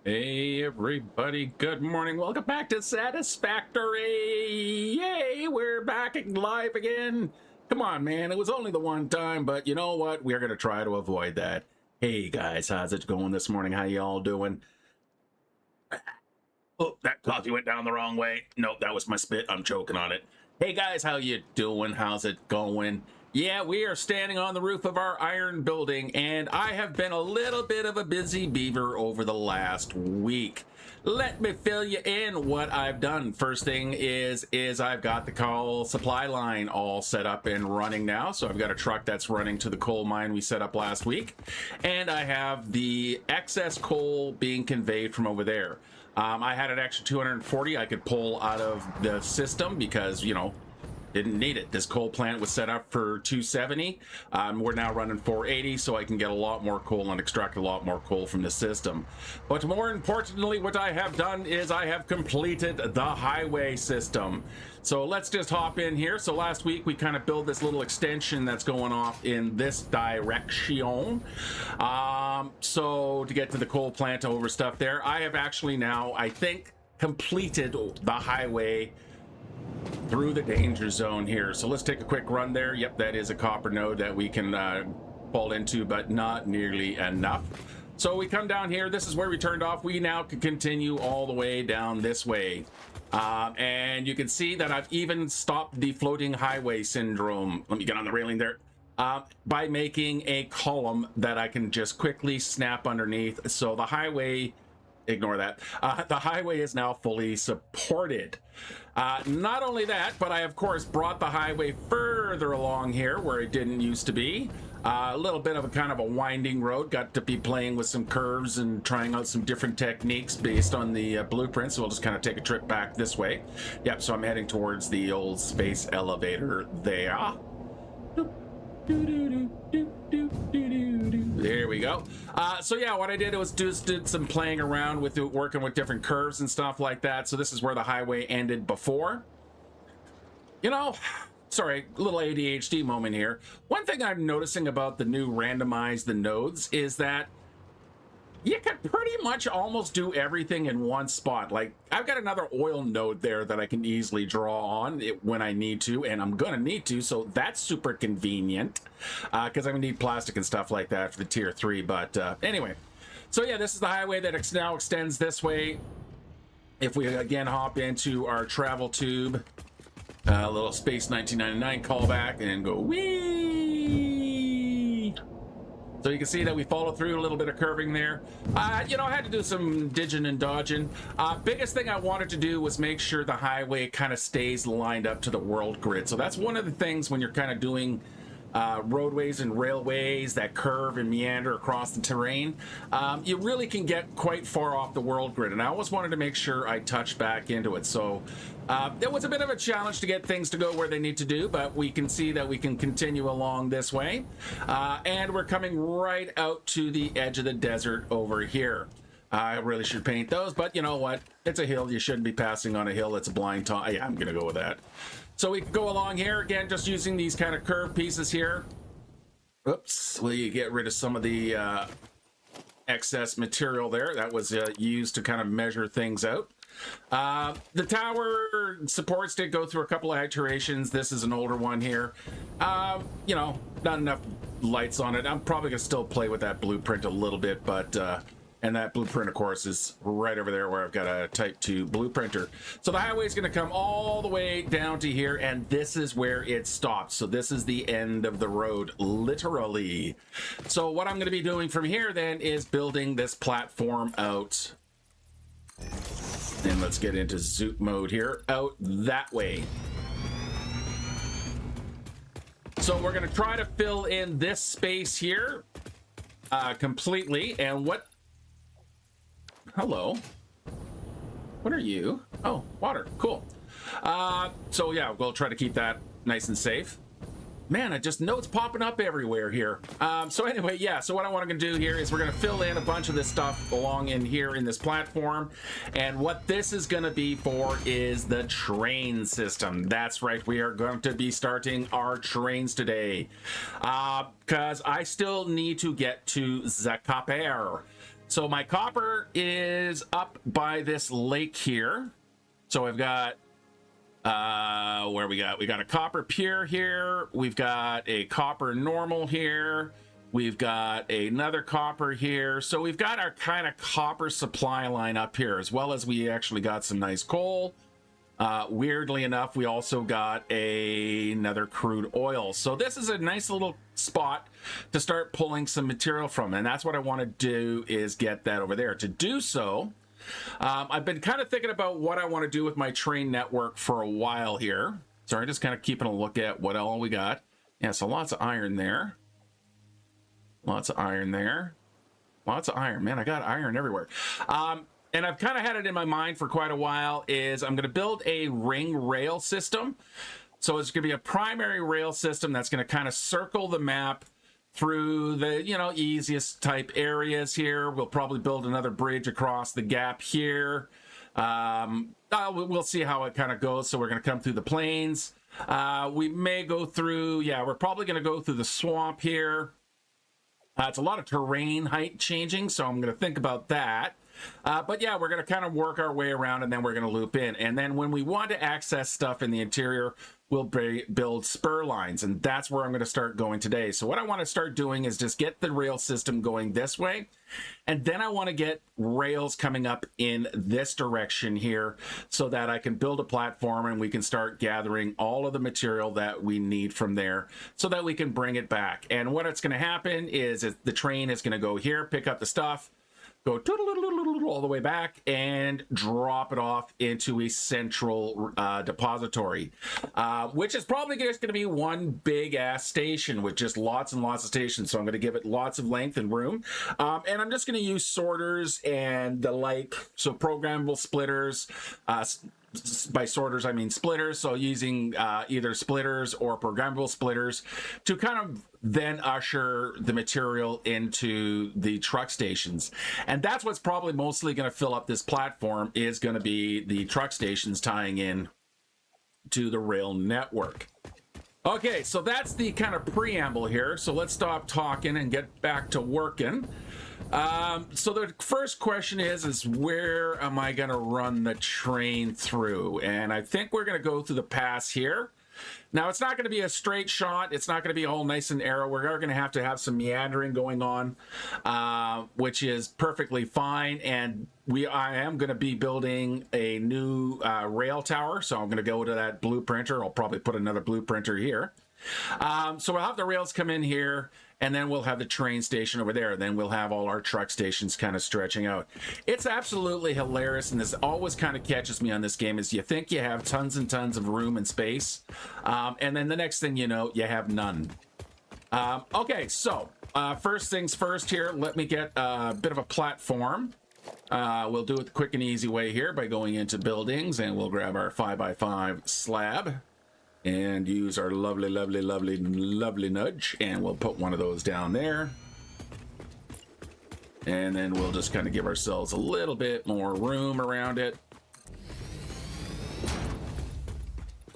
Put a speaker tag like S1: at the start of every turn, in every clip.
S1: Hey everybody, good morning. Welcome back to Satisfactory. Yay, we're back live again. Come on, man. It was only the one time, but you know what? We're going to try to avoid that. Hey guys, how's it going this morning? How y'all doing? Oh, that coffee went down the wrong way. Nope, that was my spit. I'm choking on it. Hey guys, how you doing? How's it going? Yeah, we are standing on the roof of our iron building, and I have been a little bit of a busy beaver over the last week. Let me fill you in what I've done. First thing is I've got the coal supply line all set up and running now. So I've got a truck that's running to the coal mine we set up last week, and I have the excess coal being conveyed from over there. I had an extra 240 I could pull out of the system because, you know, didn't need it. This coal plant was set up for 270. We're now running 480, so I can get a lot more coal and extract a lot more coal from the system. But more importantly, what I have done is I have completed the highway system. So let's just hop in here. So last week we kind of built this little extension that's going off in this direction. So to get to the coal plant over stuff there, I have actually now, I think, completed the highway through the danger zone here. So let's take a quick run there. Yep, that is a copper node that we can fall into, but not nearly enough. So we come down here. This is where we turned off. We now can continue all the way down this way. And you can see that I've even stopped the floating highway syndrome. Let me get on the railing there. By making a column that I can just quickly snap underneath. So the highway, ignore that. The highway is now fully supported. Not only that, but I of course brought the highway further along here where it didn't used to be. A little bit of a kind of a winding road. Got to be playing with some curves and trying out some different techniques based on the blueprint. So we'll just kind of take a trip back this way. Yep, so I'm heading towards the old space elevator there. There we go. So yeah, what I did was just did some playing around with it, working with different curves and stuff like that. So this is where the highway ended before. You know, sorry, little ADHD moment here. One thing I'm noticing about the new randomize the nodes is that you can pretty much almost do everything in one spot. Like, I've got another oil node there that I can easily draw on when I need to, and I'm gonna need to, so that's super convenient, because I'm gonna need plastic and stuff like that for the tier 3, but anyway. So yeah, this is the highway that now extends this way. If we again hop into our travel tube, a little Space 1999 callback, and go whee! So you can see that we followed through a little bit of curving there. You know, I had to do some digging and dodging. Biggest thing I wanted to do was make sure the highway kind of stays lined up to the world grid. So that's one of the things when you're kind of doing roadways and railways that curve and meander across the terrain. You really can get quite far off the world grid, and I always wanted to make sure I touched back into it. So it was a bit of a challenge to get things to go where they need to do, but we can see that we can continue along this way, and we're coming right out to the edge of the desert over here. I really should paint those, but you know what? It's a hill. You shouldn't be passing on a hill. It's a blind top. Yeah, I'm gonna go with that. So we can go along here again, just using these kind of curved pieces here. Oops, will you get rid of some of the excess material there that was used to kind of measure things out. The tower supports did go through a couple of iterations. This is an older one here. You know, not enough lights on it. I'm probably gonna still play with that blueprint a little bit, but and that blueprint, of course, is right over there where I've got a Type 2 blueprinter. So the highway is going to come all the way down to here, and this is where it stops. So this is the end of the road, literally. So what I'm going to be doing from here, then, is building this platform out. And let's get into zoom mode here, out that way. So we're going to try to fill in this space here completely. And what... Hello. What are you? Oh, water. Cool. So yeah, we'll try to keep that nice and safe. Man, I just know it's popping up everywhere here. So anyway, yeah, so what I want to do here is we're going to fill in a bunch of this stuff along in here in this platform. And what this is going to be for is the train system. That's right, we are going to be starting our trains today. Because I still need to get to Zacapere. So my copper is up by this lake here. So I've got, where we got a copper pure here. We've got a copper normal here. We've got another copper here. So we've got our kind of copper supply line up here, as well as we actually got some nice coal. Weirdly enough, we also got another crude oil. So this is a nice little spot to start pulling some material from. And that's what I want to do, is get that over there. To do so, I've been kind of thinking about what I want to do with my train network for a while here. So I'm just kind of keeping a look at what all we got. Yeah, so lots of iron there. Lots of iron there. Lots of iron. Man, I got iron everywhere. And I've kind of had it in my mind for quite a while, is I'm going to build a ring rail system. So it's going to be a primary rail system that's going to kind of circle the map through the, you know, easiest type areas here. We'll probably build another bridge across the gap here. We'll see how it kind of goes. So we're going to come through the plains. We may go through, yeah, we're probably going to go through the swamp here. It's a lot of terrain height changing, so I'm going to think about that. But yeah, we're going to kind of work our way around, and then we're going to loop in. And then when we want to access stuff in the interior, we'll build spur lines, and that's where I'm going to start going today. So what I want to start doing is just get the rail system going this way, and then I want to get rails coming up in this direction here so that I can build a platform and we can start gathering all of the material that we need from there so that we can bring it back. And what it's going to happen is the train is going to go here, pick up the stuff, go all the way back, and drop it off into a central depository, which is probably just going to be one big ass station with just lots and lots of stations. So I'm going to give it lots of length and room, and I'm just going to use sorters and the like. So programmable splitters. By sorters, I mean splitters. So using either splitters or programmable splitters to kind of then usher the material into the truck stations. And that's what's probably mostly going to fill up this platform, is going to be the truck stations tying in to the rail network. Okay, so that's the kind of preamble here. So let's stop talking and get back to working. So the first question is where am I going to run the train through? And I think we're going to go through the pass here. Now, it's not going to be a straight shot. It's not going to be all nice and narrow. We're going to have some meandering going on, which is perfectly fine. And I am going to be building a new rail tower. So I'm going to go to that blueprinter. I'll probably put another blueprinter here. So we'll have the rails come in here, and then we'll have the train station over there. Then we'll have all our truck stations kind of stretching out. It's absolutely hilarious, and this always kind of catches me on this game, is you think you have tons and tons of room and space, and then the next thing you know, you have none. Okay, so first things first here, let me get a bit of a platform. We'll do it the quick and easy way here by going into buildings, and we'll grab our 5x5 slab. And use our lovely nudge, and we'll put one of those down there. And then we'll just kind of give ourselves a little bit more room around it,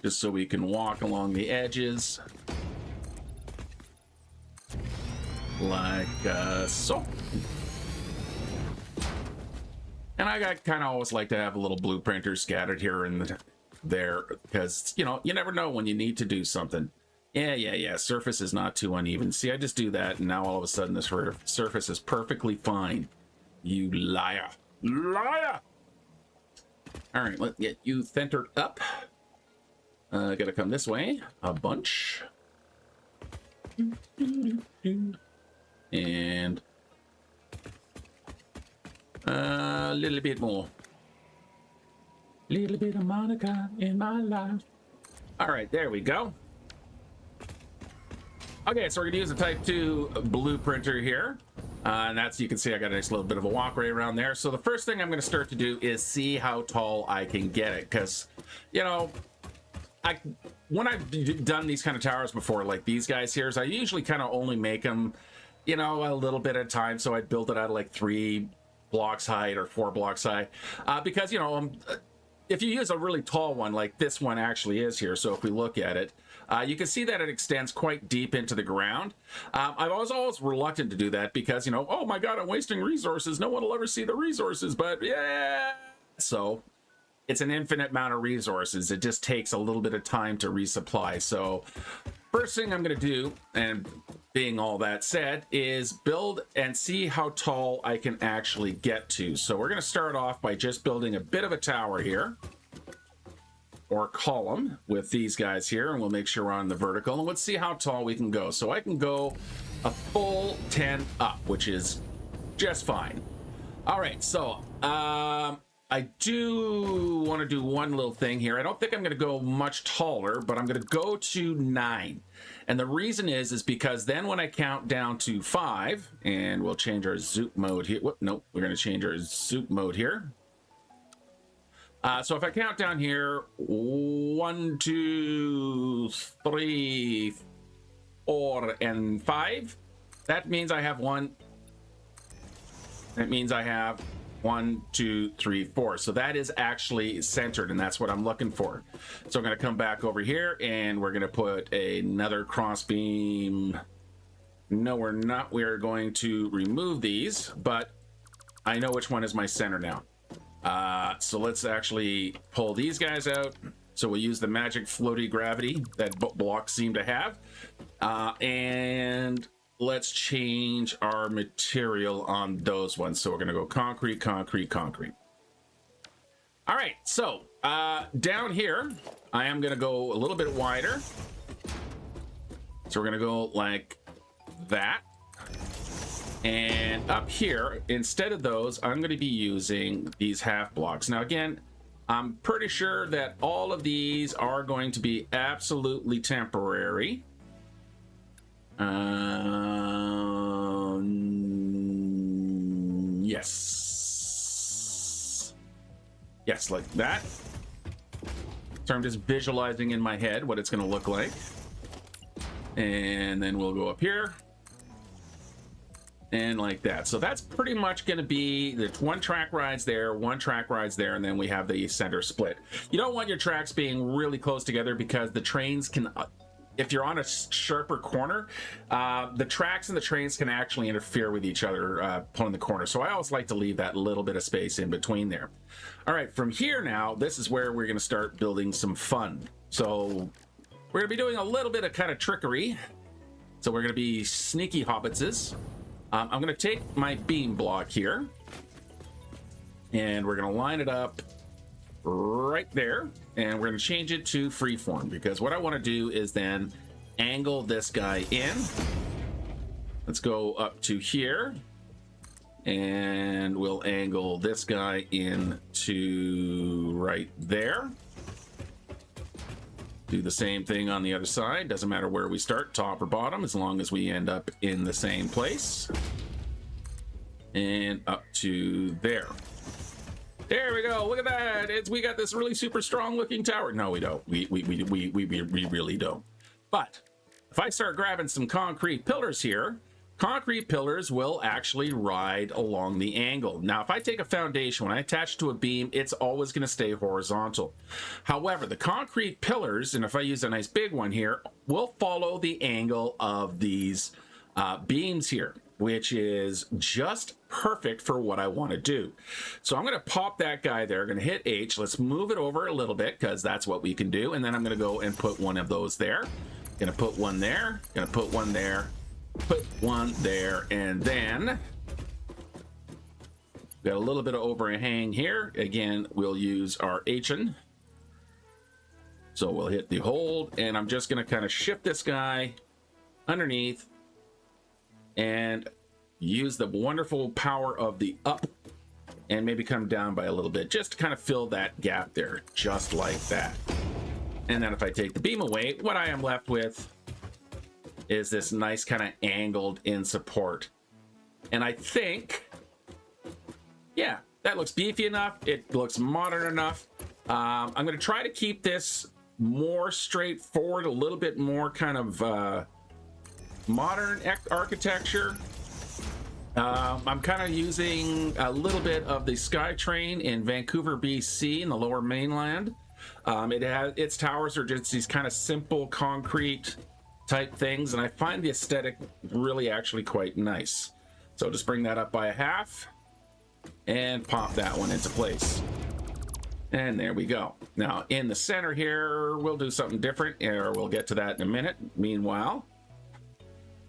S1: just so we can walk along the edges like so. And I kind of always like to have a little blueprinter scattered here and there, because you know, you never know when you need to do something. Yeah, surface is not too uneven. See, I just do that, and now all of a sudden this surface is perfectly fine. You liar. All right, let's get you centered up. Gotta come this way a bunch, and a little bit more. Little bit of Monica in my life. All right, there we go. Okay, so we're gonna use a Type 2 blueprinter here. And that's, you can see I got a nice little bit of a walkway around there. So the first thing I'm gonna start to do is see how tall I can get it. Because, you know, when I've done these kind of towers before, like these guys here, I usually kind of only make them, you know, a little bit at a time. So I'd build it out of like 3 blocks height or 4 blocks high. Because, you know, if you use a really tall one like this one actually is here, so if we look at it, you can see that it extends quite deep into the ground. I was always reluctant to do that because, you know, oh my god, I'm wasting resources. No one will ever see the resources, but yeah. So it's an infinite amount of resources. It just takes a little bit of time to resupply. So first thing I'm going to do, and being all that said, is build and see how tall I can actually get to. So we're going to start off by just building a bit of a tower here, or column with these guys here, and we'll make sure we're on the vertical, and let's see how tall we can go. So I can go a full 10 up, which is just fine. All right, so I do want to do one little thing here. I don't think I'm going to go much taller, but I'm going to go to 9. And the reason is because then when I count down to 5, and we'll change our zoom mode here. Whoop, nope, we're going to change our zoom mode here. So if I count down here, 1, 2, 3, 4, and 5, that means I have 1. That means I have 1, 2, 3, 4. So that is actually centered, and that's what I'm looking for. So I'm going to come back over here, and we're going to put another cross beam. No, we're not. We're going to remove these, but I know which one is my center now. So let's actually pull these guys out. So we'll use the magic floaty gravity that blocks seem to have. And let's change our material on those ones. So we're going to go concrete, concrete, concrete. All right, so down here, I am going to go a little bit wider. So we're going to go like that. And up here, instead of those, I'm going to be using these half blocks. Now, again, I'm pretty sure that all of these are going to be absolutely temporary. Yes. Yes, like that. So I'm just visualizing in my head what it's going to look like. And then we'll go up here. And like that. So that's pretty much going to be the one track rides there, one track rides there, and then we have the center split. You don't want your tracks being really close together because the trains can, if you're on a sharper corner, the tracks and the trains can actually interfere with each other pulling the corner. So I always like to leave that little bit of space in between there. All right, from here now, this is where we're going to start building some fun. So we're going to be doing a little bit of kind of trickery. So we're going to be sneaky hobbitses. I'm going to take my beam block here, and we're going to line it up right there, and we're going to change it to freeform, because what I want to do is then angle this guy in. Let's go up to here, and we'll angle this guy in to right there. Do the same thing on the other side. Doesn't matter where we start, top or bottom, as long as we end up in the same place. And up to there. There we go. Look at that. We got this really super strong looking tower. No, we don't. We really don't. But if I start grabbing some concrete pillars here, concrete pillars will actually ride along the angle. Now, if I take a foundation, when I attach to a beam, it's always going to stay horizontal. However, the concrete pillars, and if I use a nice big one here, will follow the angle of these beams here, which is just perfect for what I want to do. So I'm going to pop that guy there. I'm going to hit H. Let's move it over a little bit, because that's what we can do. And then I'm going to go and put one of those there. Going to put one there. Going to put one there. Put one there, and then got a little bit of overhang here. Again, we'll use our H'en. So we'll hit the hold, and I'm just going to kind of shift this guy underneath and use the wonderful power of the up and maybe come down by a little bit, just to kind of fill that gap there, just like that. And then if I take the beam away, what I am left with is this nice kind of angled in support. And I think, yeah, that looks beefy enough. It looks modern enough. I'm going to try to keep this more straightforward, a little bit more kind of modern architecture. I'm kind of using a little bit of the SkyTrain in Vancouver, BC, in the Lower Mainland. Its towers are just these kind of simple concrete type things, and I find the aesthetic really actually quite nice. So just bring that up by a half and pop that one into place. And there we go. Now in the center here, we'll do something different, or we'll get to that in a minute. Meanwhile,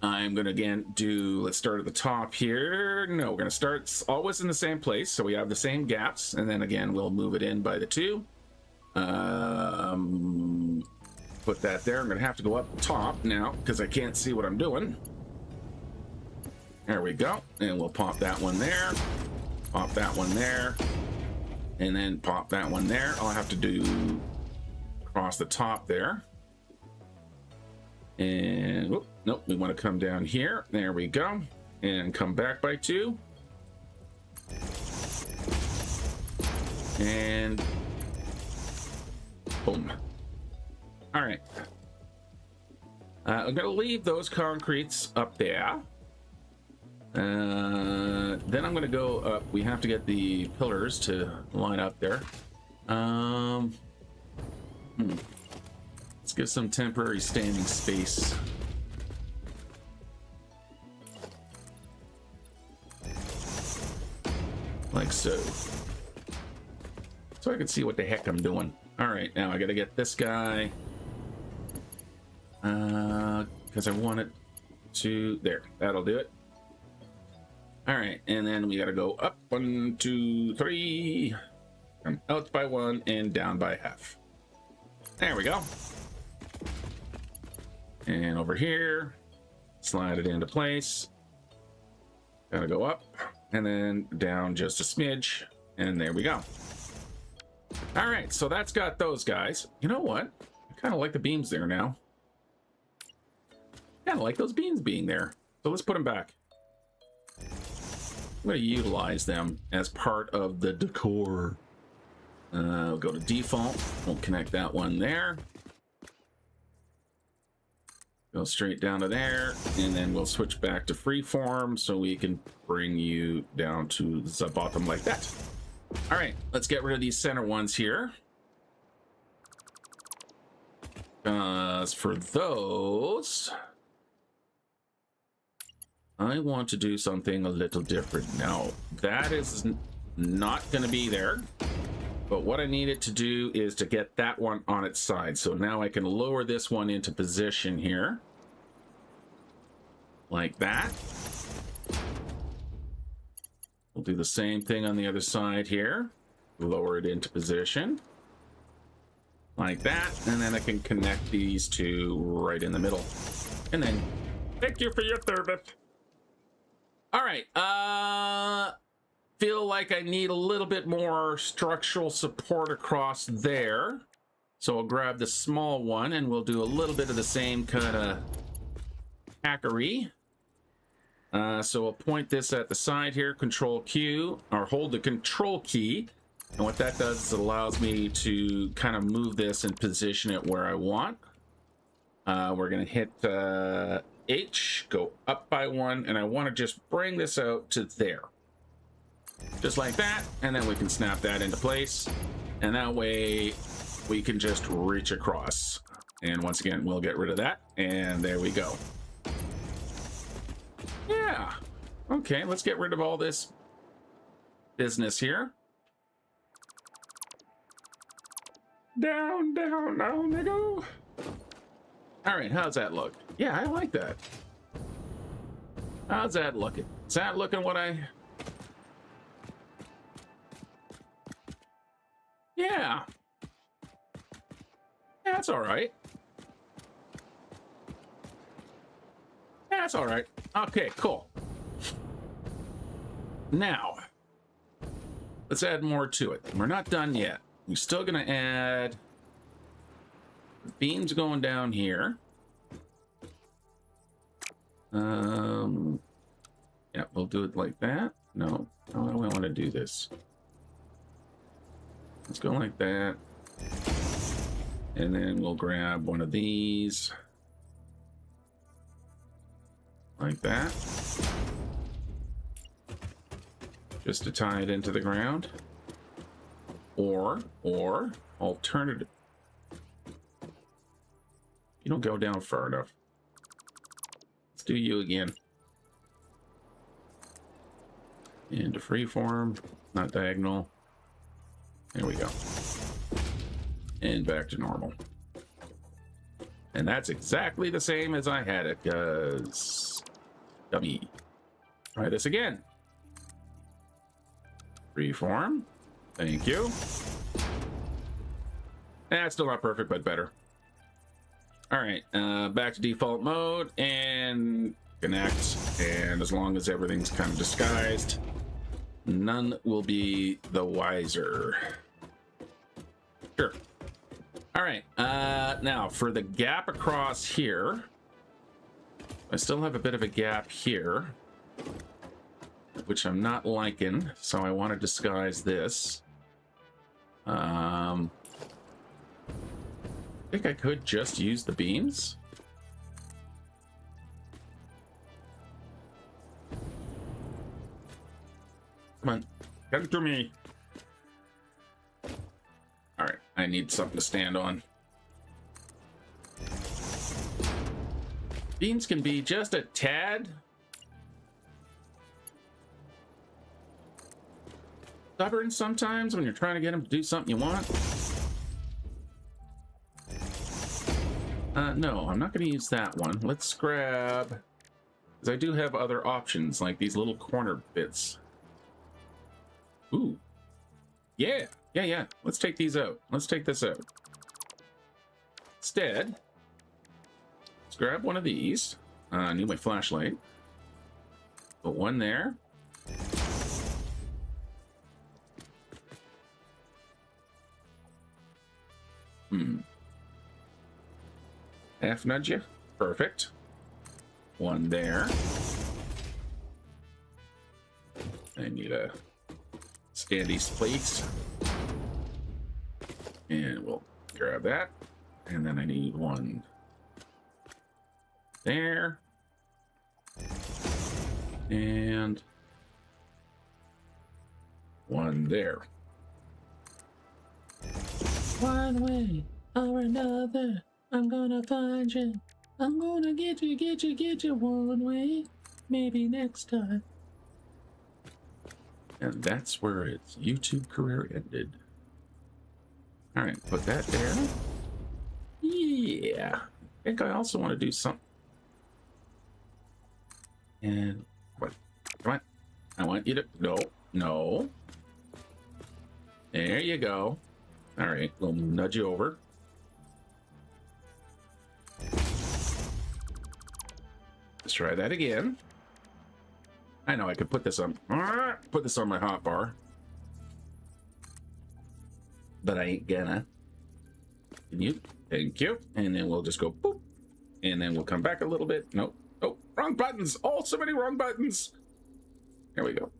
S1: I'm gonna again let's start at the top here. No, we're gonna start always in the same place, so we have the same gaps, and then again we'll move it in by the 2. Put that there. I'm gonna have to go up top now because I can't see what I'm doing. There we go, and we'll pop that one there, pop that one there, and then pop that one there. I'll have to do across the top there. And whoop, nope, we want to come down here. There we go, and come back by 2. And boom. All right. I'm gonna leave those concretes up there. Then I'm gonna go up. We have to get the pillars to line up there. Let's give some temporary standing space. Like so. So I can see what the heck I'm doing. All right, now I gotta get this guy. Because I want it to, there, that'll do it. All right, and then we gotta go up 1, 2, 3, and out by 1 and down by half. There we go. And over here, slide it into place. Gotta go up and then down just a smidge, and there we go. All right, so that's got those guys. You know what? I kind of like the beams there now. Kind of like those beams being there. So let's put them back. I'm going to utilize them as part of the decor. We'll go to default. We'll connect that one there. Go straight down to there, and then we'll switch back to freeform so we can bring you down to the bottom like that. All right, let's get rid of these center ones here. For those, I want to do something a little different. Now, that is not going to be there, but what I needed to do is to get that one on its side. So now I can lower this one into position here, like that. We'll do the same thing on the other side here. Lower it into position. Like that. And then I can connect these two right in the middle. And then, thank you for your service. All right. Feel like I need a little bit more structural support across there. So I'll grab the small one and we'll do a little bit of the same kind of hackery. So we'll point this at the side here, Control Q, or hold the Control key. And what that does is it allows me to kind of move this and position it where I want. We're going to hit H, go up by 1, and I want to just bring this out to there. Just like that, and then we can snap that into place. And that way we can just reach across. And once again, we'll get rid of that, and there we go. Yeah. Okay, let's get rid of all this business here. Down, down, down they go. All right, how's that look? Yeah, I like that. How's that looking? Is that looking what I... Yeah. Yeah, that's all right. Yeah, that's all right. Okay, cool. Now, let's add more to it. We're not done yet. We're still gonna add beams going down here. Yeah, we'll do it like that. No, I don't want to do this. Let's go like that. And then we'll grab one of these. Like that. just to tie it into the ground. Or alternative. You don't go down far enough. Let's do you again. Into freeform, not diagonal. There we go. And back to normal. And that's exactly the same as I had it, because dummy. Try this again. Freeform. Thank you. That's still not perfect, but better. All right, back to default mode and connect. And as long as everything's kind of disguised, none will be the wiser. Sure. All right, now for the gap across here, I still have a bit of a gap here, which I'm not liking, so I want to disguise this. I think I could just use the beams. Come on, come to me. All right, I need something to stand on. Beams can be just a tad stubborn sometimes when you're trying to get them to do something you want. No, I'm not going to use that one. Let's grab, because I do have other options like these little corner bits. Ooh, yeah. Let's take these out. Let's take this out. Instead, let's grab one of these. I need my flashlight. Put one there. Half nudge you. Perfect. One there. I need a scan these plates. And we'll grab that. And then I need one there. And one there. One way or another, I'm gonna find you. I'm gonna get you one way. Maybe next time. And that's where its YouTube career ended. All right, put that there. Yeah. I think I also want to do something. And what? Come on. I want you to. No. There you go. All right, we'll nudge you over. Let's try that again. I know I could put this on my hotbar, but I ain't gonna. Can you? Thank you. And then we'll just go boop, and then we'll come back a little bit. Nope. Oh, wrong buttons. Oh, so many wrong buttons. There we go.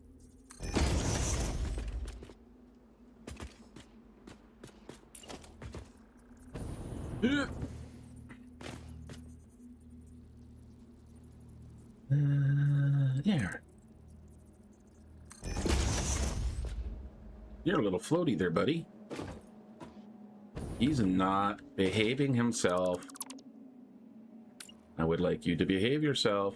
S1: There. You're a little floaty there, buddy. He's not behaving himself. I would like you to behave yourself.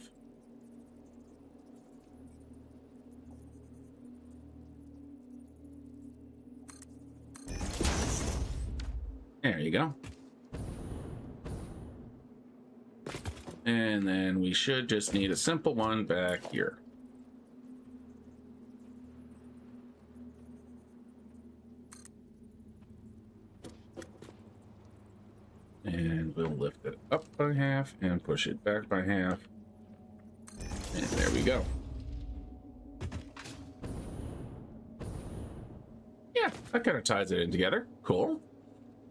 S1: There you go. And then we should just need a simple one back here. And we'll lift it up by half and push it back by half. And there we go. Yeah, that kind of ties it in together. Cool.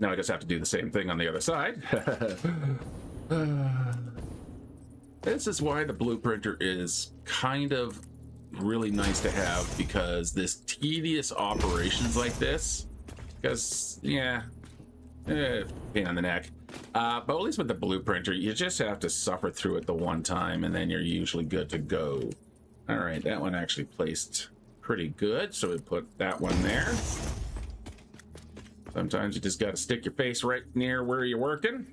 S1: Now I just have to do the same thing on the other side. This is why the blueprinter is kind of really nice to have, because this tedious operations like this, because yeah, pain on the neck. But at least with the blueprinter, you just have to suffer through it the one time, and then you're usually good to go. All right, that one actually placed pretty good. So we put that one there. Sometimes you just got to stick your face right near where you're working.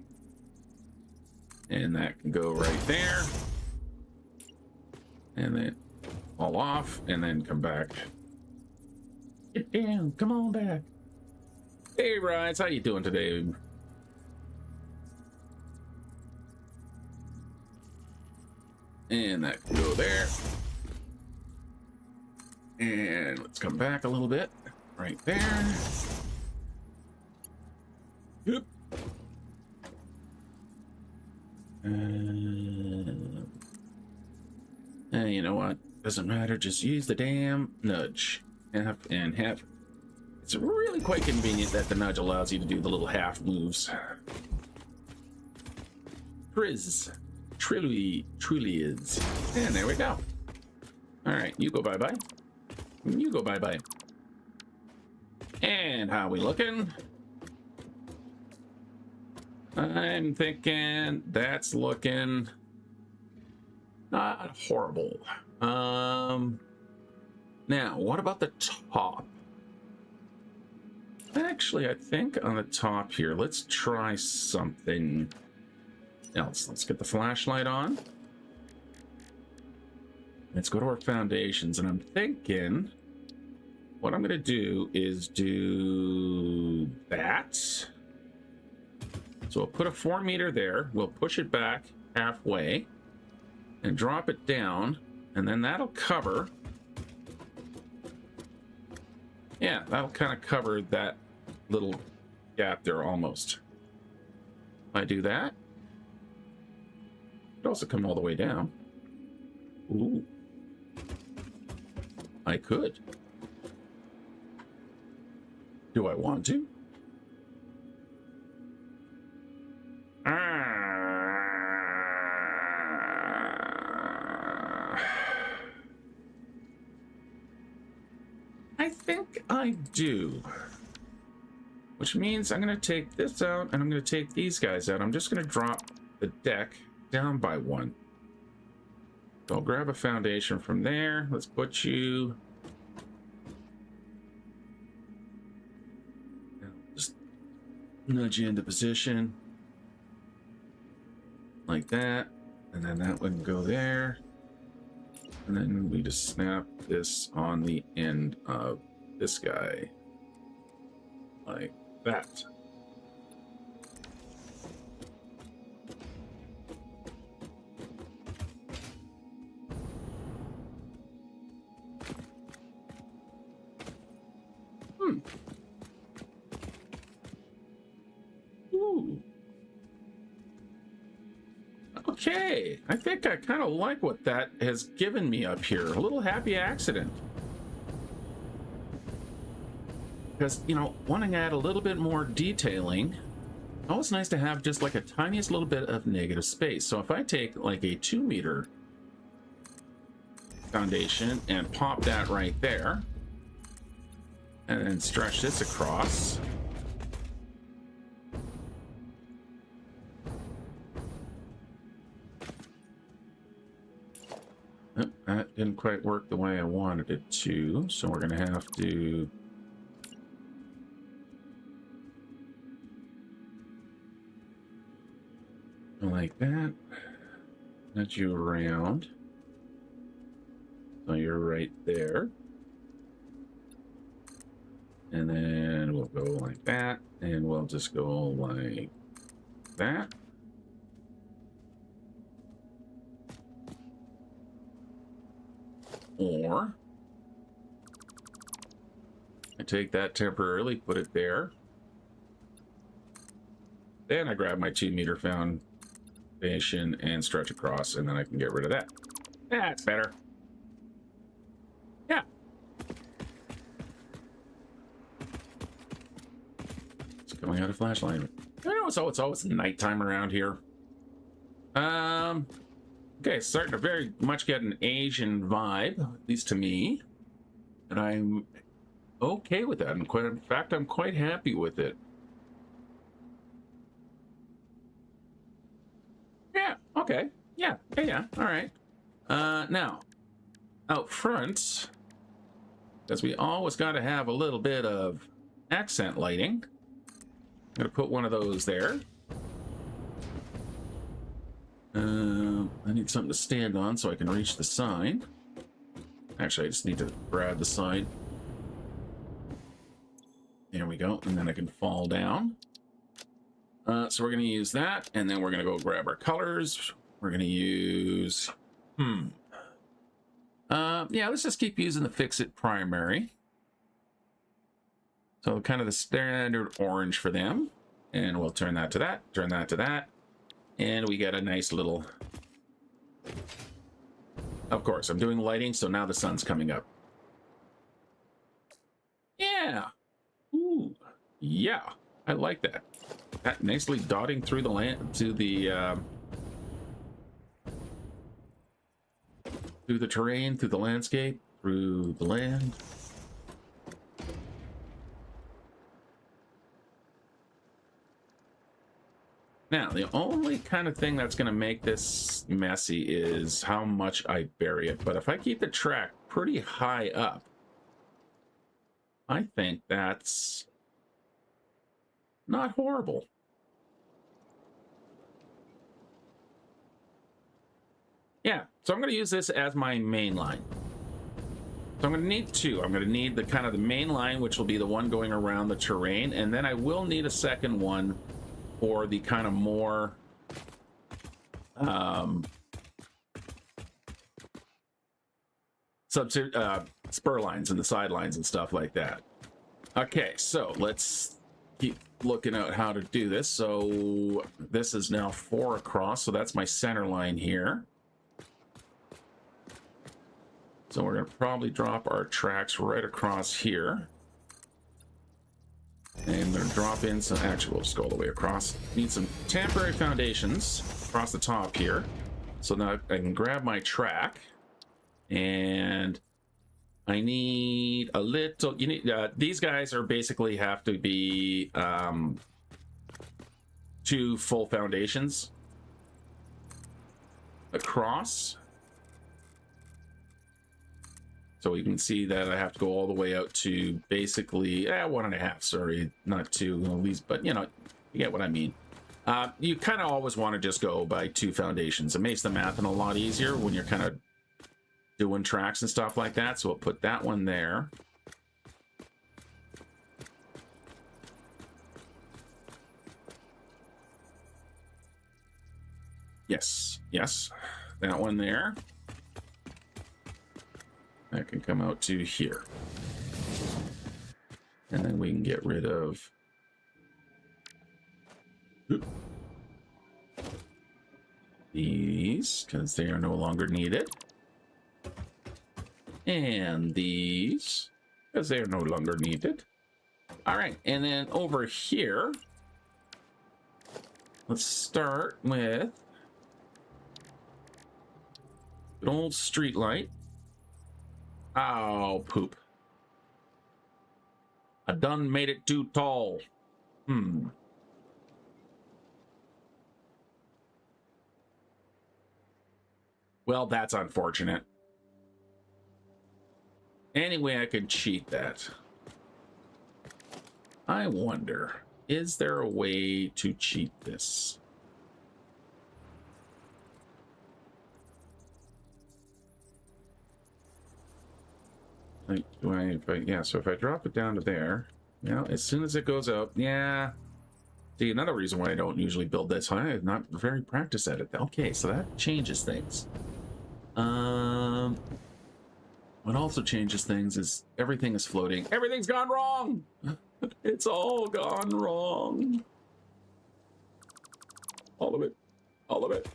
S1: And that can go right there. And then fall off and then come back. Get down, come on back. Hey, Rides, how you doing today? And that can go there. And let's come back a little bit. Right there. Oop. You know what? Doesn't matter. Just use the damn nudge. Half and half. It's really quite convenient that the nudge allows you to do the little half moves. Truly is. And there we go. All right, you go bye-bye. You go bye-bye. And how we looking? I'm thinking that's looking not horrible. Now, what about the top? Actually, I think on the top here, let's try something else. Let's get the flashlight on. Let's go to our foundations, and I'm thinking what I'm going to do is do that. So we'll put a 4 meter there. We'll push it back halfway and drop it down, and then that'll cover. Yeah, that'll kind of cover that little gap there almost. If I do that, it also come all the way down. Ooh. I could. Do I want to? I think I do. Which means I'm going to take this out and I'm going to take these guys out. I'm just going to drop the deck down by 1. So I'll grab a foundation from there. Let's put you... Just nudge you into position. Like that. And then that one can go there. And then we just snap this on the end of this guy. Like that. Ooh. Okay, I think I kind of like what that has given me up here. A little happy accident. Because, you know, wanting to add a little bit more detailing, always nice to have just like a tiniest little bit of negative space. So if I take like a 2 meter foundation and pop that right there, and then stretch this across. That didn't quite work the way I wanted it to, so we're going to have to go like that. Nudge you around. So you're right there. And then we'll go like that, and we'll just go like that. Or I take that temporarily, put it there. Then I grab my 2 meter foundation and stretch across, and then I can get rid of that. That's better. Yeah. It's coming out of flashlight. I know it's always nighttime around here. Okay, starting to very much get an Asian vibe, at least to me. And I'm okay with that. In fact, I'm quite happy with it. Yeah, okay. Yeah, all right. Now, out front, because we always got to have a little bit of accent lighting. I'm going to put one of those there. I need something to stand on so I can reach the sign. Actually, I just need to grab the sign. There we go, and then I can fall down. So we're going to use that, and then we're going to go grab our colors. We're going to use... yeah, let's just keep using the FICSIT primary. So kind of the standard orange for them. And we'll turn that to that, turn that to that. And we get a nice little... Of course, I'm doing lighting, so now the sun's coming up. Yeah. Ooh. Yeah. I like that. That nicely dotting through the land to the through the terrain, through the landscape, through the land. Now, the only kind of thing that's going to make this messy is how much I bury it. But if I keep the track pretty high up, I think that's not horrible. Yeah, so I'm going to use this as my main line. So I'm going to need two. I'm going to need the kind of the main line, which will be the one going around the terrain, and then I will need a second one for the kind of more spur lines and the sidelines and stuff like that. Okay, so let's keep looking at how to do this. So this is now 4 across, so that's my center line here. So we're going to probably drop our tracks right across here. And we're going to drop in some... Actually, we'll just go all the way across. Need some temporary foundations across the top here. So now I can grab my track. And I need a little... You need these guys are basically have to be 2 full foundations across. So you can see that I have to go all the way out to basically 1.5. Sorry, not 2 at least, but you know, you get what I mean. You kind of always want to just go by 2 foundations. It makes the math a lot easier when you're kind of doing tracks and stuff like that. So we'll put that one there. Yes, yes, that one there. That can come out to here. And then we can get rid of... these, because they are no longer needed. And these, because they are no longer needed. All right, and then over here, let's start with an old street light. Oh, poop. I done made it too tall. Well, that's unfortunate. Anyway, I could cheat that. I wonder, is there a way to cheat this? Like, yeah, so if I drop it down to there, you know, as soon as it goes up, yeah. See, another reason why I don't usually build this high, I'm not very practiced at it. Okay, so that changes things. What also changes things is everything is floating. Everything's gone wrong! It's all gone wrong. All of it. All of it.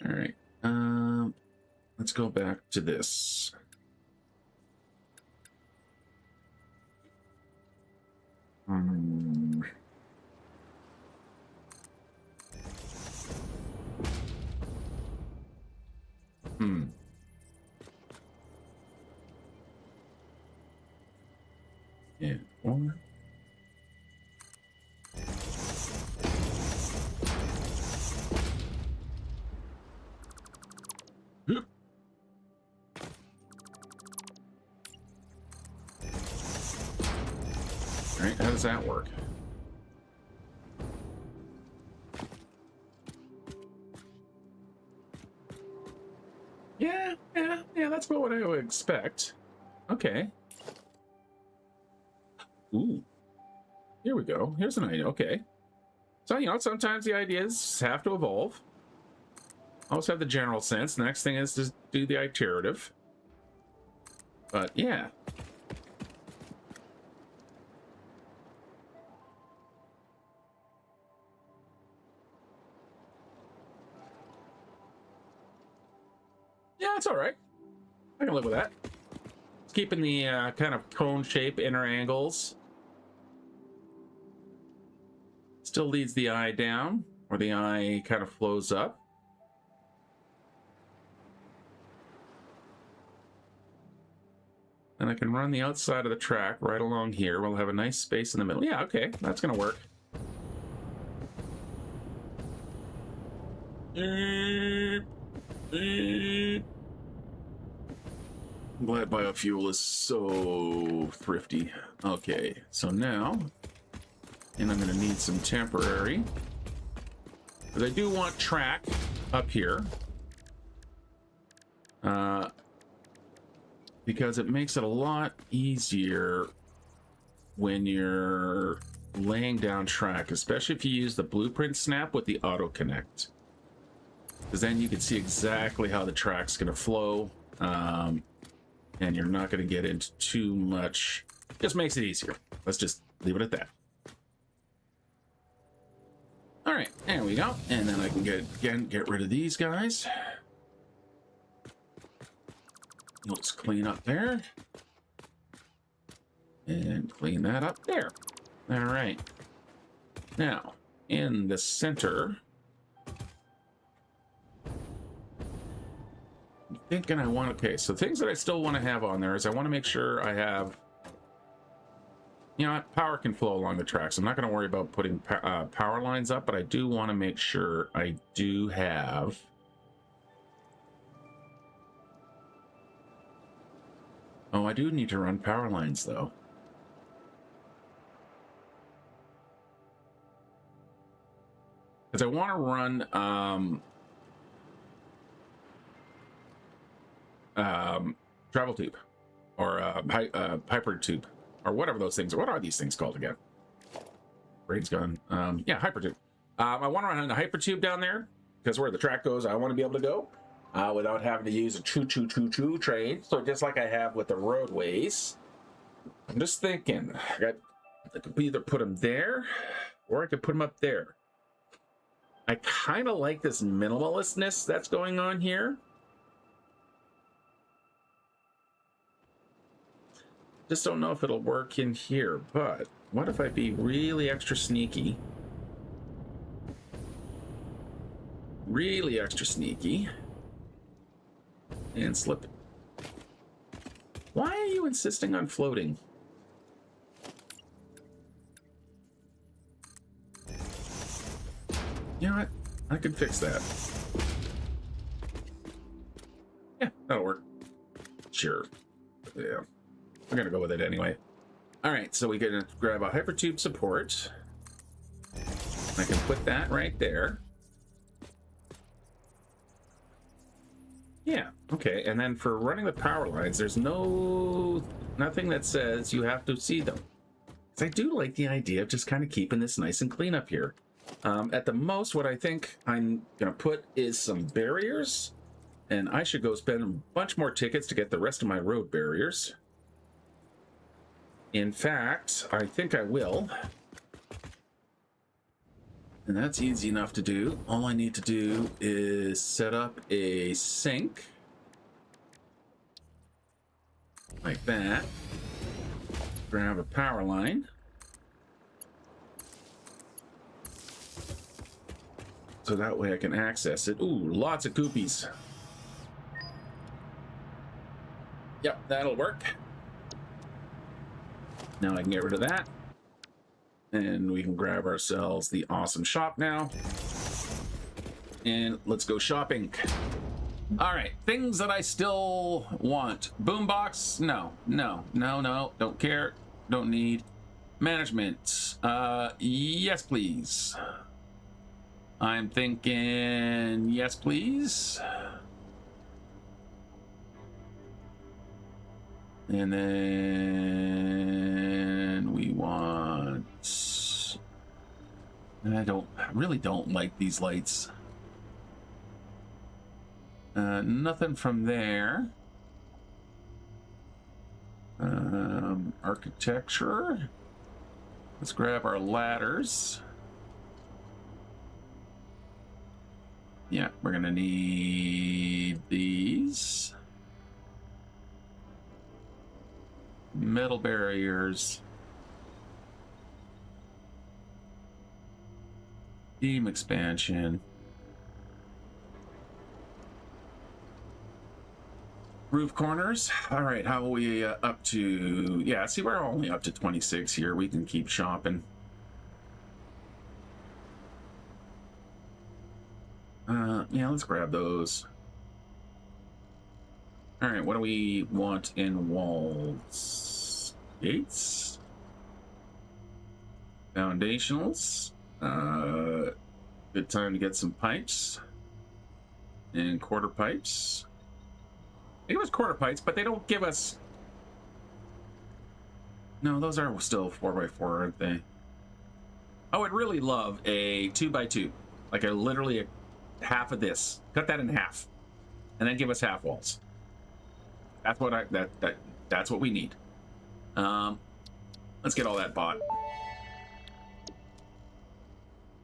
S1: All right. Let's go back to this. Yeah. One. does that work? Yeah, that's about what I would expect. Okay. Ooh. Here we go. Here's an idea. Okay. So, you know, sometimes the ideas have to evolve. Always have the general sense. The next thing is to do the iterative. But, yeah. Yeah, it's all right. I can live with that. It's keeping the kind of cone shape, inner angles. Still leads the eye down, or the eye kind of flows up. And I can run the outside of the track right along here. We'll have a nice space in the middle. Yeah, okay, that's gonna work. I'm glad biofuel is so thrifty. Okay, so now, and I'm going to need some temporary, because I do want track up here, because it makes it a lot easier when you're laying down track, especially if you use the blueprint snap with the auto connect, because then you can see exactly how the track's going to flow. And you're not going to get into too much. Just makes it easier. Let's just leave it at that. All right, there we go. And then I can get rid of these guys. Let's clean up there. And clean that up there. All right. Now, in the center, thinking I want, okay, so things that I still want to have on there is I want to make sure I have, you know, power can flow along the tracks. I'm not going to worry about putting power lines up, but I do want to make sure I do have I do need to run power lines though. Because I want to run travel tube or hyper tube or whatever those things are. What are these things called again? Brain's gone. Yeah, hyper tube. I want to run a hyper tube down there because where the track goes, I want to be able to go without having to use a choo train. So just like I have with the roadways, I'm just thinking I could either put them there or I could put them up there. I kind of like this minimalistness that's going on here. Just don't know if it'll work in here, but what if I be really extra sneaky? Really extra sneaky. And slip it. Why are you insisting on floating? You know what? I can fix that. Yeah, that'll work. Sure. Yeah. We're gonna go with it anyway. All right, so we can grab a hypertube support. I can put that right there. Yeah, okay, and then for running the power lines, there's nothing that says you have to see them. I do like the idea of just kind of keeping this nice and clean up here. At the most, what I think I'm gonna put is some barriers, and I should go spend a bunch more tickets to get the rest of my road barriers. In fact, I think I will. And that's easy enough to do. All I need to do is set up a sink. Like that. Grab a power line. So that way I can access it. Ooh, lots of goopies. Yep, that'll work. Now I can get rid of that. And we can grab ourselves the awesome shop now. And let's go shopping. All right, things that I still want. Boombox, no. Don't care, don't need. Management. Yes, please. I'm thinking yes, please. And then we want... I really don't like these lights. Nothing from there. Architecture. Let's grab our ladders. Yeah, we're gonna need these. Metal barriers. Beam expansion. Roof corners. All right, how are we up to? Yeah, see, we're only up to 26 here. We can keep shopping. Yeah, let's grab those. All right, what do we want in walls? Gates. Foundationals. Good time to get some pipes. And quarter pipes. They give us quarter pipes, but they don't give us... No, those are still 4x4, aren't they? I would really love a 2x2. Like literally half of this. Cut that in half. And then give us half walls. That's what that's what we need. Let's get all that bought.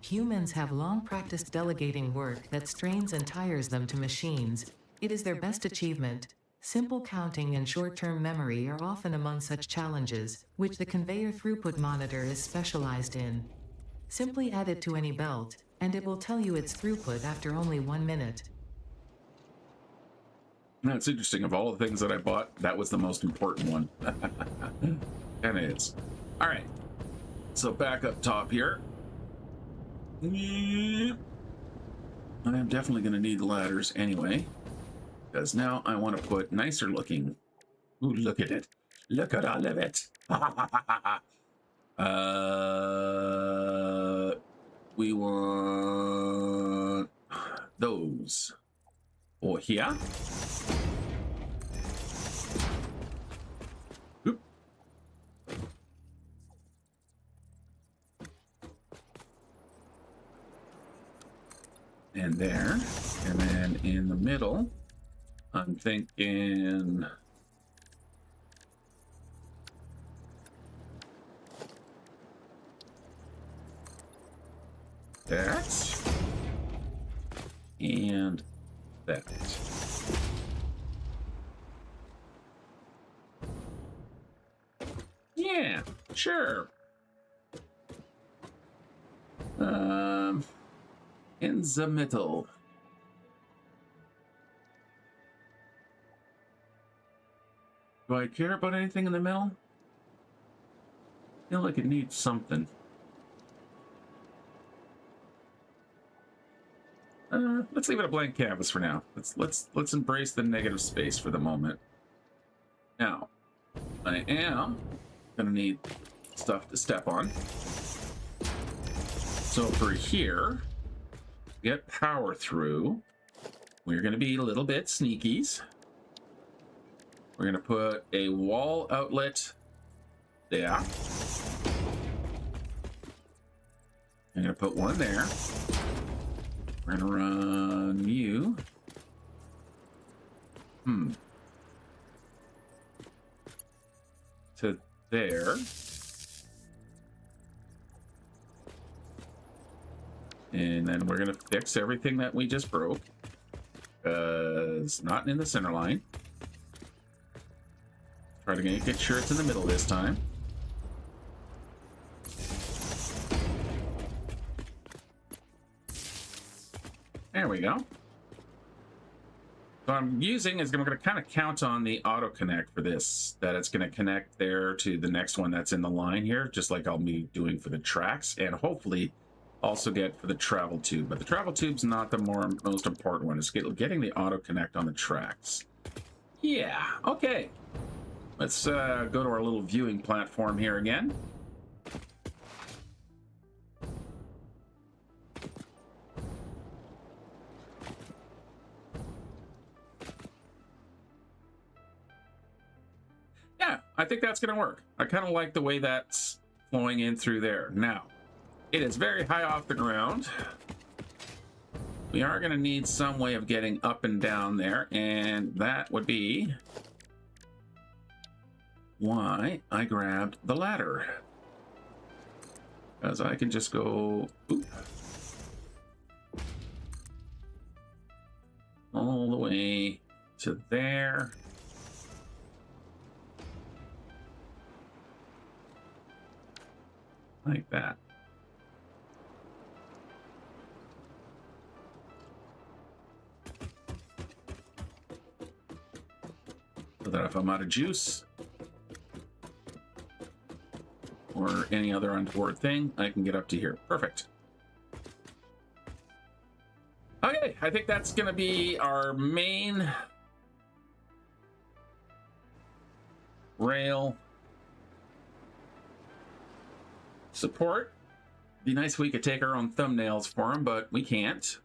S2: Humans have long practiced delegating work that strains and tires them to machines. It is their best achievement. Simple counting and short-term memory are often among such challenges, which the conveyor throughput monitor is specialized in. Simply add it to any belt, and it will tell you its throughput after only 1 minute.
S1: That's interesting. Of all the things that I bought, that was the most important one. And it is. All right. So back up top here. I am definitely going to need ladders anyway. Because now I want to put nicer looking. Ooh, look at it. Look at all of it. We want those. Or here. Oop. And there. And then in the middle, I'm thinking that and that. Yeah, sure. In the middle. Do I care about anything in the middle? I feel like it needs something. Let's leave it a blank canvas for now. Let's embrace the negative space for the moment. Now, I am gonna need stuff to step on. So for here, get power through. We're gonna be a little bit sneakies. We're gonna put a wall outlet there. I'm gonna put one there. We're gonna run you. To there. And then we're gonna fix everything that we just broke. It's not in the center line. Try to get sure it's in the middle this time. There we go. So I'm using is I'm going to kind of count on the auto connect for this, that it's going to connect there to the next one that's in the line here, just like I'll be doing for the tracks, and hopefully also get for the travel tube. But the travel tube's not the most important one. It's getting the auto connect on the tracks. Yeah, okay. Let's go to our little viewing platform here again. I think that's going to work. I kind of like the way that's flowing in through there. Now, it is very high off the ground. We are going to need some way of getting up and down there, and that would be why I grabbed the ladder. Because I can just go all the way to there. Like that. So that if I'm out of juice or any other untoward thing, I can get up to here. Perfect. Okay, I think that's going to be our main rail support. Be nice if we could take our own thumbnails for them, but we can't.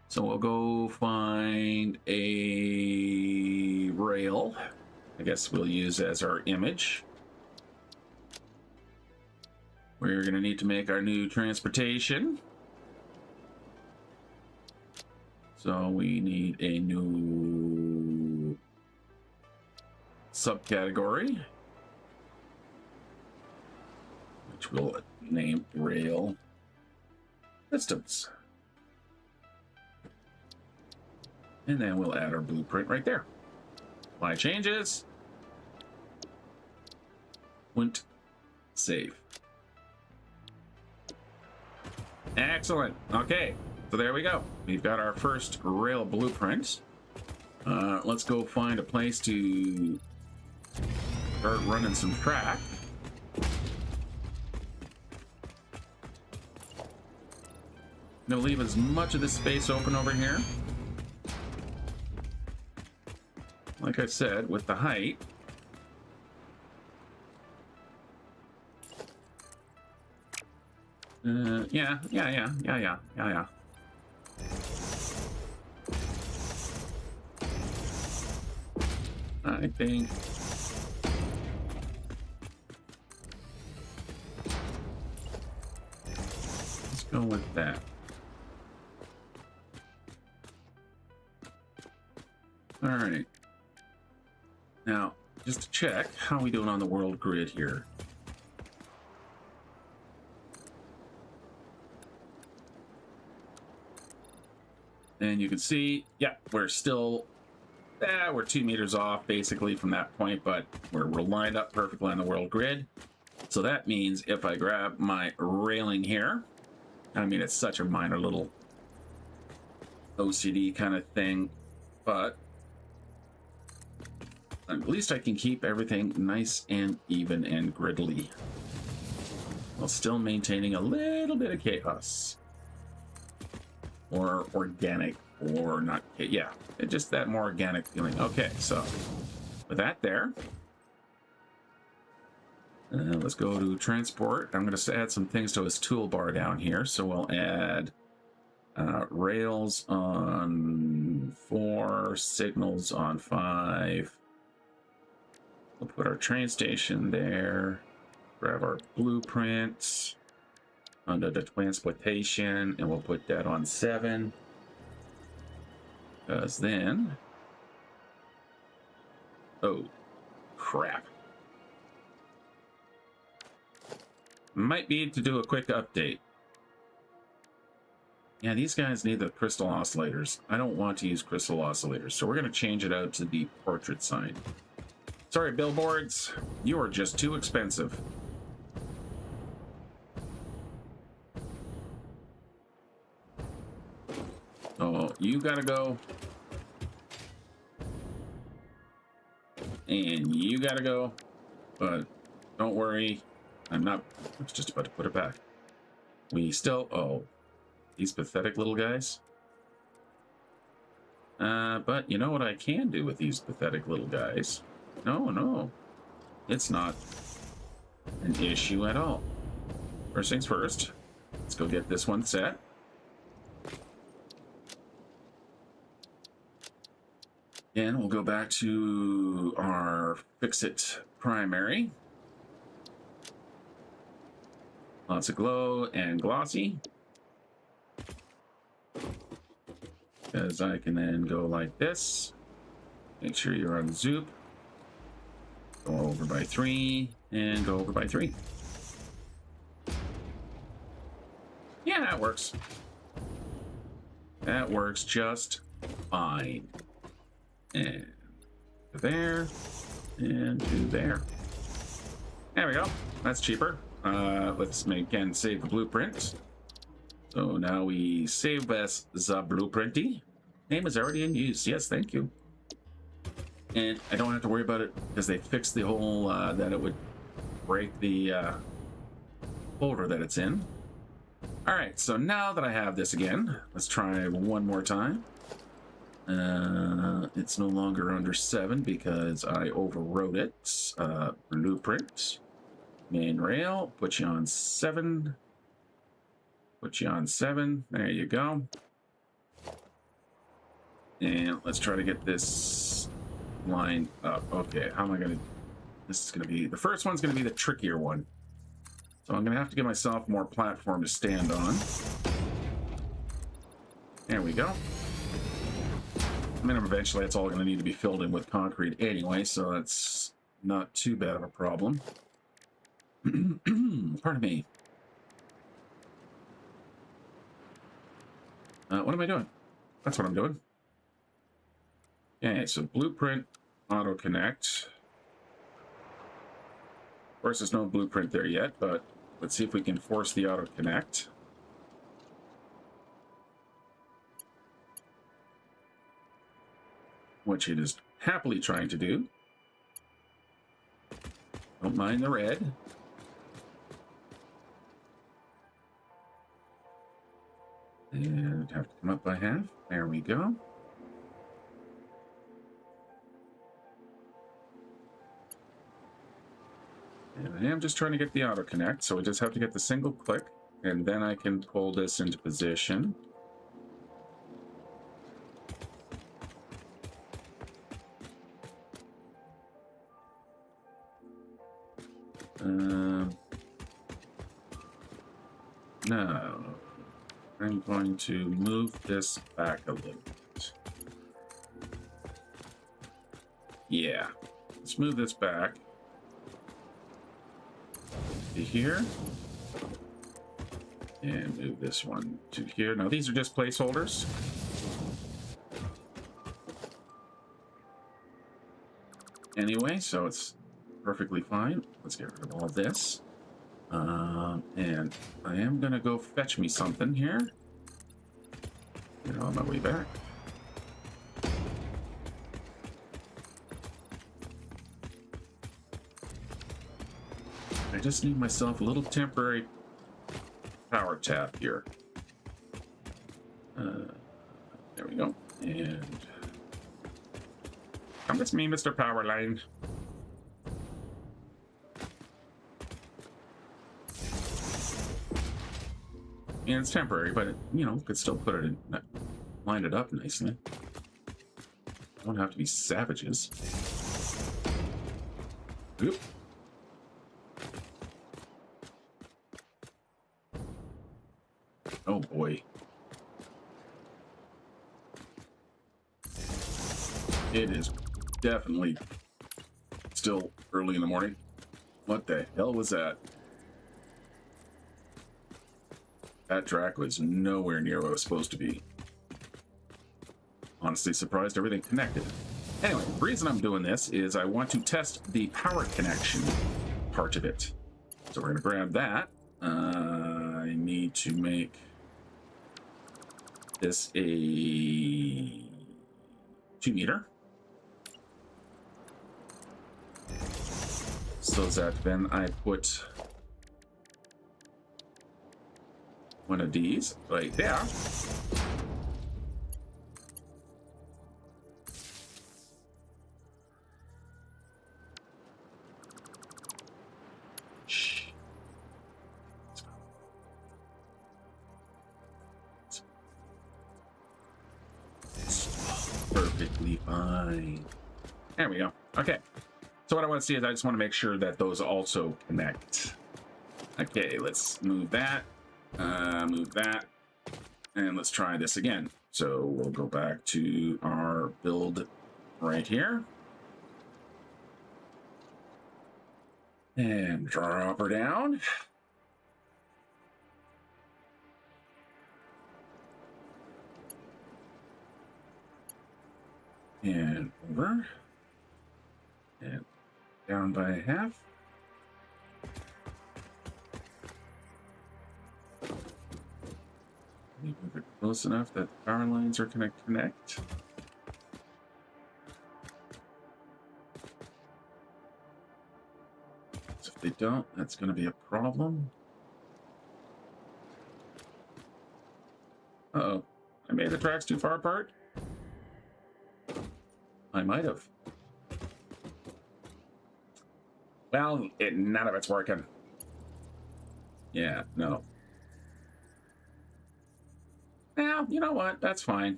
S1: So we'll go find a rail. I guess we'll use as our image. We're going to need to make our new transportation. So we need a new subcategory, which we'll name rail systems. And then we'll add our blueprint right there. Apply changes. Went save. Excellent. Okay, so there we go. We've got our first rail blueprint. Let's go find a place to start running some track. I'm gonna leave as much of this space open over here. Like I said, with the height, yeah. I think let's go with that. All right. Now, just to check, how are we doing on the world grid here? And you can see, yeah, we're still, we're 2 meters off basically from that point, but we're lined up perfectly on the world grid. So that means if I grab my railing here, I mean, it's such a minor little OCD kind of thing, but at least I can keep everything nice and even and griddly while still maintaining a little bit of chaos or organic or not. Yeah, it's just that more organic feeling. Okay, so with that there, let's go to transport. I'm going to add some things to his toolbar down here. So we'll add rails on 4, signals on 5. We'll put our train station there, grab our blueprints under the transportation, and we'll put that on 7. Because then, oh, crap. Might need to do a quick update. Yeah, these guys need the crystal oscillators. I don't want to use crystal oscillators, so we're going to change it out to the portrait sign. Sorry, billboards, you are just too expensive. So you gotta go. And you gotta go. But don't worry, I was just about to put it back. We still, oh, these pathetic little guys. But you know what I can do with these pathetic little guys? No, it's not an issue at all. First things first, let's go get this one set. And we'll go back to our FICSIT primary. Lots of glow and glossy. Because I can then go like this. Make sure you're on zoop. Go over by 3 and go over by 3. Yeah, that works. That works just fine. And to there and to there. There we go. That's cheaper. Let's again save the blueprint. So now we save as the blueprinty. Name is already in use. Yes, thank you. And I don't have to worry about it because they fixed the whole that it would break the folder that it's in. All right, so now that I have this again, let's try one more time. It's no longer under 7 because I overwrote it. Blueprint, main rail, put you on 7. Put you on 7. There you go. And let's try to get this lined up. Okay, how am I going to... This is going to be... The first one's going to be the trickier one. So I'm going to have to give myself more platform to stand on. There we go. I mean, eventually it's all going to need to be filled in with concrete anyway, so that's not too bad of a problem. Pardon me. What am I doing? That's what I'm doing. Okay, so blueprint, auto connect. Of course, there's no blueprint there yet, but let's see if we can force the auto connect. Which it is happily trying to do. Don't mind the red. And have to come up by half. There we go. And I am just trying to get the auto connect, so we just have to get the single click, and then I can pull this into position. No. I'm going to move this back a little bit. Yeah. Let's move this back to here. And move this one to here. Now, these are just placeholders. Anyway, so it's perfectly fine. Let's get rid of all of this. And I am going to go fetch me something here. Get on my way back. I just need myself a little temporary power tap here. There we go. And come with me, Mr. Powerline. And it's temporary, but it, you know, could still put it in, line it up nicely. Don't have to be savages. Oop. Oh boy. It is definitely still early in the morning. What the hell was that? That track was nowhere near where it was supposed to be. Honestly surprised everything connected. Anyway, the reason I'm doing this is I want to test the power connection part of it. So we're going to grab that. I need to make this a 2-meter. So that then I put one of these right there. Shh. Perfectly fine. There we go. Okay. So what I want to see is I just want to make sure that those also connect. Okay, let's move that, and let's try this again. So we'll go back to our build right here. And drop her down. And over. And down by half. Move it close enough that the power lines are going to connect. So if they don't, that's going to be a problem. Uh-oh. I made the tracks too far apart. I might have. Well, none of it's working. Yeah, no. Well, you know what? That's fine.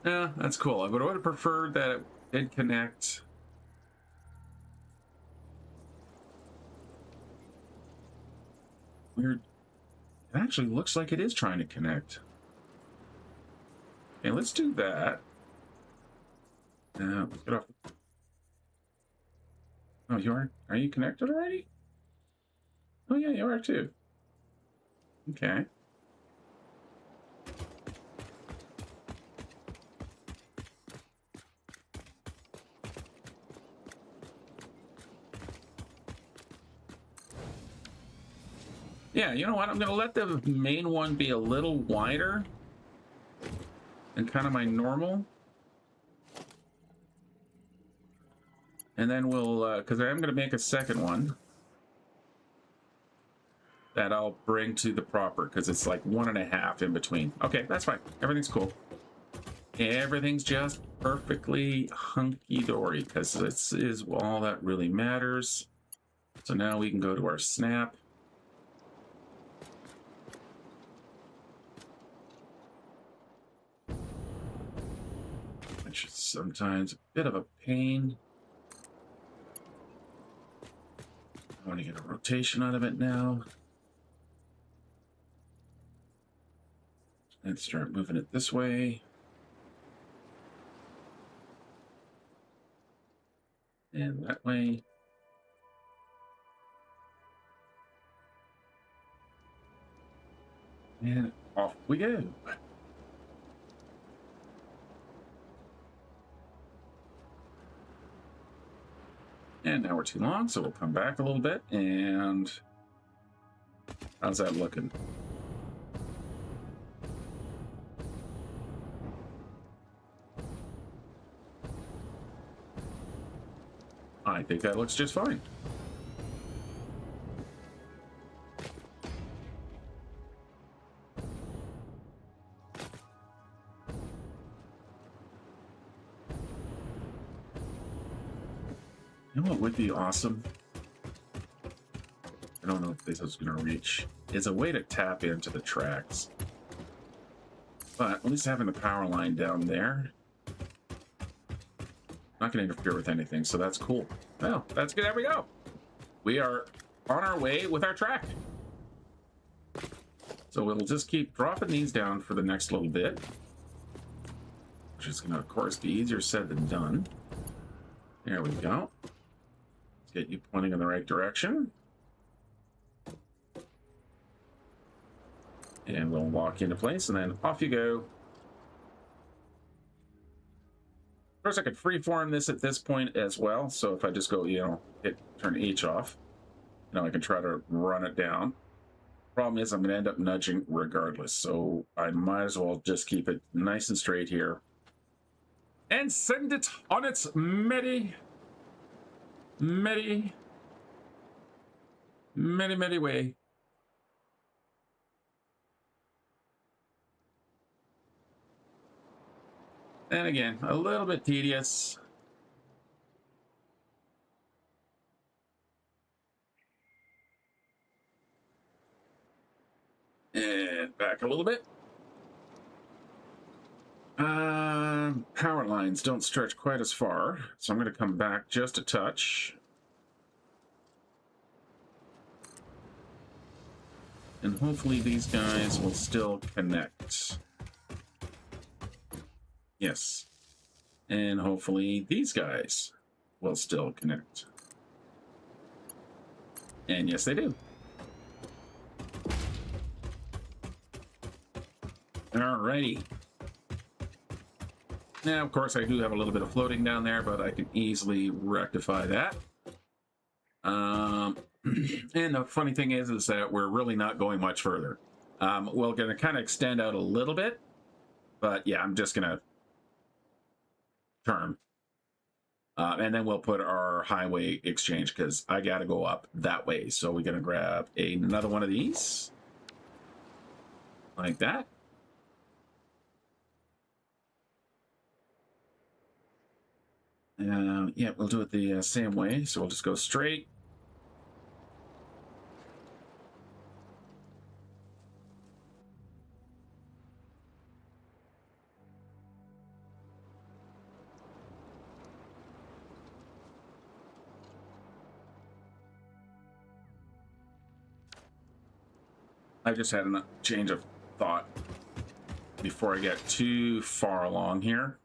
S1: Yeah, that's cool. I would have preferred that it did connect. Weird. It actually looks like it is trying to connect. Okay, let's do that. Let's get off. Oh, you are? Are you connected already? Oh, yeah, you are too. Okay. Yeah, you know what? I'm going to let the main one be a little wider than kind of my normal. And then we'll, because I am going to make a second one that I'll bring to the proper, because it's like 1.5 in between. Okay, that's fine. Everything's cool. Everything's just perfectly hunky-dory, because this is all that really matters. So now we can go to our snap. Which is sometimes a bit of a pain. I want to get a rotation out of it now. And start moving it this way. And that way. And off we go. And now we're too long, so we'll come back a little bit. And how's that looking? I think that looks just fine. You know what would be awesome? I don't know if this is going to reach. Is a way to tap into the tracks. But at least having the power line down there. Not going to interfere with anything, so that's cool. Well, that's good. There we go. We are on our way with our track. So we'll just keep dropping these down for the next little bit. Which is going to, of course, be easier said than done. There we go. Let's get you pointing in the right direction. And we'll walk into place, and then off you go. Of course, I could freeform this at this point as well. So if I just go, turn H off, I can try to run it down. Problem is, I'm going to end up nudging regardless. So I might as well just keep it nice and straight here. And send it on its merry way. And again, a little bit tedious. And back a little bit. power lines don't stretch quite as far, so I'm going to come back just a touch. And hopefully these guys will still connect. Yes. And hopefully these guys will still connect. And yes, they do. Alrighty. Now, of course, I do have a little bit of floating down there, but I can easily rectify that. And the funny thing is that we're really not going much further. We're going to kind of extend out a little bit, but yeah, I'm just going to turn. And then we'll put our highway exchange because I got to go up that way. So we're going to grab another one of these like that. Yeah, we'll do it the same way. So we'll just go straight. I just had a change of thought before I get too far along here.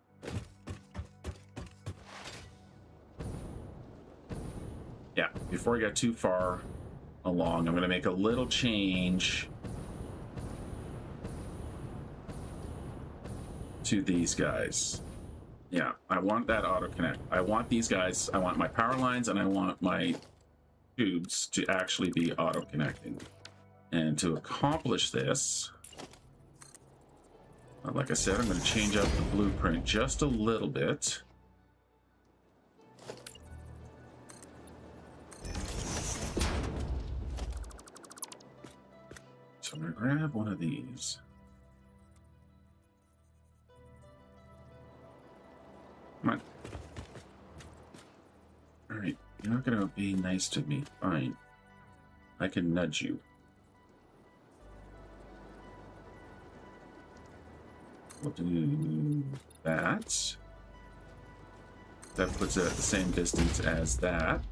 S1: Yeah, before I get too far along, I'm going to make a little change to these guys. Yeah, I want that auto connect. I want these guys, I want my power lines, and I want my tubes to actually be auto connecting. And to accomplish this, like I said, I'm going to change up the blueprint just a little bit. So I'm going to grab one of these. Come on. All right, you're not going to be nice to me. Fine. I can nudge you. We'll do that. That puts it at the same distance as that.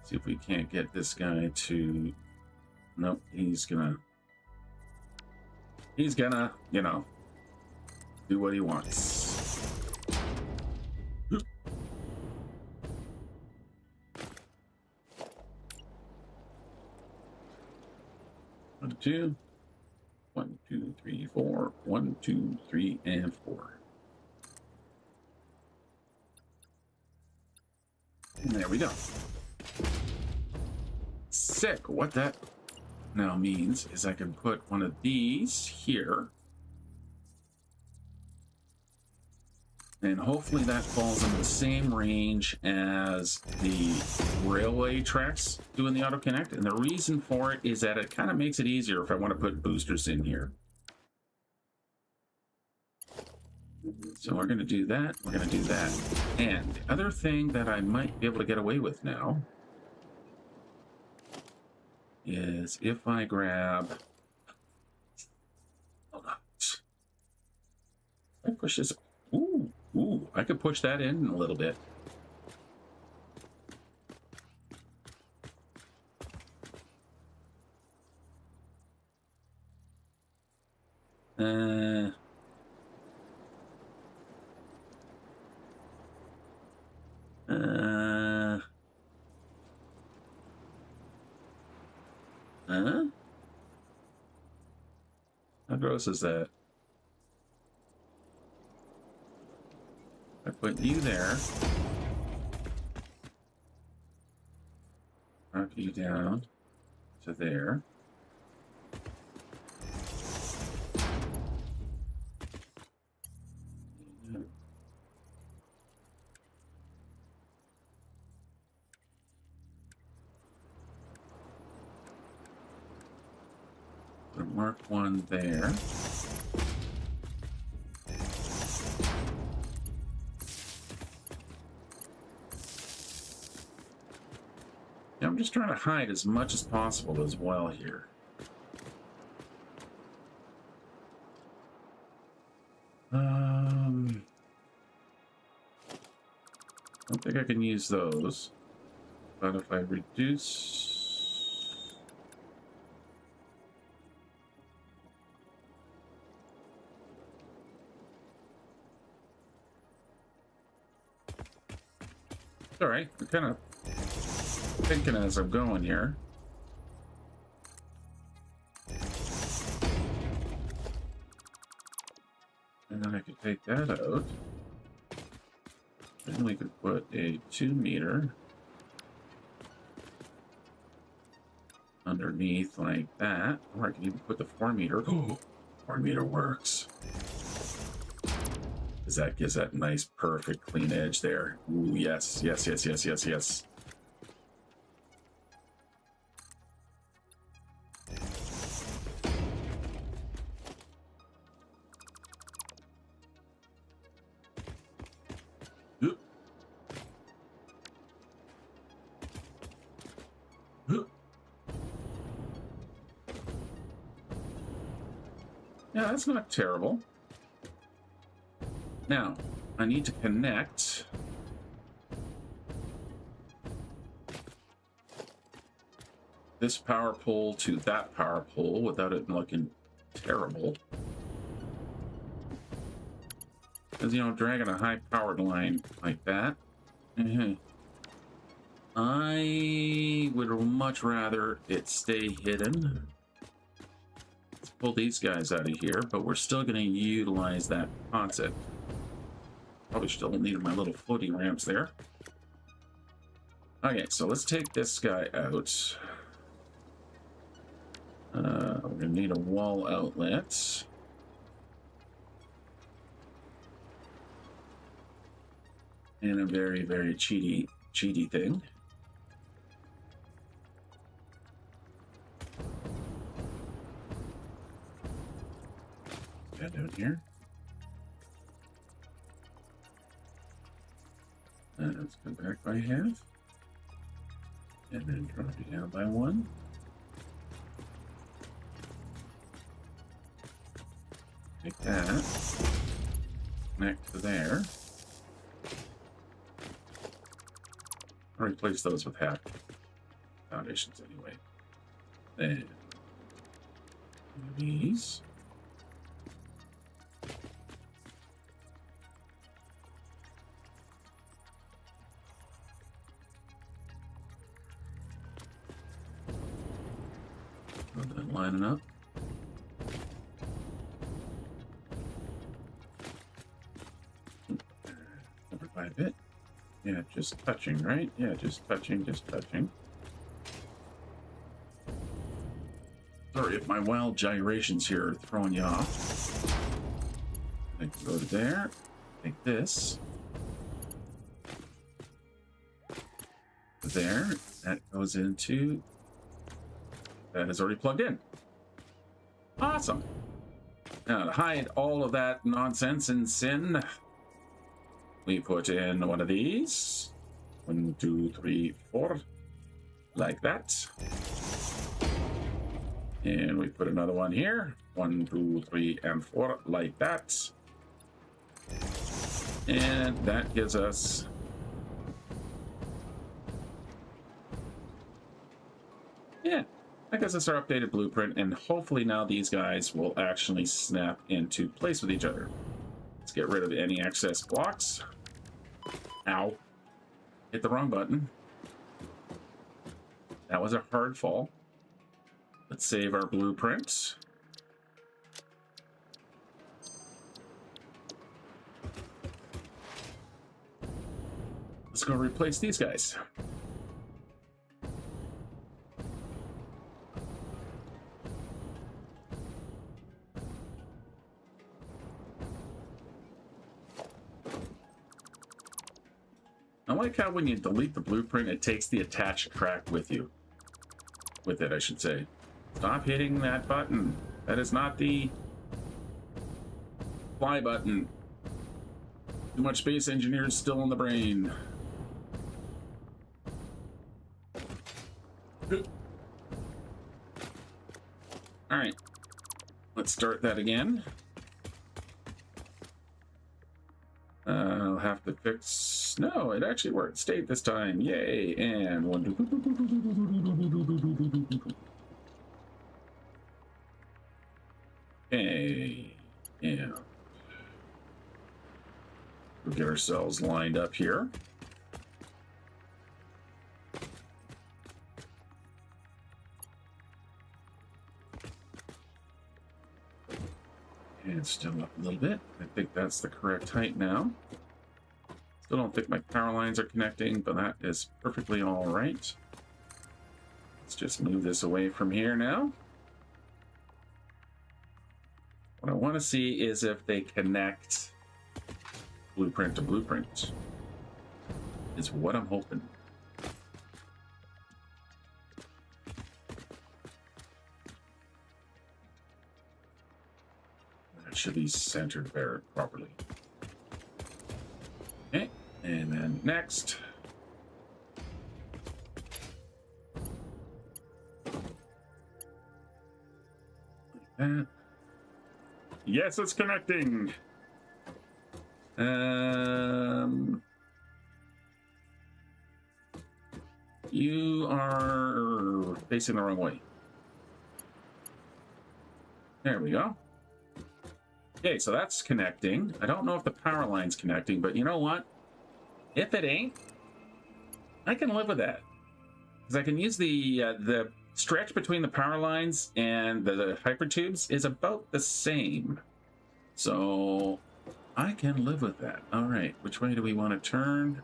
S1: See if we can't get this guy to... Nope, he's gonna, you know, do what he wants. 1, 2. 1, 2, 3, 4. 1, 2, 3, and 4. And there we go. Sick. What that now means is I can put one of these here. And hopefully that falls in the same range as the railway tracks doing the auto connect. And the reason for it is that it kind of makes it easier if I want to put boosters in here. So we're going to do that. We're going to do that. And the other thing that I might be able to get away with now is if I grab... Hold on. I push this... Ooh, I could push that in a little bit. How gross is that? I put you there. Knock you down to there. Mark one there. I'm just trying to hide as much as possible as well here. I don't think I can use those. But if I reduce... All right, I'm kind of thinking as I'm going here. And then I could take that out. Then we could put a 2 meter underneath like that. Or I can even put the 4 meter. Oh, 4 meter works. Because that gives that nice, perfect, clean edge there. Ooh, yes, yes, yes, yes, yes, yes. Yeah, that's not terrible. Now, I need to connect this power pole to that power pole without it looking terrible. Because, you know, dragging a high-powered line like that, I would much rather it stay hidden. Let's pull these guys out of here, but we're still going to utilize that concept. Probably still need my little floating ramps there. Okay, so let's take this guy out. We're going to need a wall outlet. And a very, very cheaty thing. That down here. Let's go back by half. And then drop it down by 1. Like that. Connect to there. I'll replace those with half foundations anyway. Then these. Then lining up. Over by a bit. Yeah, just touching, right? Yeah, just touching, just touching. Sorry if my wild gyrations here are throwing you off. I can go to there. Take this. There. That goes into... That is already plugged in. Awesome. Now, to hide all of that nonsense and sin, we put in one of these. 1, 2, 3, 4. Like that. And we put another one here. 1, 2, 3, and 4. Like that. And that gives us... Yeah. That gives us our updated blueprint, and hopefully now these guys will actually snap into place with each other. Let's get rid of any excess blocks. Ow. Hit the wrong button. That was a hard fall. Let's save our blueprint. Let's go replace these guys. I like how when you delete the blueprint, it takes the attached track with you. With it, I should say. Stop hitting that button. That is not the fly button. Too much space engineers still in the brain. All right. Let's start that again. we'll have to fix. No, it actually worked. Stayed this time. Yay! And one. Okay. Yeah. We'll get ourselves lined up here. And still up a little bit. I think that's the correct height now. Still don't think my power lines are connecting, but that is perfectly all right. Let's just move this away from here now. What I want to see is if they connect blueprint to blueprint. Is what I'm hoping. That should be centered very properly. Okay, and then next. Like that. Yes, it's connecting. You are facing the wrong way. There we go. Okay, so that's connecting. I don't know if the power line's connecting, but you know what? If it ain't, I can live with that. Because I can use the stretch between the power lines and the hypertubes is about the same. So I can live with that. All right, which way do we want to turn?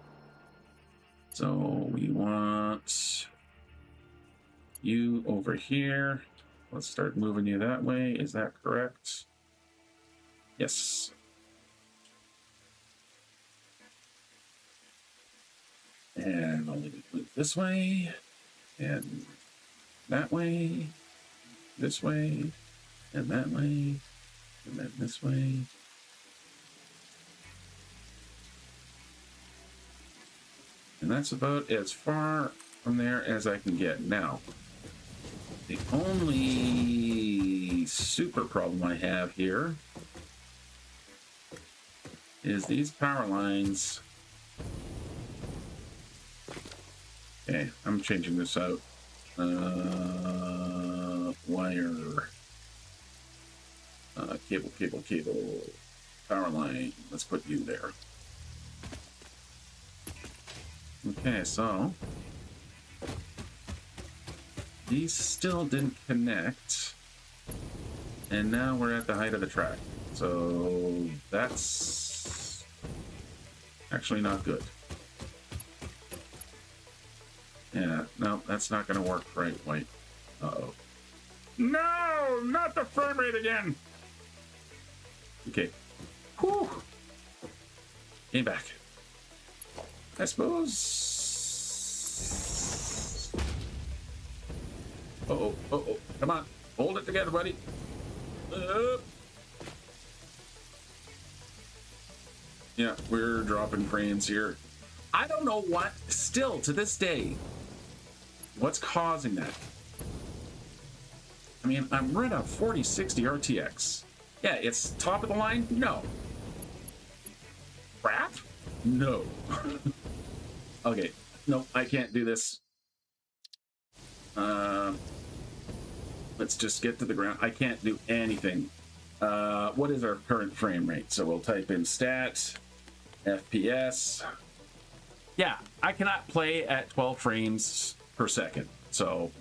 S1: So we want you over here. Let's start moving you that way. Is that correct? Yes. And I'll move this way, and that way, this way, and that way, and then this way. And that's about as far from there as I can get. Now, the only super problem I have here is these power lines. Okay, I'm changing this out. Wire. Cable. Power line. Let's put you there. Okay, so these still didn't connect, and now we're at the height of the track. So that's actually not good. Yeah, no, that's not going to work right. Wait. Uh-oh. No, not the frame rate again. Okay. Whew. Came back. I suppose. Uh-oh. Come on. Hold it together, buddy. Yeah, we're dropping frames here. I don't know what, still to this day, what's causing that. I mean, I'm running a 4060 RTX. Yeah, it's top of the line? No. Crap? No. Okay, no, I can't do this. Let's just get to the ground. I can't do anything. What is our current frame rate? So we'll type in stat, FPS. Yeah, I cannot play at 12 frames per second. So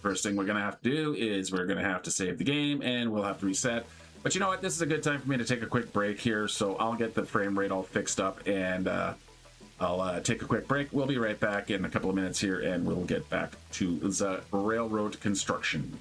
S1: first thing we're going to have to do is we're going to have to save the game and we'll have to reset. But you know what? This is a good time for me to take a quick break here. So I'll get the frame rate all fixed up and I'll take a quick break. We'll be right back in a couple of minutes here and we'll get back to the railroad construction.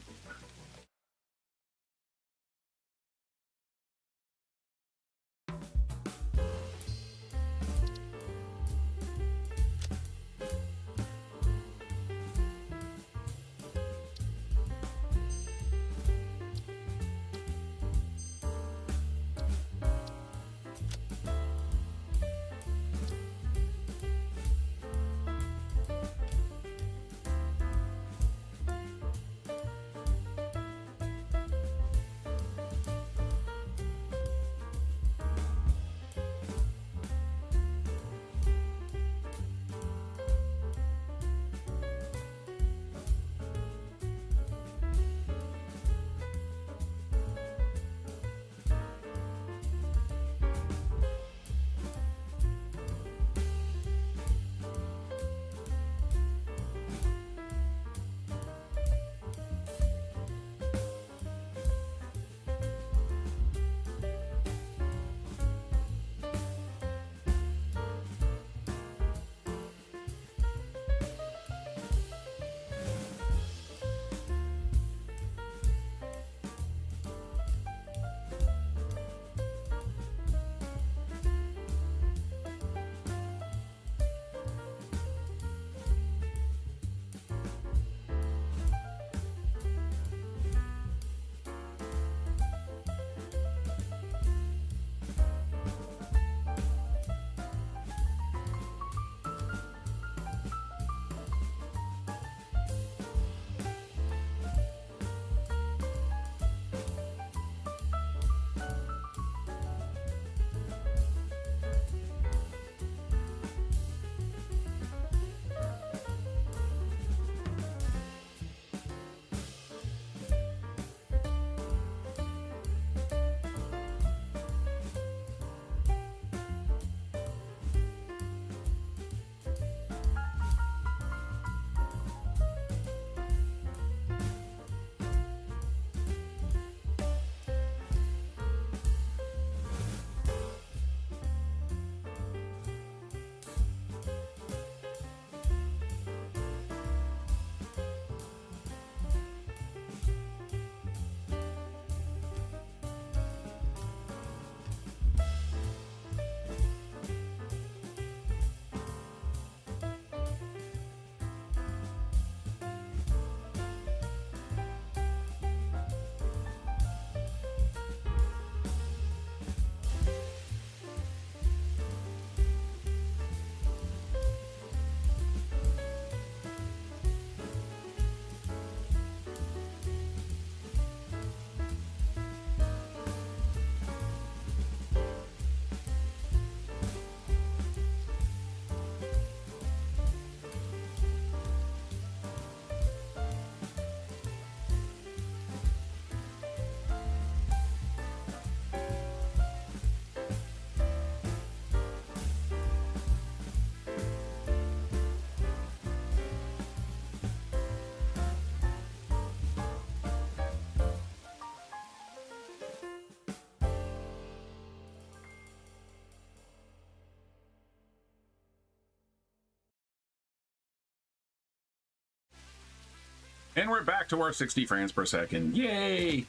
S1: And we're back to our 60 frames per second. Yay!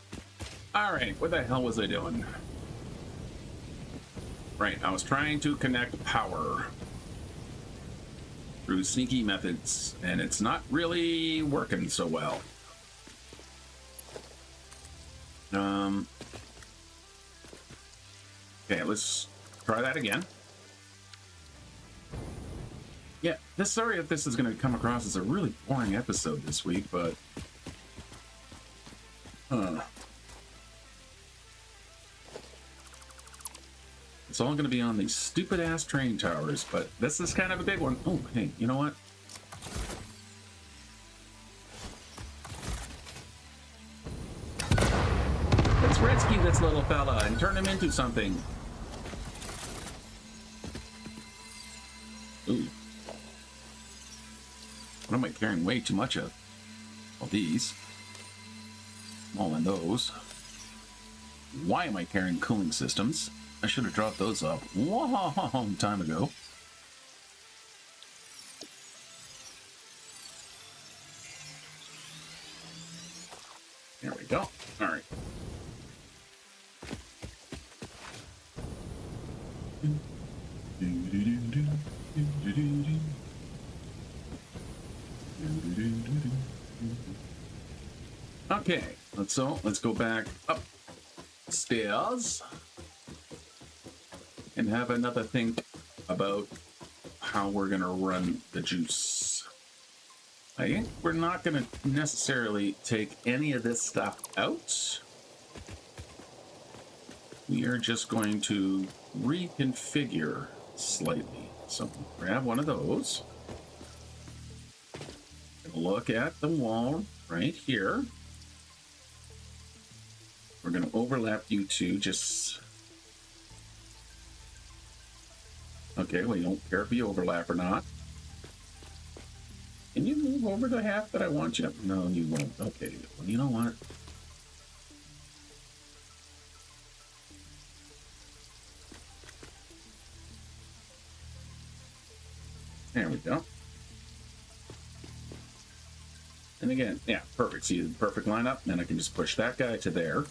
S1: Alright, what the hell was I doing? Right, I was trying to connect power through sneaky methods, and it's not really working so well. Okay, let's try that again. Yeah, sorry if this is going to come across as a really boring episode this week, but it's all going to be on these stupid ass train towers, but this is kind of a big one. Oh, hey, you know what? Let's rescue this little fella and turn him into something. Ooh. What am I carrying way too much of? Well, these. All in those. Why am I carrying cooling systems? I should have dropped those off a long time ago. There we go. All right. Okay, let's go back upstairs and have another think about how we're gonna run the juice. I think we're not gonna necessarily take any of this stuff out. We are just going to reconfigure slightly. So grab one of those. Look at the wall right here. We're going to overlap you two just... Okay, well, you don't care if you overlap or not. Can you move over the half that I want you to? No, you won't. Okay, well, you know what? There we go. And again, yeah, perfect. See the perfect lineup. Then I can just push that guy to there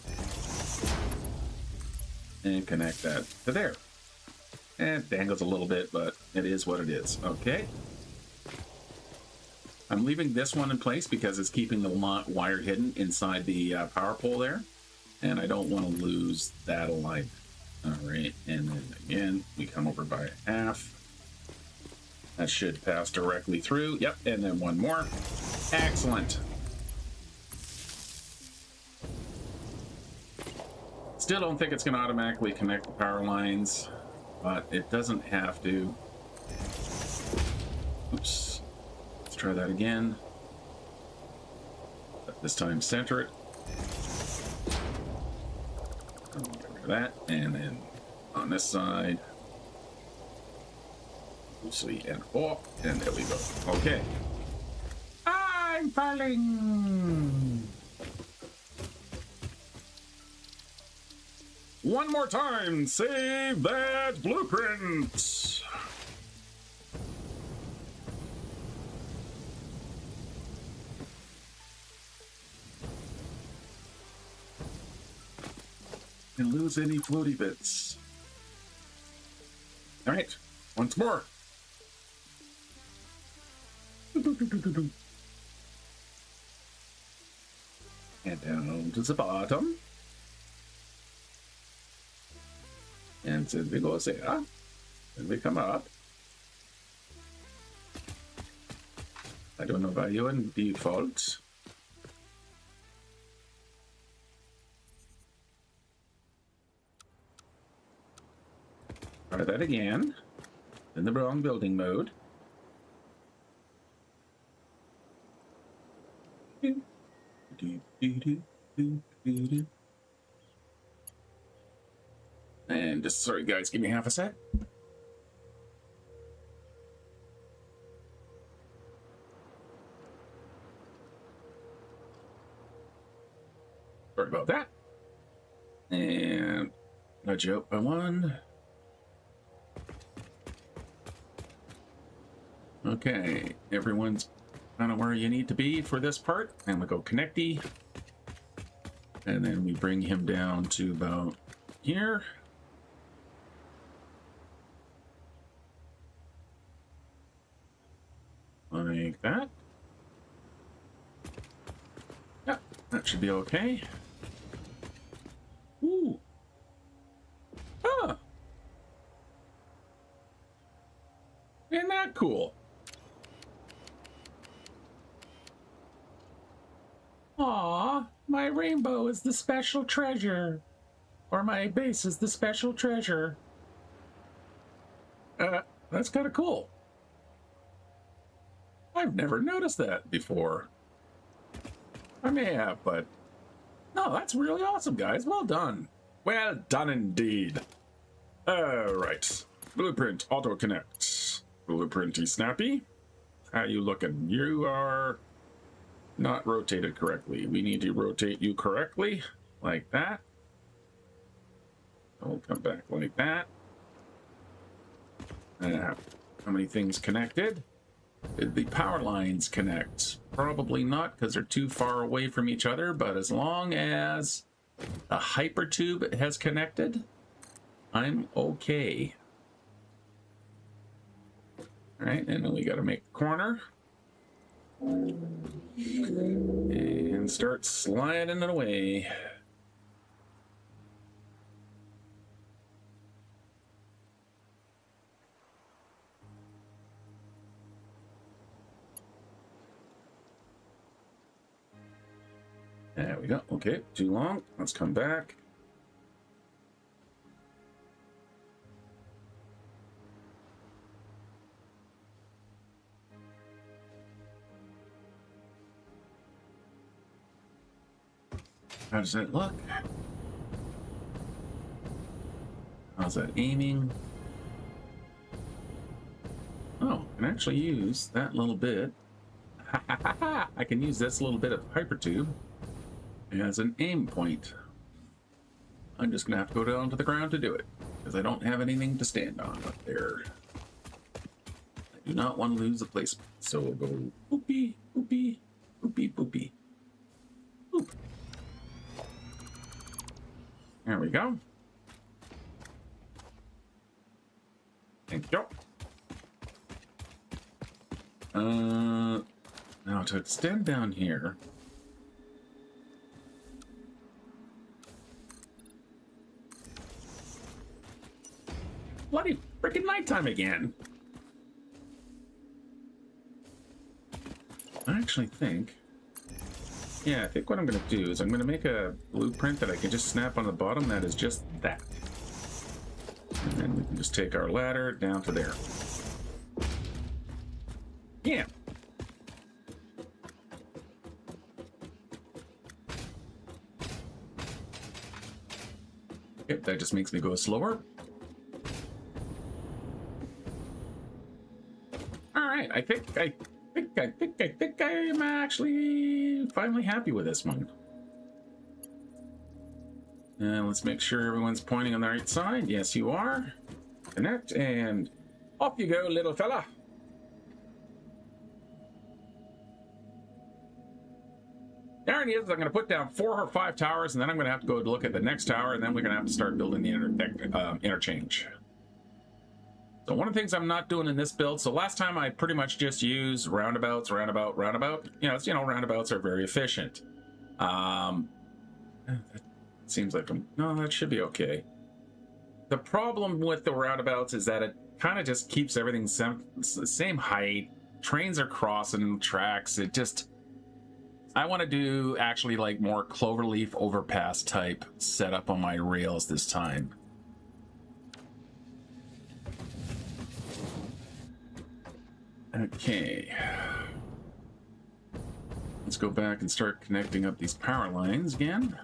S1: and connect that to there. And it dangles a little bit, but it is what it is. Okay. I'm leaving this one in place because it's keeping the wire hidden inside the power pole there. And I don't want to lose that alignment. All right. And then again, we come over by half. That should pass directly through. Yep. And then one more. Excellent. Still don't think it's going to automatically connect the power lines, but it doesn't have to. Oops. Let's try that again. But this time center it. Get rid of that. And then on this side. Sweet and off. And there we go. Okay. I'm falling. One more time, save that blueprint. And lose any floaty bits. All right, once more. And down to the bottom. And then we go there. Then we come up. I don't know why you're in default. Try that again. In the wrong building mode. And just sorry guys, give me half a sec. Sorry about that. And nudge out by one. Okay, everyone's kind of where you need to be for this part. And we go connecty. And then we bring him down to about here. Like that. Yep, that should be okay. Ooh. Huh. Isn't that cool? Aw, my rainbow is the special treasure. Or my base is the special treasure. That's kind of cool. I've never noticed that before. I may have, but no, that's really awesome, guys. Well done. Well done indeed. All right. Blueprint auto connect. Blueprinty snappy. How you looking? You are not rotated correctly. We need to rotate you correctly, like that. We'll come back like that. How many things connected? Did the power lines connect? Probably not, because they're too far away from each other, but as long as a hypertube has connected, I'm okay. All right, and then we got to make the corner. And start sliding it away. There we go. Okay, too long. Let's come back. How does that look? How's that aiming? Oh, I can actually use that little bit. I can use this little bit of hypertube as an aim point. I'm just gonna have to go down to the ground to do it because I don't have anything to stand on up there. I do not want to lose the placement, so we'll go boopy, boopy, boopy, boopy, boop. There we go. Thank you. Now to extend down here. Bloody freaking nighttime again. I actually think, yeah, I think what I'm going to do is I'm going to make a blueprint that I can just snap on the bottom that is just that. And then we can just take our ladder down to there. Yeah. Yep, that just makes me go slower. All right, I think I'm actually finally happy with this one. And let's make sure everyone's pointing on the right side. Yes, you are. Connect, and off you go, little fella. There it is. I'm going to put down 4 or 5 towers, and then I'm going to have to go look at the next tower, and then we're going to have to start building the interchange. So one of the things I'm not doing in this build, so last time I pretty much just used roundabouts, roundabout. Roundabouts are very efficient. That seems like no, that should be okay. The problem with the roundabouts is that it kind of just keeps everything the same height. Trains are crossing tracks. It just, I want to do actually like more cloverleaf overpass type setup on my rails this time. Okay. Let's go back and start connecting up these power lines again.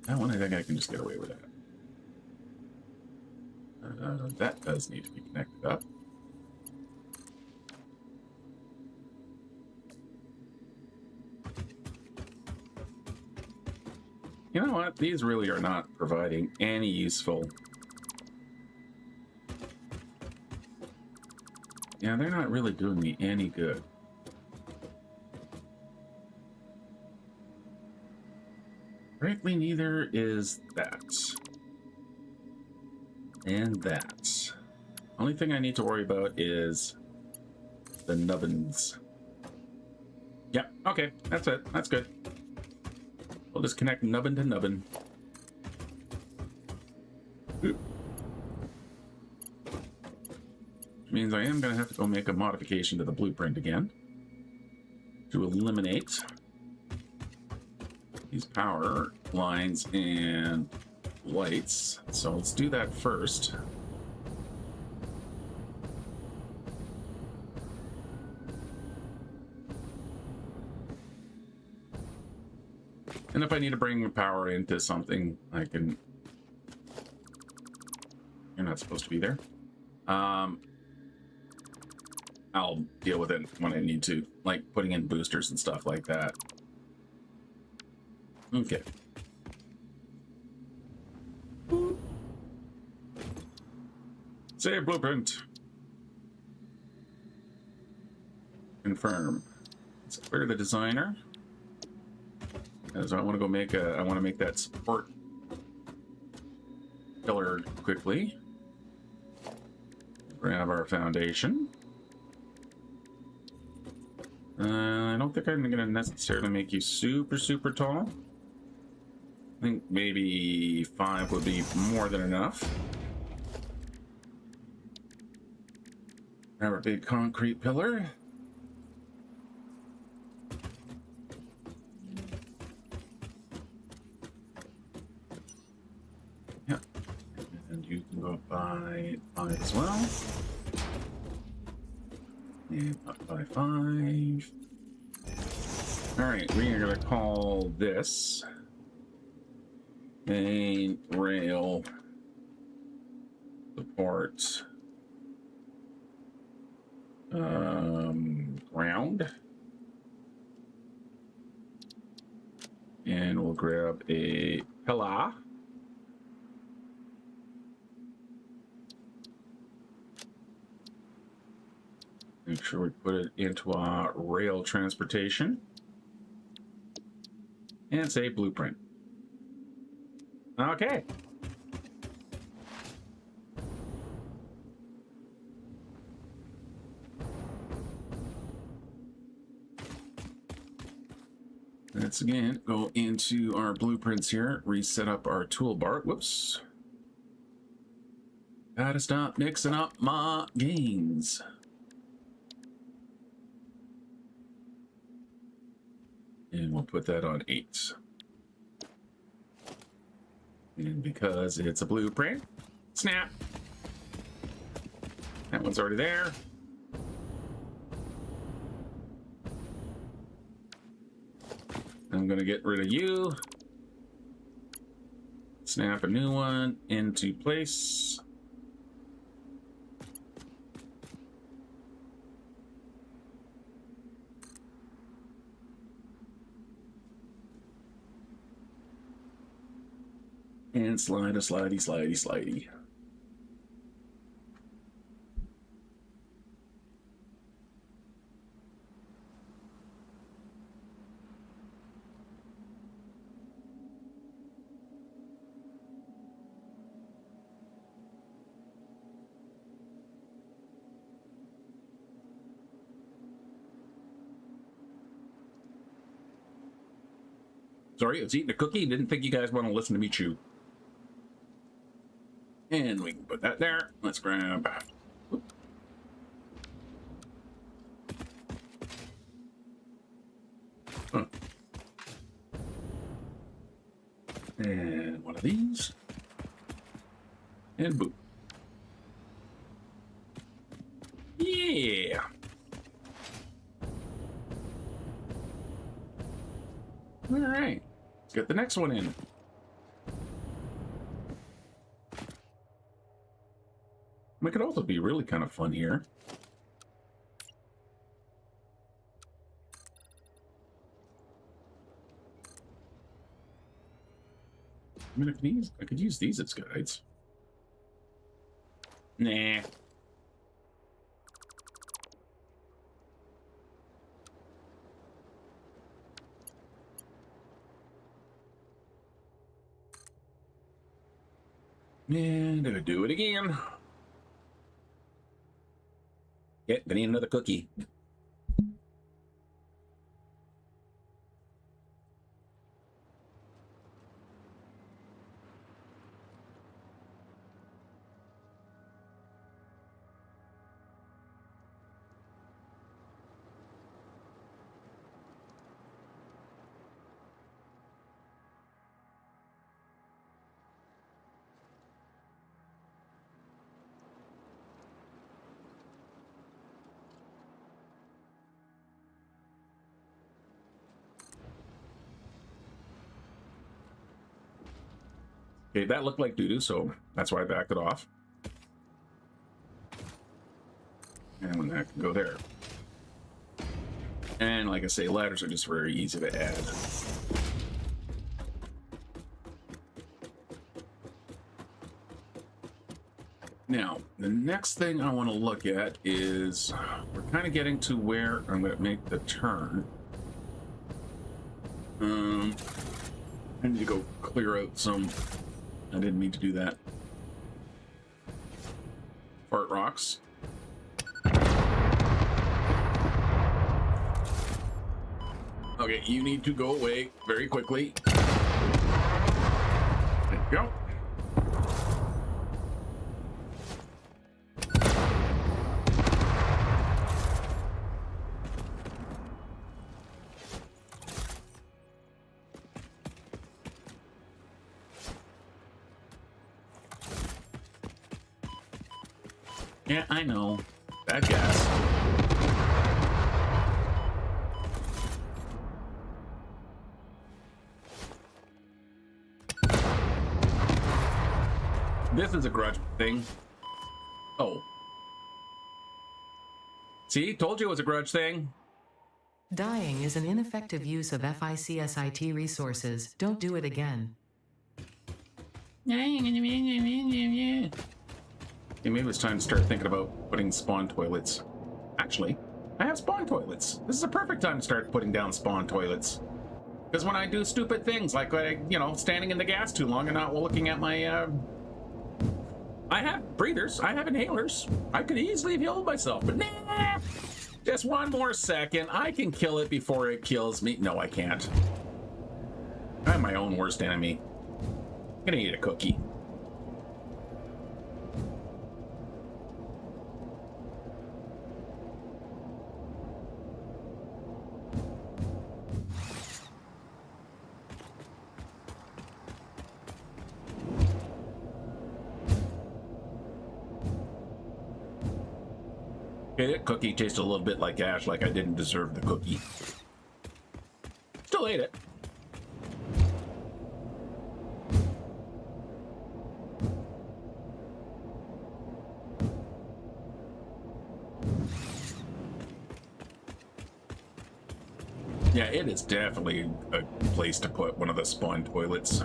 S1: That one, I think I can just get away with that. That does need to be connected up. You know what? These really are not providing any useful... Yeah, they're not really doing me any good. Frankly, neither is that. And that. Only thing I need to worry about is the nubbins. Yep, okay, that's it. That's good. We'll just connect nubbin to nubbin. Which means I am going to have to go make a modification to the blueprint again to eliminate these power lines and lights. So let's do that first. And if I need to bring power into something, I can... You're not supposed to be there. I'll deal with it when I need to, like putting in boosters and stuff like that. Okay. Save blueprint. Confirm. Let's clear the designer. As I want to go make a, I want to make that support pillar quickly. Grab our foundation. I don't think I'm going to necessarily make you super, super tall. I think maybe 5 would be more than enough. Grab our big concrete pillar. Yep. And you can go up by 5 as well. And up by 5. Alright, we are going to call this main rail support ground. And we'll grab a pillar. Make sure we put it into our rail transportation. And say blueprint. Okay. Let's again go into our blueprints here, reset up our toolbar. Whoops. Gotta stop mixing up my games. And we'll put that on 8. And because it's a blueprint, snap. That one's already there. I'm gonna get rid of you. Snap a new one into place. And slide a slidey, slidey, slidey. Sorry, I was eating a cookie and didn't think you guys want to listen to me chew. And we can put that there. Let's grab... Huh. And one of these. And boop. Yeah! Alright. Let's get the next one in. It could also be really kind of fun here. I mean, I could use these as guides. Nah. And I do it again. Yeah, gonna need another cookie. Okay, that looked like doo-doo, so that's why I backed it off. And when that can go there. And like I say, ladders are just very easy to add. Now, the next thing I want to look at is we're kind of getting to where I'm going to make the turn. I need to go clear out some. I didn't mean to do that. Fart rocks. Okay, you need to go away very quickly. There you go. Yeah, I know. Bad gas. This is a grudge thing. Oh. See? Told you it was a grudge thing.
S2: Dying is an ineffective use of FICSIT resources. Don't do it again.
S1: Okay, maybe it's time to start thinking about putting spawn toilets. Actually, I have spawn toilets. This is a perfect time to start putting down spawn toilets. Because when I do stupid things, like, you know, standing in the gas too long and not looking at my, I have breathers, I have inhalers. I could easily have healed myself, but nah! Just one more second. I can kill it before it kills me. No, I can't. I'm my own worst enemy. I'm gonna eat a cookie. Okay, that cookie tasted a little bit like ash, like I didn't deserve the cookie. Still ate it. Yeah, it is definitely a place to put one of the spawn toilets.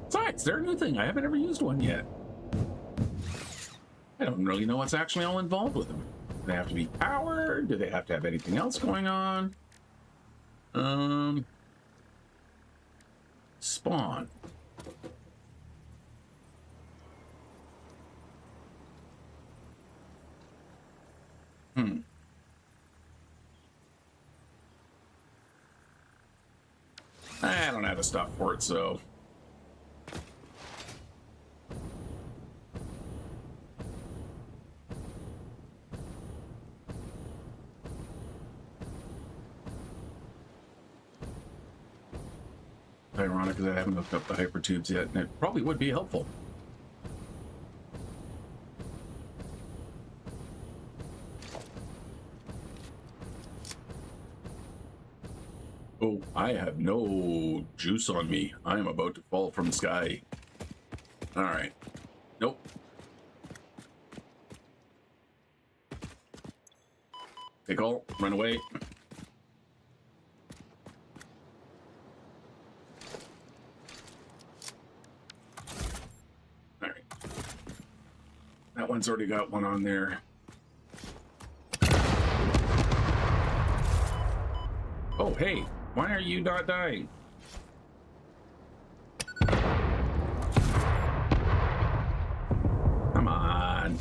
S1: Besides, they're a new thing. I haven't ever used one yet. I don't really know what's actually all involved with them. Do they have to be powered? Do they have to have anything else going on? Spawn. I don't have the stuff for it, so... Ironic because I haven't hooked up the hypertubes yet, and it probably would be helpful. Oh, I have no juice on me. I am about to fall from the sky. All right. Nope. Take all. Run away. one's already got one on there. Oh, hey, why are you not dying? Come on.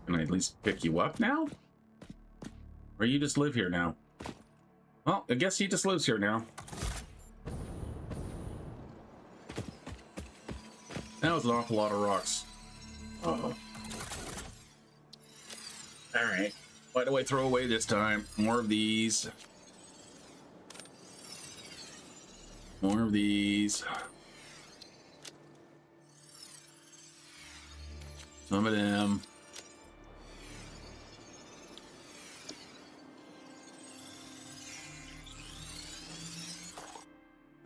S1: Can I at least pick you up now? Or you just live here now? Well, I guess he just lives here now. That was an awful lot of rocks. Uh-oh. Alright. Why do I throw away this time? More of these. More of these. Some of them.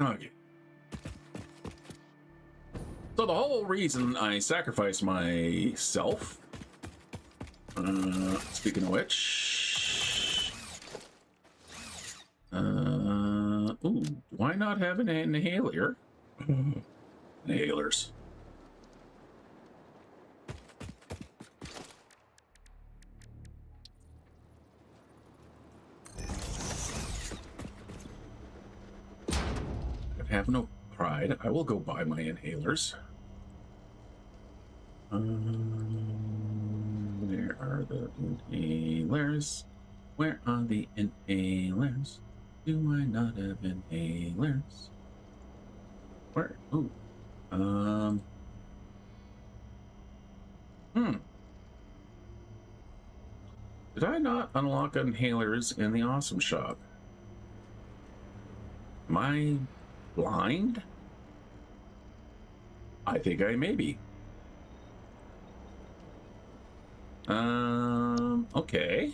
S1: Okay. So the whole reason I sacrificed myself, speaking of which, ooh, why not have an inhaler? Inhalers. I have no pride. I will go buy my inhalers. Where are the inhalers? Where are the inhalers? Do I not have inhalers? Where? Ooh. Did I not unlock inhalers in the awesome shop? Am I blind? I think I may be. Okay.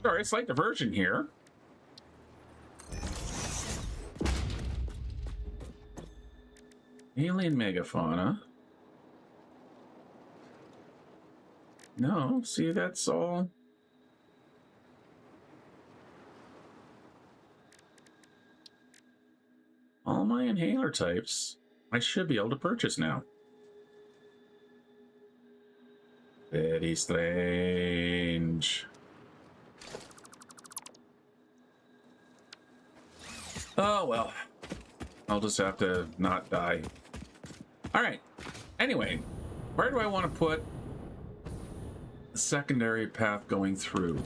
S1: Sorry, slight diversion here. Alien megafauna. No, see, that's all. All my inhaler types, I should be able to purchase now. Very strange. Oh, well. I'll just have to not die. Alright. Anyway, where do I want to put the secondary path going through?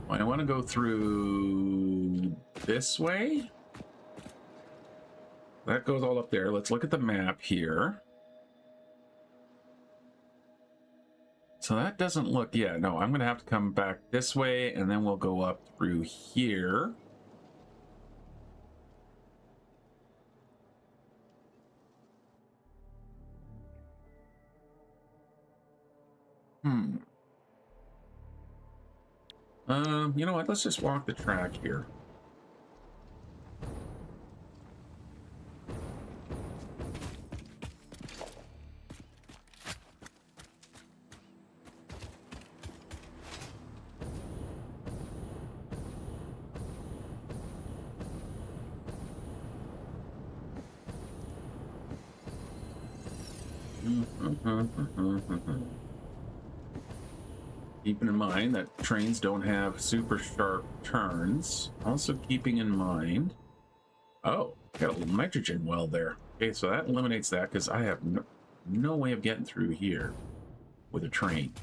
S1: I want to go through this way. That goes all up there. Let's look at the map here. So that doesn't look, yeah, no, I'm going to have to come back this way, and then we'll go up through here. You know what? Let's just walk the track here. Keeping in mind that trains don't have super sharp turns. Also keeping in mind... Oh, got a little nitrogen well there. Okay, so that eliminates that because I have no way of getting through here with a train.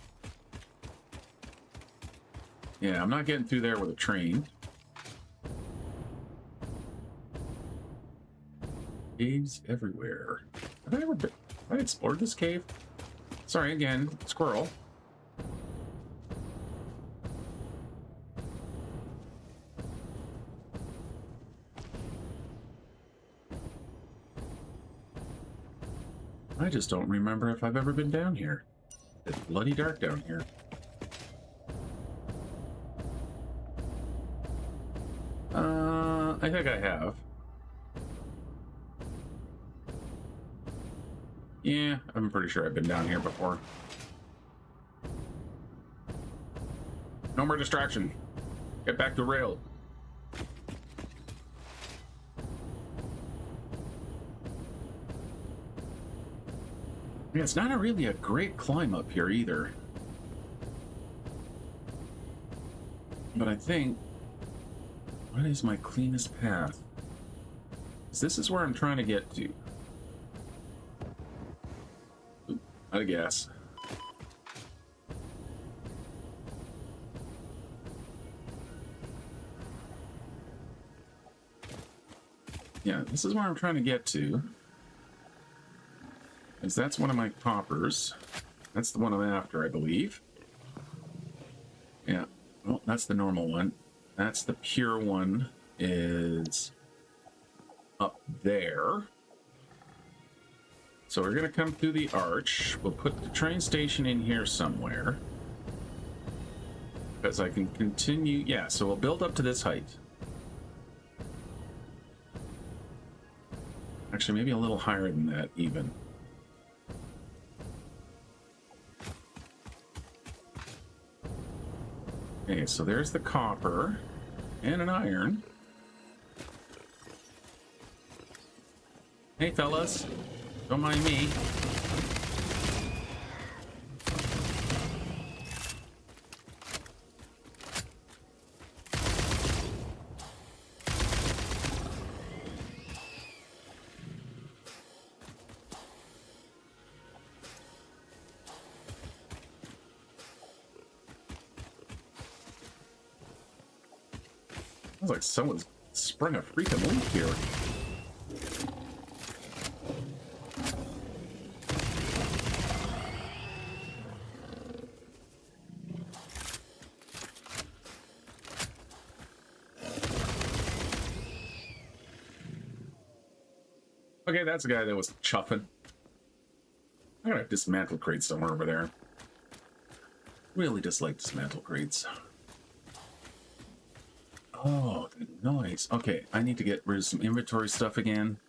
S1: Yeah, I'm not getting through there with a train. Caves everywhere. Have I explored this cave? Sorry, again, squirrel. I just don't remember if I've ever been down here. It's bloody dark down here. I think I have. Yeah, I'm pretty sure I've been down here before. No more distraction. Get back to rail. Yeah, it's not really a great climb up here either. But I think, what is my cleanest path? This is where I'm trying to get to. Oop, out of gas. Yeah, this is where I'm trying to get to. Because that's one of my poppers. That's the one I'm after, I believe. Yeah. Well, that's the normal one. That's the pure one, is up there. So we're going to come through the arch. We'll put the train station in here somewhere. Because I can continue. Yeah, so we'll build up to this height. Actually, maybe a little higher than that, even. Okay, so there's the copper and an iron. Hey, fellas. Don't mind me. Sounds like someone's sprung a freaking leak here. Okay, that's the guy that was chuffing. I got a dismantle crate somewhere over there. Really dislike dismantle crates. Oh, the noise. Okay, I need to get rid of some inventory stuff again.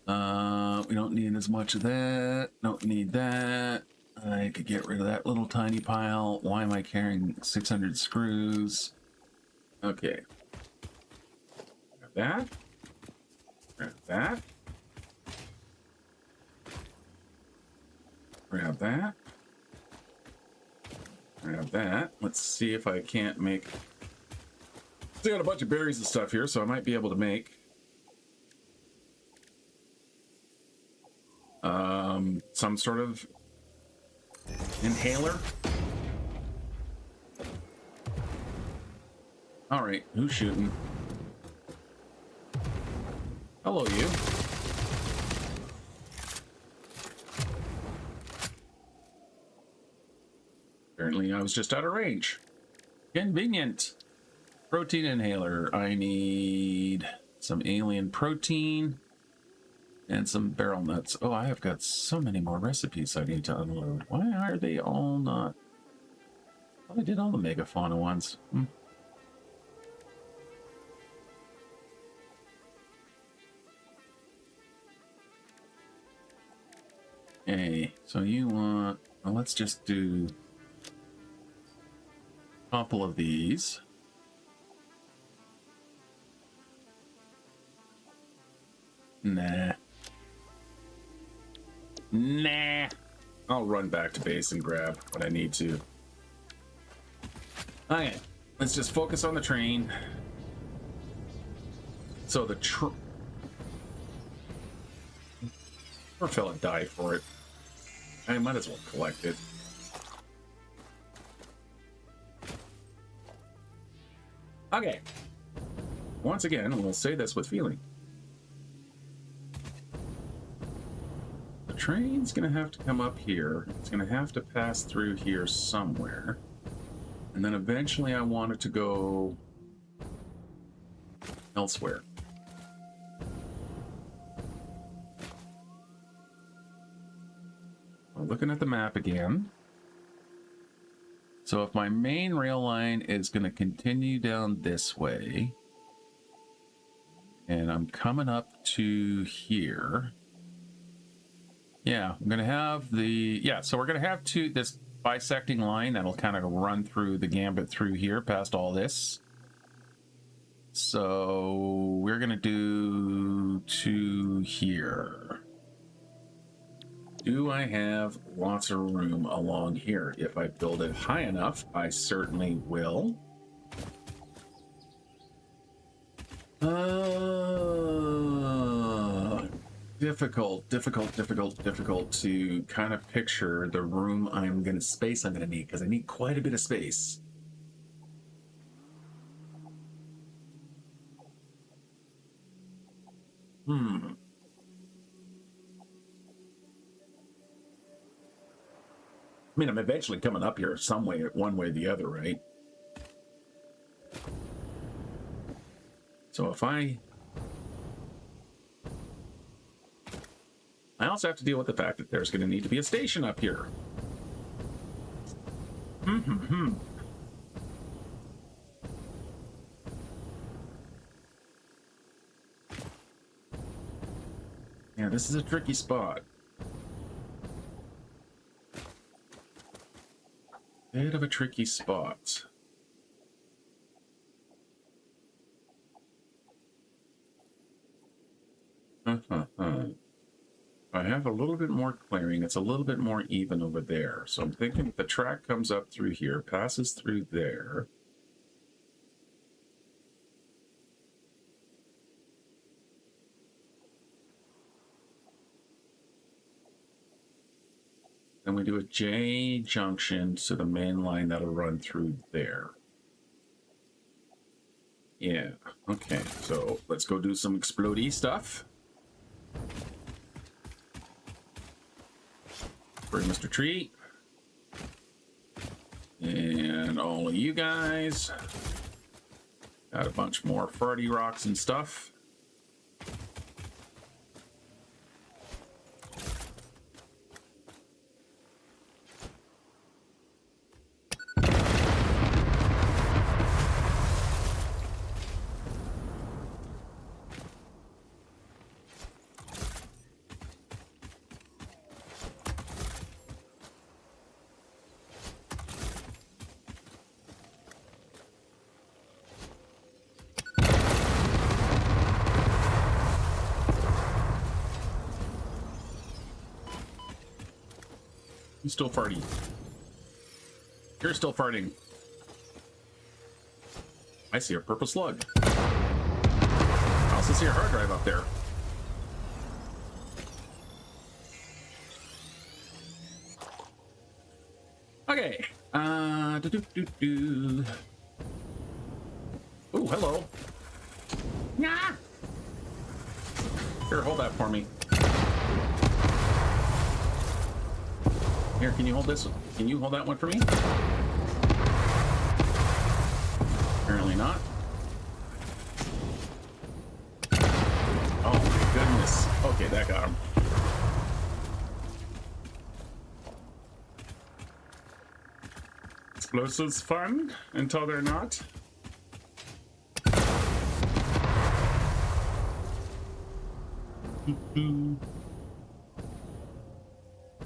S1: We don't need as much of that. Don't need that. I could get rid of that little tiny pile. Why am I carrying 600 screws? Okay. Grab that. Grab that. Grab that. Grab that. Let's see if I can't make... I got a bunch of berries and stuff here, so I might be able to make some sort of inhaler. All right, who's shooting? Hello, you. Apparently, I was just out of range. Convenient. Protein inhaler. I need some alien protein and some barrel nuts. Oh, I have got so many more recipes I need to unload. Why are they all not? Well, I did all the megafauna ones. Okay, so you want... Well, let's just do a couple of these. Nah. Nah. I'll run back to base and grab what I need to. Okay, let's just focus on the train. So the poor fella died for it. I might as well collect it. Okay. Once again, we'll say this with feeling. The train's gonna have to come up here. It's gonna have to pass through here somewhere. And then eventually I want it to go elsewhere. Well, looking at the map again. So if my main rail line is gonna continue down this way, and I'm coming up to here. Yeah, I'm gonna have the, yeah, so we're gonna have this bisecting line that'll kind of run through the gambit through here past all this. So we're gonna do to here. Do I have lots of room along here? If I build it high enough, I certainly will. Difficult to kind of picture the room space I'm gonna need, because I need quite a bit of space. I mean, I'm eventually coming up here some way, one way or the other, right? So if I also have to deal with the fact that there's going to need to be a station up here. Yeah, this is a tricky spot. Bit of a tricky spot. I have a little bit more clearing. It's a little bit more even over there. So I'm thinking if the track comes up through here, passes through there. Then we do a J junction to the main line that'll run through there. Yeah, okay, so let's go do some explodey stuff. Bring Mr. Tree. And all of you guys. Got a bunch more farty rocks and stuff. Who's still farting? You're still farting. I see a purple slug. I also see a hard drive up there. Okay. Oh, hello. Nah. Here, hold that for me. Here, can you hold this? Can you hold that one for me? Apparently not. Oh my goodness. Okay, that got him. Explosives fun until they're not.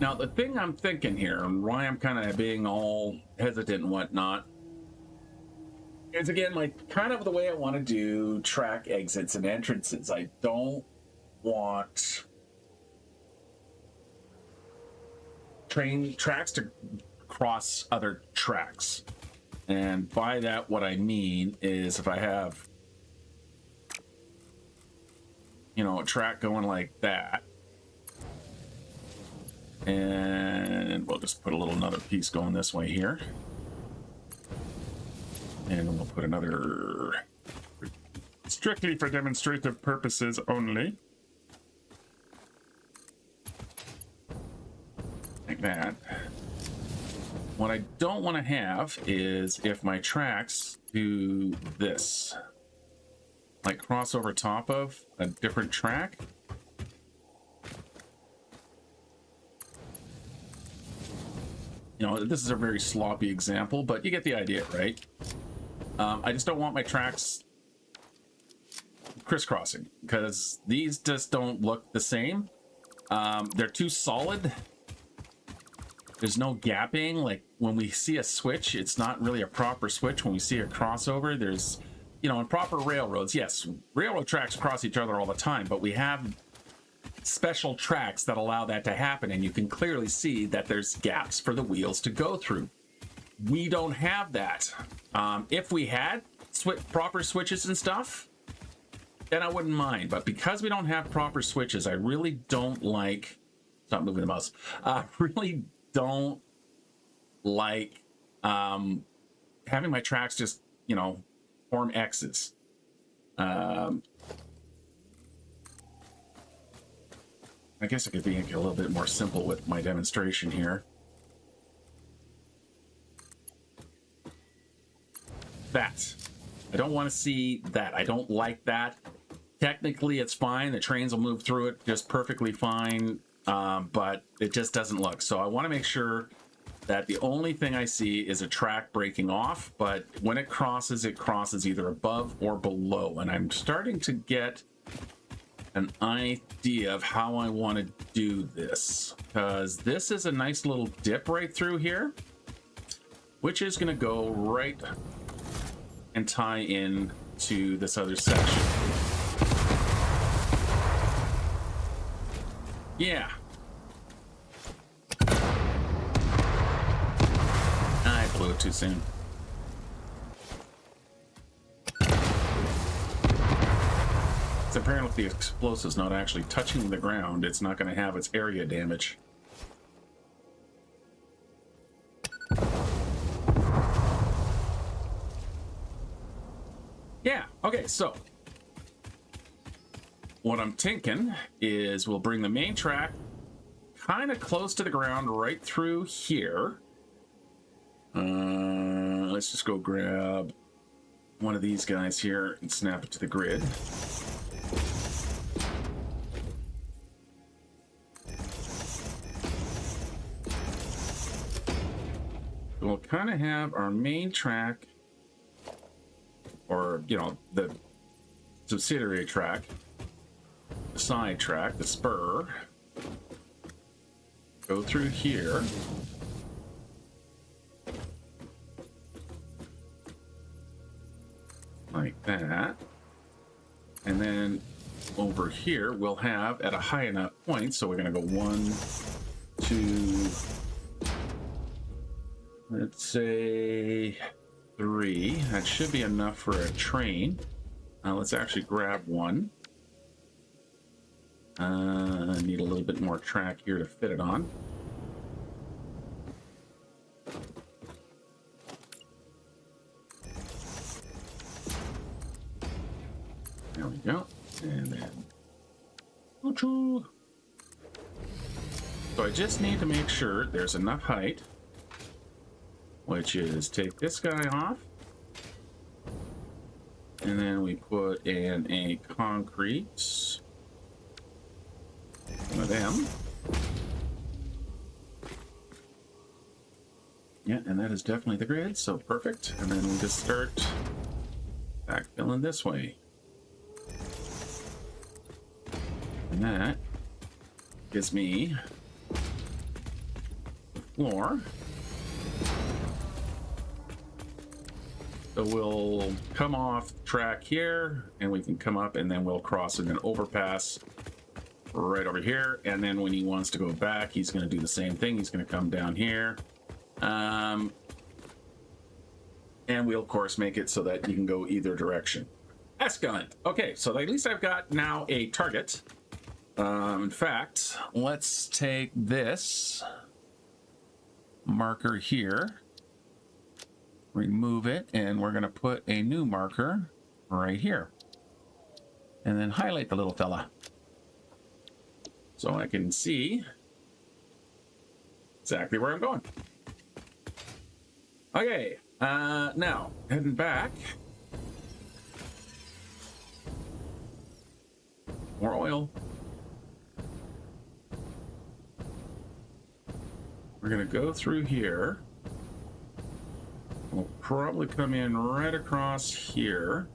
S1: Now, the thing I'm thinking here, and why I'm kind of being all hesitant and whatnot, is again, like, kind of the way I want to do track exits and entrances. I don't want train tracks to cross other tracks. And by that, what I mean is if I have, you know, a track going like that, and we'll just put a little another piece going this way here. And we'll put another strictly for demonstrative purposes only. Like that. What I don't want to have is if my tracks do this, like cross over top of a different track. You know, this is a very sloppy example, but you get the idea, right? I just don't want my tracks crisscrossing because these just don't look the same. They're too solid. There's no gapping. Like when we see a switch, it's not really a proper switch. When we see a crossover, there's, you know, in proper railroads, yes, railroad tracks cross each other all the time, but we have special tracks that allow that to happen, and you can clearly see that there's gaps for the wheels to go through. We don't have that. If we had proper switches and stuff, then I wouldn't mind. But because we don't have proper switches, I really don't like... Stop moving the mouse. Really don't like having my tracks just, you know, form X's. I guess I could be a little bit more simple with my demonstration here. That. I don't want to see that. I don't like that. Technically, it's fine. The trains will move through it just perfectly fine, but it just doesn't look. So I want to make sure that the only thing I see is a track breaking off, but when it crosses either above or below. And I'm starting to get an idea of how I want to do this, because this is a nice little dip right through here, which is going to go right and tie in to this other section. Yeah. I blew it too soon. It's apparently the explosive's not actually touching the ground. It's not going to have its area damage. Yeah, okay, so what I'm thinking is we'll bring the main track kind of close to the ground right through here. Let's just go grab one of these guys here and snap it to the grid. We'll kind of have our main track, or, you know, the subsidiary track, the side track, the spur, go through here. Like that. And then over here, we'll have at a high enough point, so we're going to go 1, 2, let's say 3. That should be enough for a train. Let's actually grab one. I need a little bit more track here to fit it on. There we go. And then... So I just need to make sure there's enough height, which is take this guy off, and then we put in a concrete, one of them. Yeah, and that is definitely the grid, so perfect. And then we just start backfilling this way. And that gives me the floor. So we'll come off track here, and we can come up, and then we'll cross an overpass right over here. And then when he wants to go back, he's going to do the same thing. He's going to come down here. And we'll, of course, make it so that you can go either direction. Excellent. Okay, so at least I've got now a target. In fact, let's take this marker here, remove it, and we're going to put a new marker right here. And then highlight the little fella, so I can see exactly where I'm going. Okay, now heading back. More oil. We're gonna go through here. We'll probably come in right across here.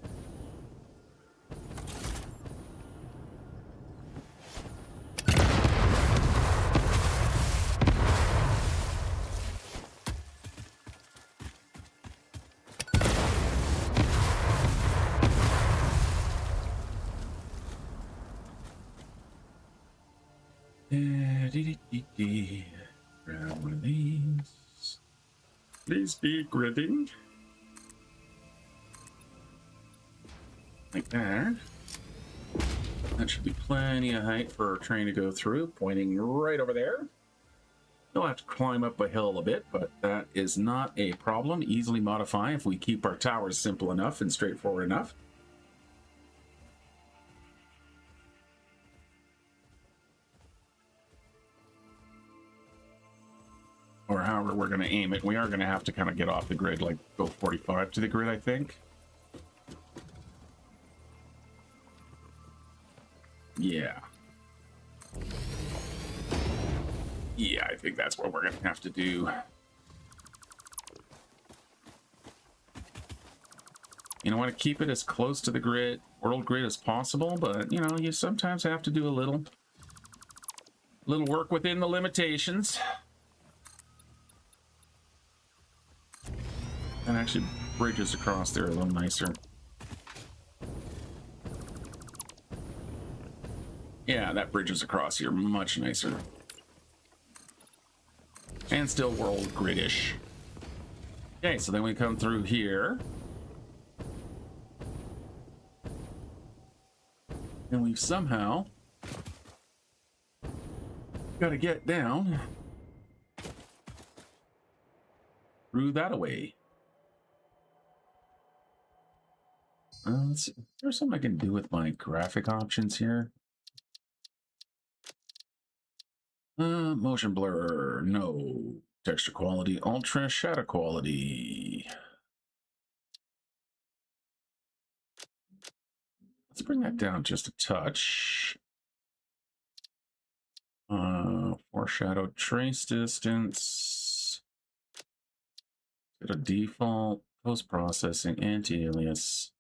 S1: Grab one of these. Please be gridding. Like that. That should be plenty of height for our train to go through, pointing right over there. You'll have to climb up a hill a bit, but that is not a problem. Easily modify if we keep our towers simple enough and straightforward enough. Or however we're going to aim it. We are going to have to kind of get off the grid, like go 45 to the grid, I think. Yeah. Yeah, I think that's what we're going to have to do. You know, want to keep it as close to the grid, world grid as possible, but, you know, you sometimes have to do a little work within the limitations. And actually bridges across there a little nicer. Yeah, that bridges across here much nicer. And still world gridish. Okay, so then we come through here. And we've somehow got to get down through that away. Let's see. There's something I can do with my graphic options here. Motion blur, no. Texture quality, ultra, shadow quality. Let's bring that down just a touch. Foreshadow trace distance. Get a default post-processing anti-alias.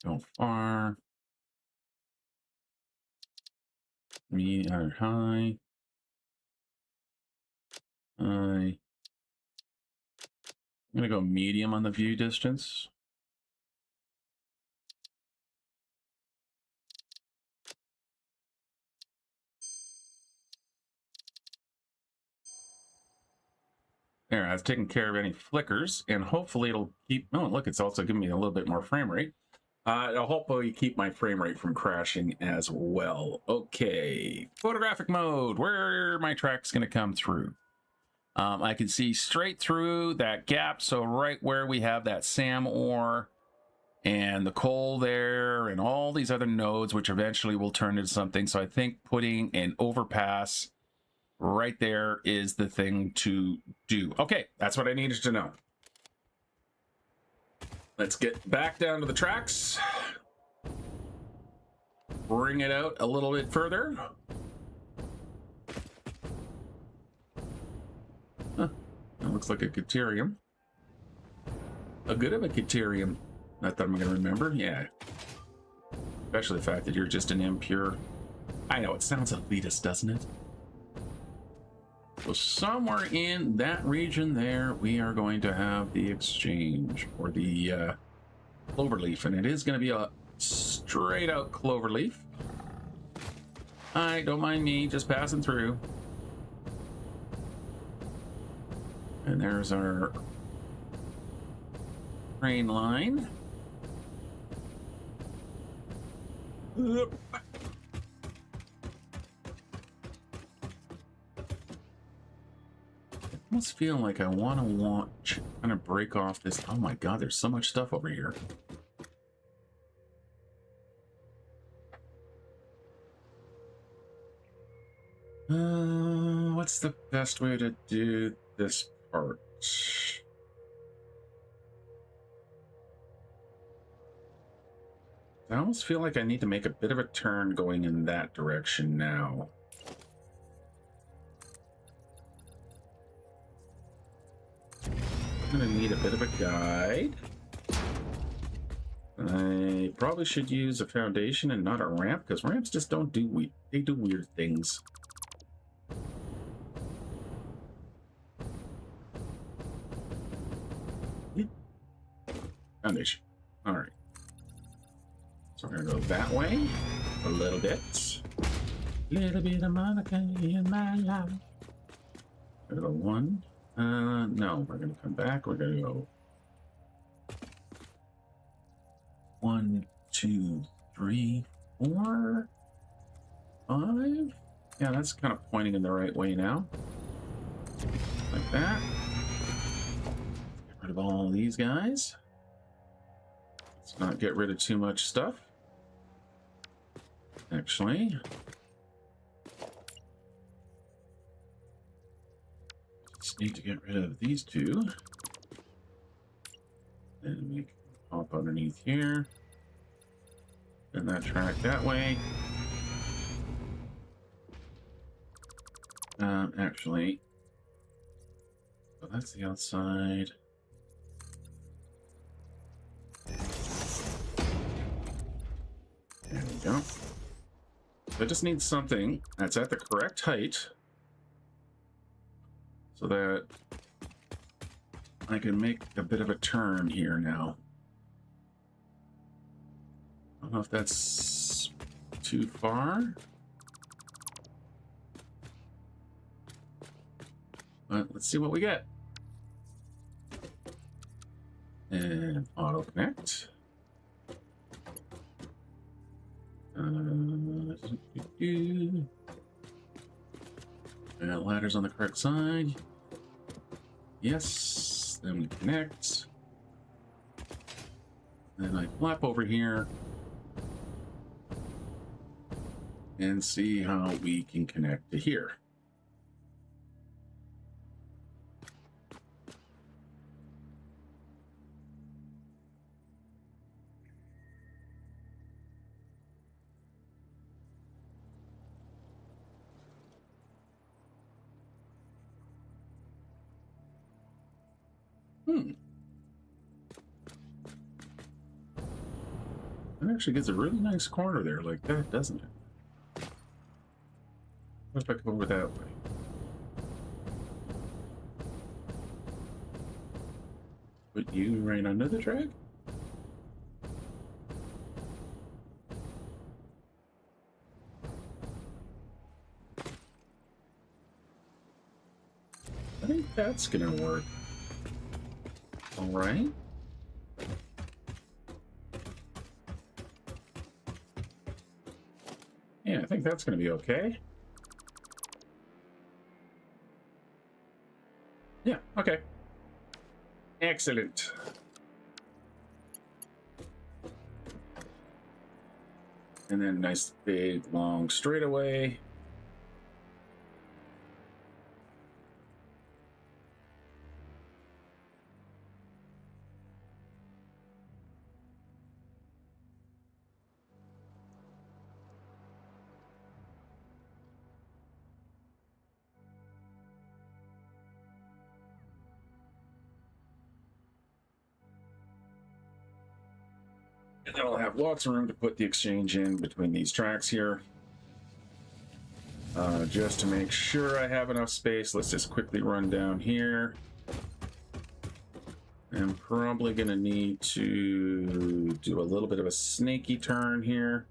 S1: Go far. Me or high. I'm gonna go medium on the view distance. There, I've taken care of any flickers, and hopefully it'll keep. Oh, look, it's also giving me a little bit more frame rate. It'll hopefully keep my frame rate from crashing as well. Okay, photographic mode. Where are my tracks going to come through? I can see straight through that gap, so right where we have that SAM ore and the coal there and all these other nodes, which eventually will turn into something. So I think putting an overpass right there is the thing to do. Okay, that's what I needed to know. Let's get back down to the tracks. Bring it out a little bit further. Huh, that looks like a Caterium. A good of a Caterium. Not that I'm going to remember. Yeah. Especially the fact that you're just an impure. I know, it sounds elitist, doesn't it? So somewhere in that region there, we are going to have the exchange or the cloverleaf, and it is going to be a straight out cloverleaf. All right, don't mind me, just passing through. And there's our train line. I almost feel like I want to watch, kind of break off this. Oh my god, there's so much stuff over here. What's the best way to do this part? I almost feel like I need to make a bit of a turn going in that direction now. I'm gonna need a bit of a guide. I probably should use a foundation and not a ramp, because ramps just don't do they do weird things. Foundation. All right. So we're gonna go that way a little bit. Little bit of Monica in my life. We're gonna go one. No, we're gonna come back. We're gonna go 1, 2, 3, 4, 5. Yeah, that's kind of pointing in the right way now. Like that. Get rid of all these guys. Let's not get rid of too much stuff. Actually, just need to get rid of these two. And we can pop underneath here. And that track that way. Actually, so that's the outside. There we go. So I just need something that's at the correct height so that I can make a bit of a turn here now. I don't know if that's too far. But let's see what we get. And auto connect. And ladder's on the correct side. Yes. Then we connect. Then I flap over here and see how we can connect to here. That actually gets a really nice corner there like that, doesn't it? What if I come over that way? Put you right under the track? I think that's gonna work. All right. Yeah, I think that's going to be okay. Yeah, okay. Excellent. And then nice big long straightaway. And then I'll have lots of room to put the exchange in between these tracks here. Just to make sure I have enough space, let's just quickly run down here. I'm probably going to need to do a little bit of a snaky turn here.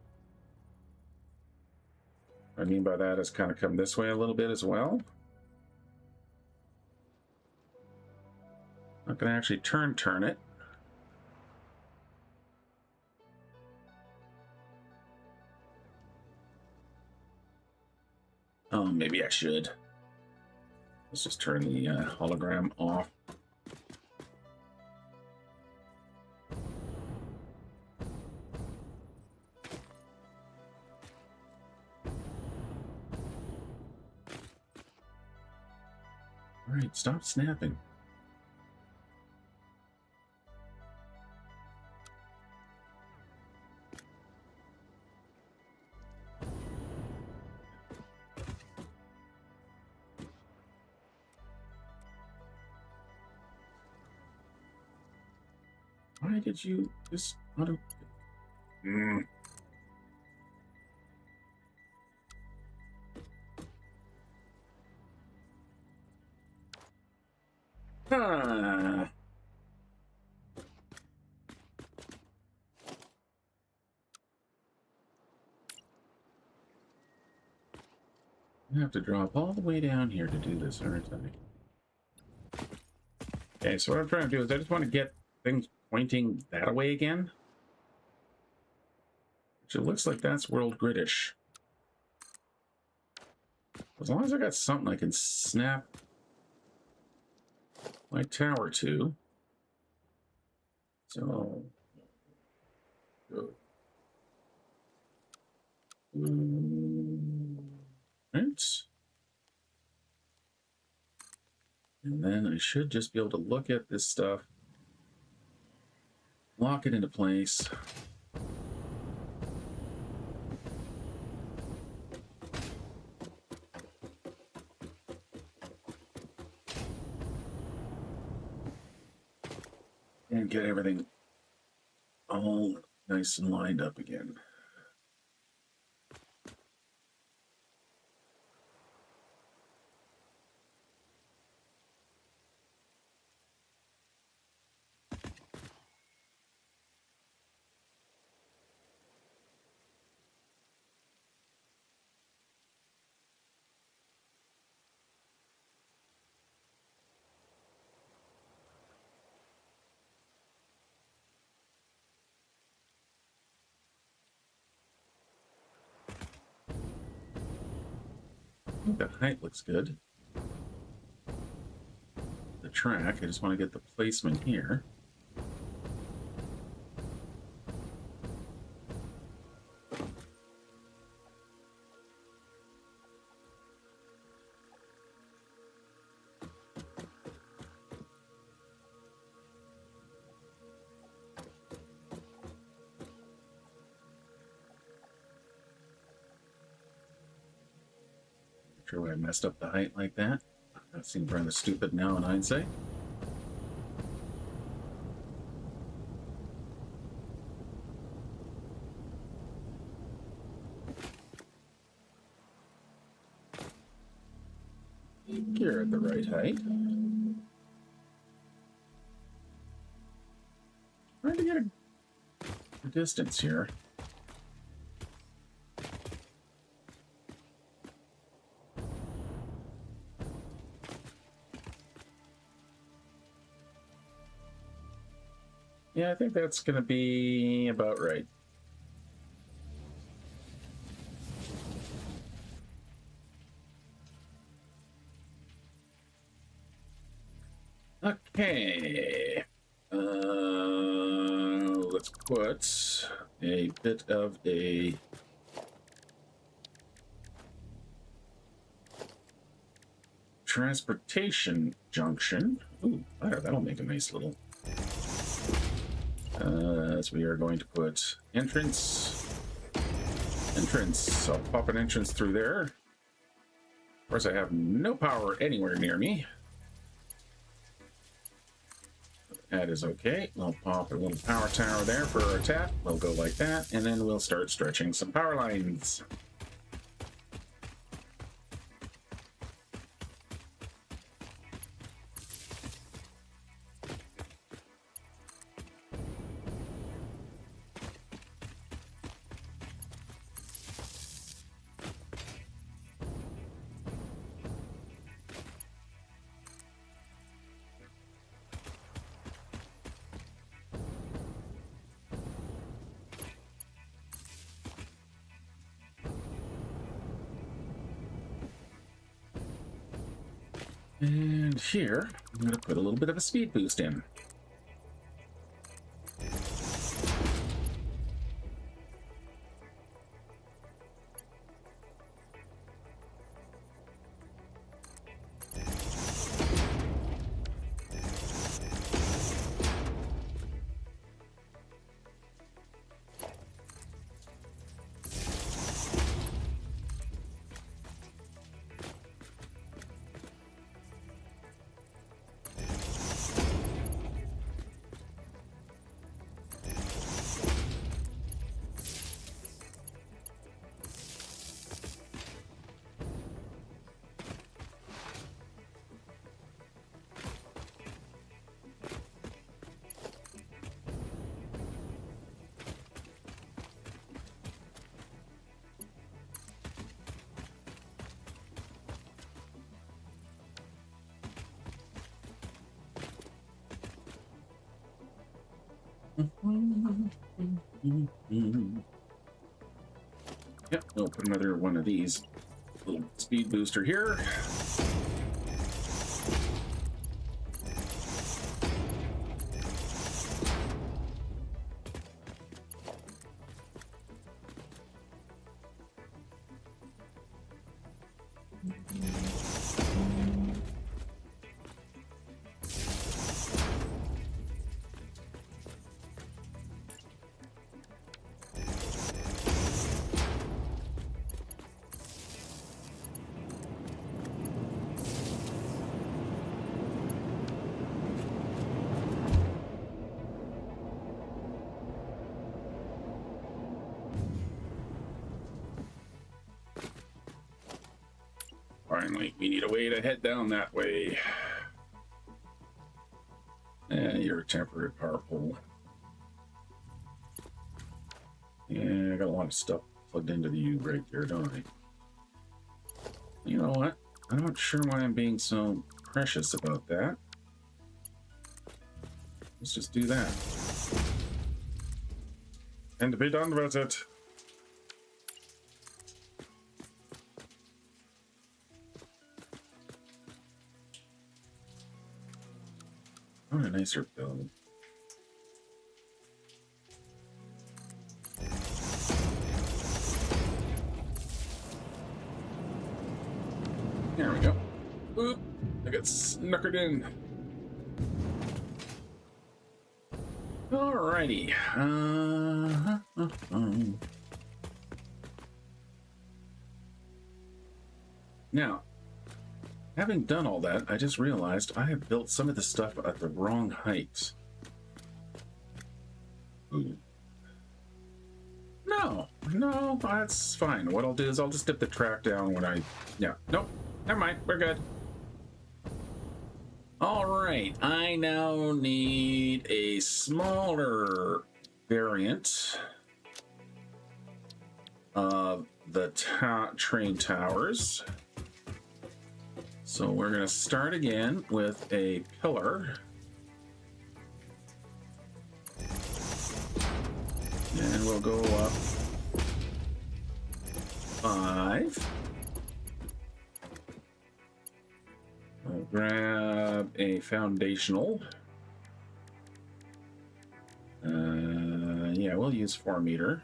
S1: What I mean by that is kind of come this way a little bit as well. Not going to actually turn it. Oh, maybe I should. Let's just turn the hologram off. All right, stop snapping. Why did you just auto? Huh. I have to drop all the way down here to do this, aren't I? Okay, so what I'm trying to do is I just want to get things pointing that way again. Which it looks like that's world gridish. As long as I got something I can snap my tower to. So, go. Right. And then I should just be able to look at this stuff, lock it into place. And get everything all nice and lined up again. I think the height looks good. The track, I just want to get the placement here. Sure why I messed up the height like that. That seems rather stupid now in hindsight. You're at the right height. Trying to get a distance here. Yeah, I think that's going to be about right. Okay. Let's put a bit of a transportation junction. Ooh, that'll make a nice little... as we are going to put entrance. I'll pop an entrance through there. Of course, I have no power anywhere near me. That is okay. I'll pop a little power tower there for our tap. We'll go like that, and then we'll start stretching some power lines. And here, I'm going to put a little bit of a speed boost in. Yep, we'll put another one of these. Little speed booster here. Finally, we need a way to head down that way. You're a temporary power pole. Yeah, I got a lot of stuff plugged into the U right there, don't I? You know what? I'm not sure why I'm being so precious about that. Let's just do that. And to be done with it. Oh, a nicer build. There we go. Oop, I got snookered in. Alrighty. Now, having done all that, I just realized I have built some of the stuff at the wrong height. Ooh. No, that's fine. What I'll do is I'll just dip the track down when I... Yeah, nope, never mind, we're good. All right, I now need a smaller variant of the train towers. So we're going to start again with a pillar. And we'll go up 5. I'll grab a foundational. Yeah, we'll use 4 meter.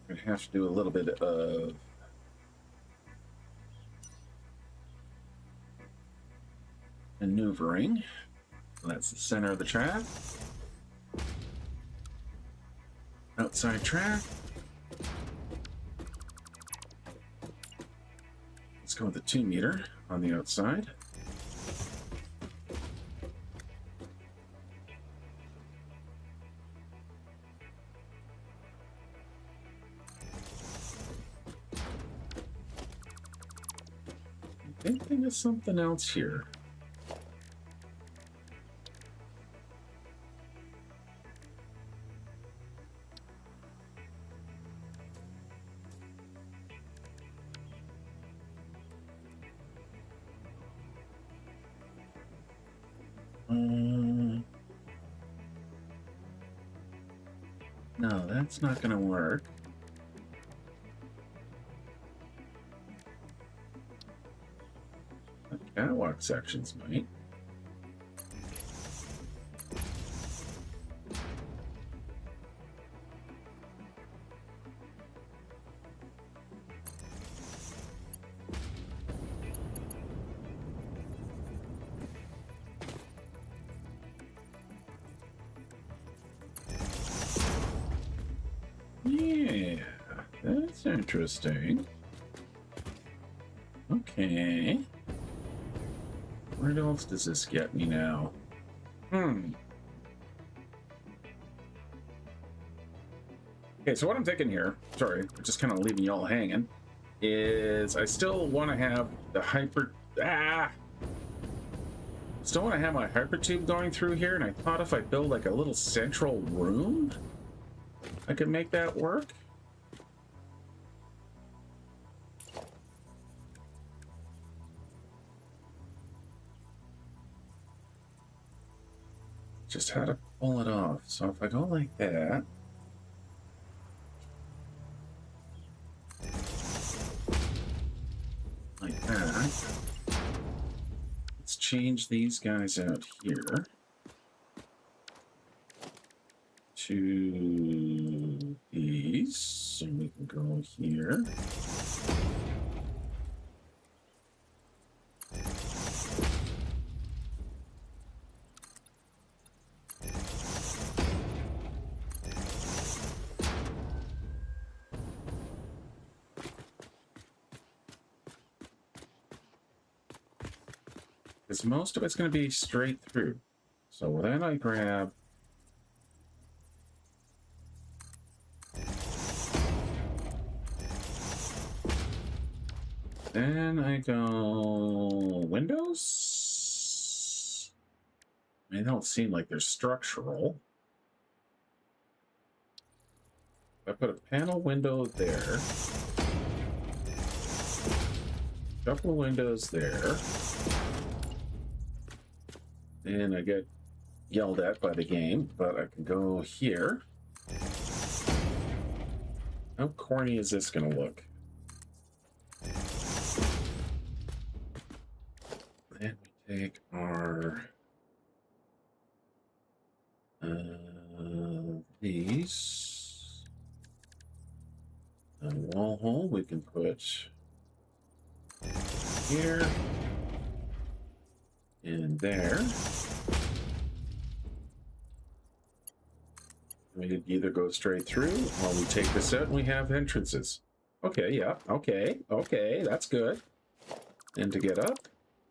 S1: We have to do a little bit of maneuvering. So that's the center of the track. Outside track. Let's go with the 2 meter on the outside. I think there's something else here. No, that's not going to work. The catwalk sections might. Yeah, that's interesting. Okay. Where else does this get me now? Okay, so what I'm thinking here, sorry, just kind of leaving y'all hanging, is I still want to have the still want to have my hypertube going through here, and I thought if I build like a little central room, I could make that work. Just how to pull it off. So if I go like that. Like that. Let's change these guys out here to these. So we can go here. Because most of it's going to be straight through. So then I grab then I go windows. They don't seem like they're structural. I put a panel window there. Couple windows there. And I get yelled at by the game, but I can go here. How corny is this going to look? Then we take our these. A wall hole we can put here and there. We could either go straight through or we take this out and we have entrances. Okay, yeah, okay, that's good. And to get up,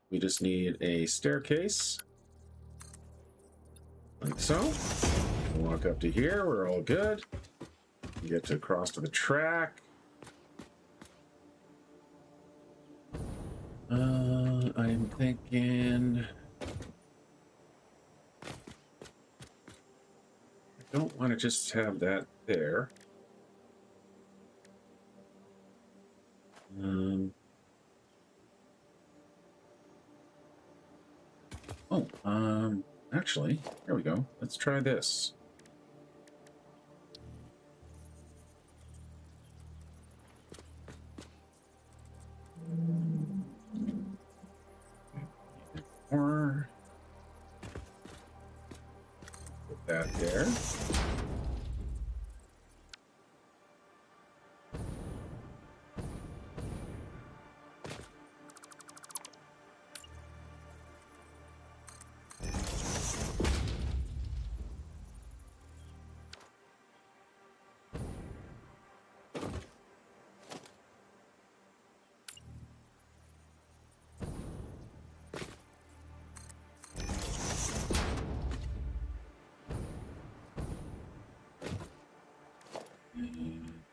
S1: we just need a staircase. Like so. Walk up to here, we're all good. We get to cross to the track. I'm thinking I don't want to just have that there. Actually, here we go. Let's try this. Or put that there.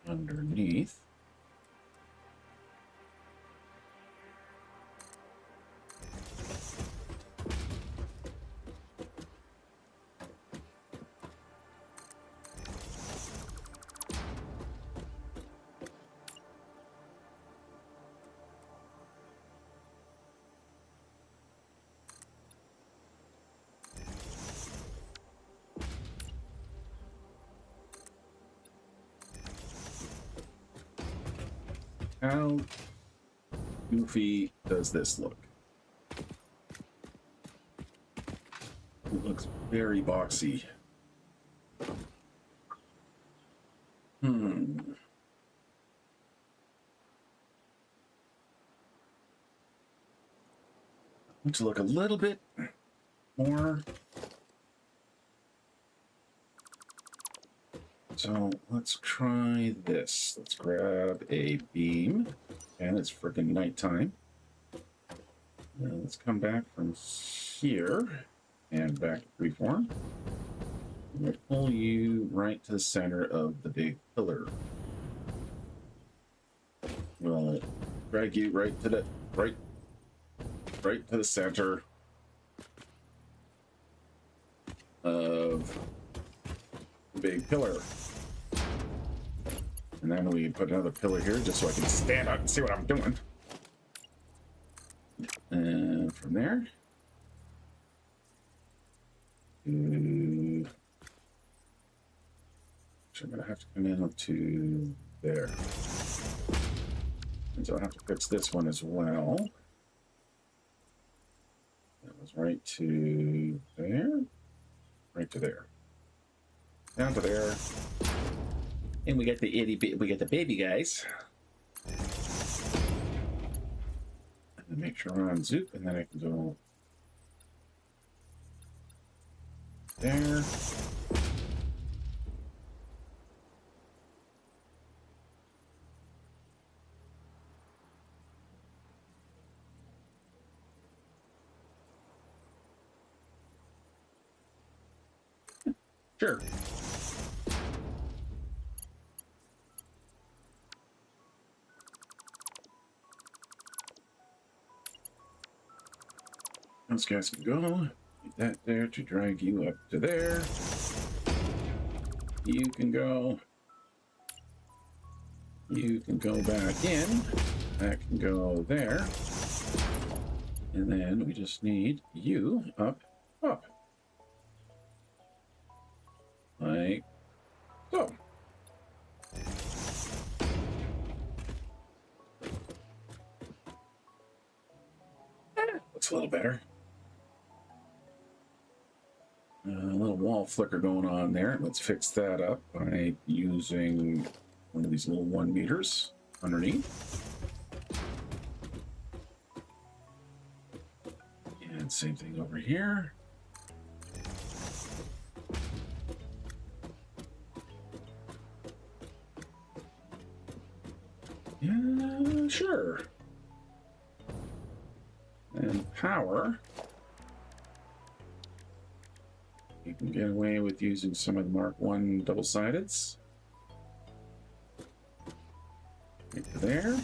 S1: Underneath. How goofy does this look? It looks very boxy. Looks look a little bit more. So let's try this. Let's grab a beam, and it's freaking nighttime. Let's come back from here and back to freeform. We'll pull you right to the center of the big pillar. We'll drag you right to the right to the center of the big pillar. And then we put another pillar here just so I can stand up and see what I'm doing. And from there, I'm gonna have to come in up to there. And so I have to fix this one as well. That was right to there. Right to there. Down to there. And we get the baby guys. And then make sure we're on zoop, and then I can go there. Sure. Those guys can go. Get that there to drag you up to there. You can go. You can go back in. That can go there. And then we just need you up. Like so. Looks a little better. A little wall flicker going on there. Let's fix that up by using one of these little 1 meters underneath. And same thing over here. Yeah, sure. And power. You can get away with using some of the Mark 1 double-sideds. Right there.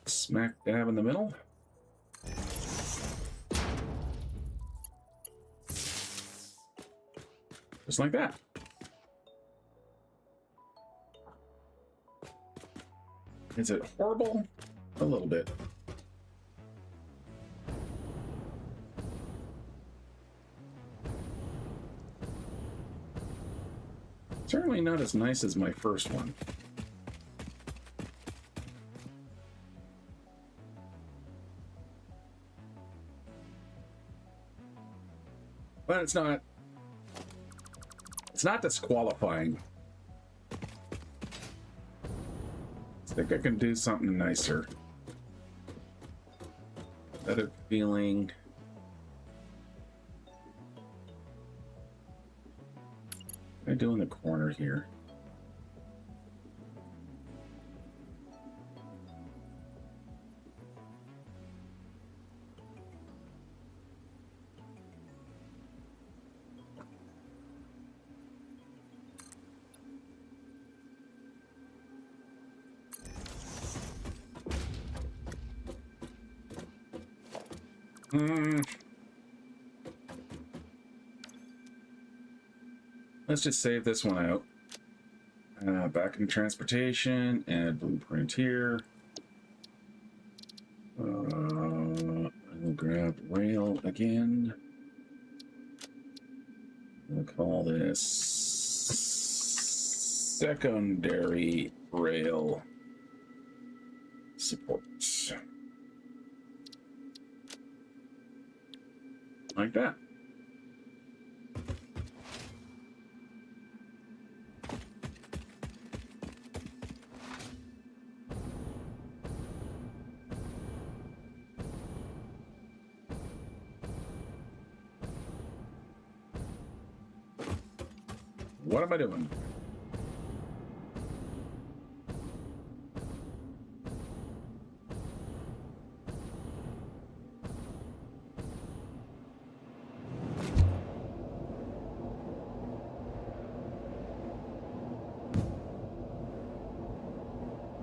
S1: Smack dab in the middle. Just like that. Is it horrible? A little bit. Certainly not as nice as my first one. But it's not disqualifying. I think I can do something nicer. Better feeling. What am I do in the corner here? Let's just save this one out. Back in transportation, add blueprint here. I'll grab rail again. We'll call this secondary rail support. Like that. What am I doing?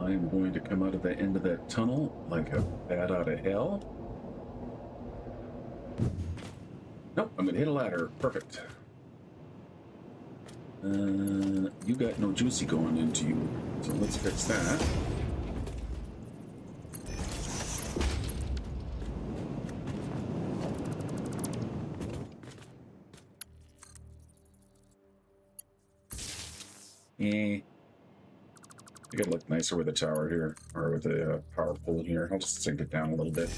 S1: I am going to come out of the end of that tunnel like a bat out of hell. Nope, I'm gonna hit a ladder. Perfect. You got no juicy going into you, so let's fix that. think it'd look nicer with a tower here, or with a power pole here. I'll just sink it down a little bit.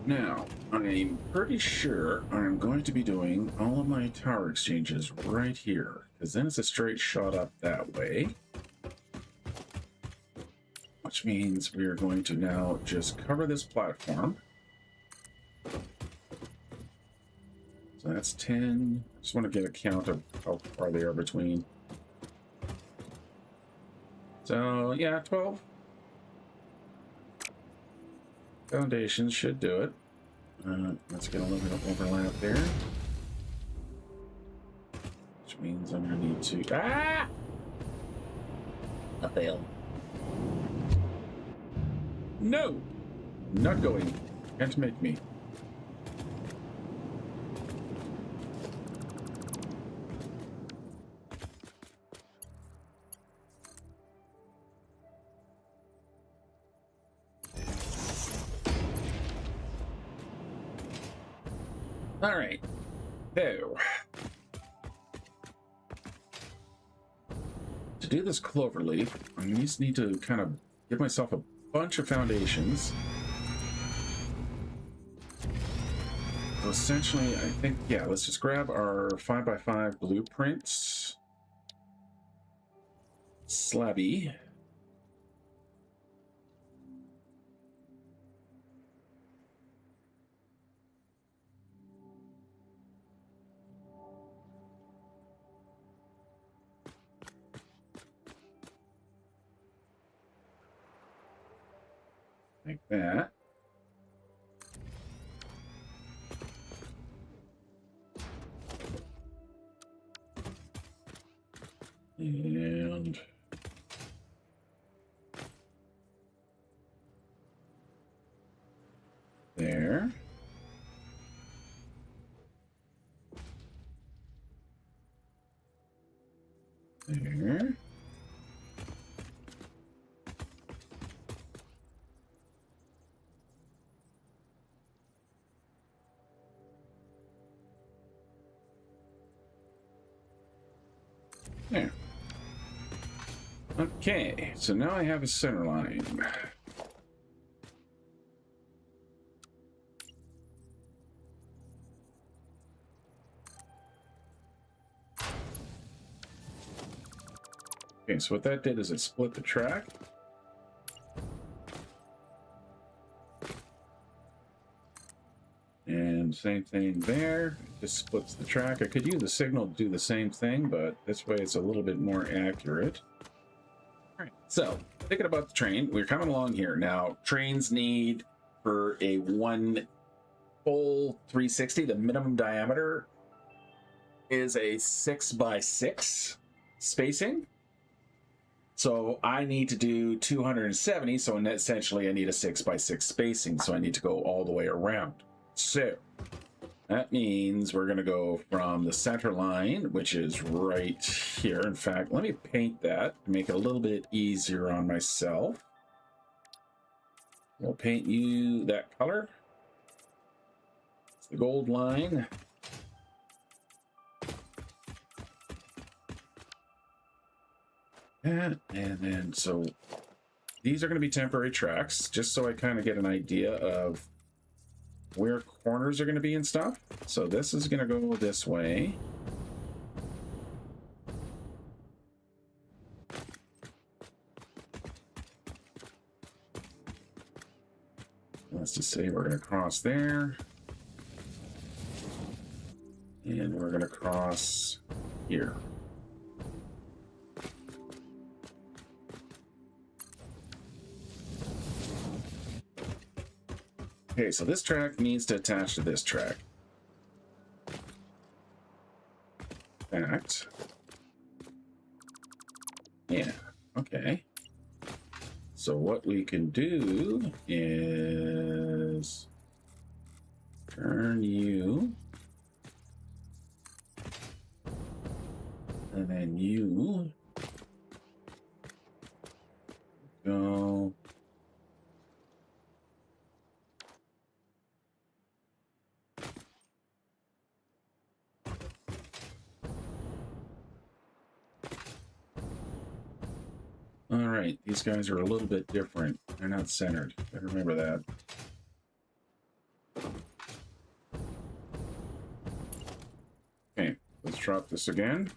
S1: Now, I'm pretty sure I'm going to be doing all of my tower exchanges right here, because then it's a straight shot up that way. Which means we are going to now just cover this platform. So that's 10. I just want to get a count of how far they are between. So, yeah, 12. Foundations should do it. Let's get a little bit of overlap there. Which means I'm going to need to... Ah! I failed. No! Not going. Can't make me. All right, so to do this clover leaf, I just need to kind of give myself a bunch of foundations. So essentially, I think, yeah, let's just grab our 5x5 blueprints. Slabby. Like that. And there. There. There. Okay, so now I have a center line. Okay, so what that did is it split the track. And same thing there, it just splits the track. I could use the signal to do the same thing, but this way it's a little bit more accurate. All right, so thinking about the train, we're coming along here. Now, trains need, for a one full 360, the minimum diameter is a 6x6 spacing. So I need to do 270, so essentially I need a 6x6 spacing, so I need to go all the way around. So that means we're going to go from the center line, which is right here. In fact, let me paint that to make it a little bit easier on myself. We'll paint you that color. It's the gold line. And then, so these are going to be temporary tracks, just so I kind of get an idea of where corners are going to be and stuff. So this is going to go this way. Let's just say we're going to cross there. And we're going to cross here. Okay, so this track needs to attach to this track. Fact. Yeah, okay. So what we can do is turn you And then you go. All right, these guys are a little bit different. They're not centered. Better remember that. Okay, let's drop this again.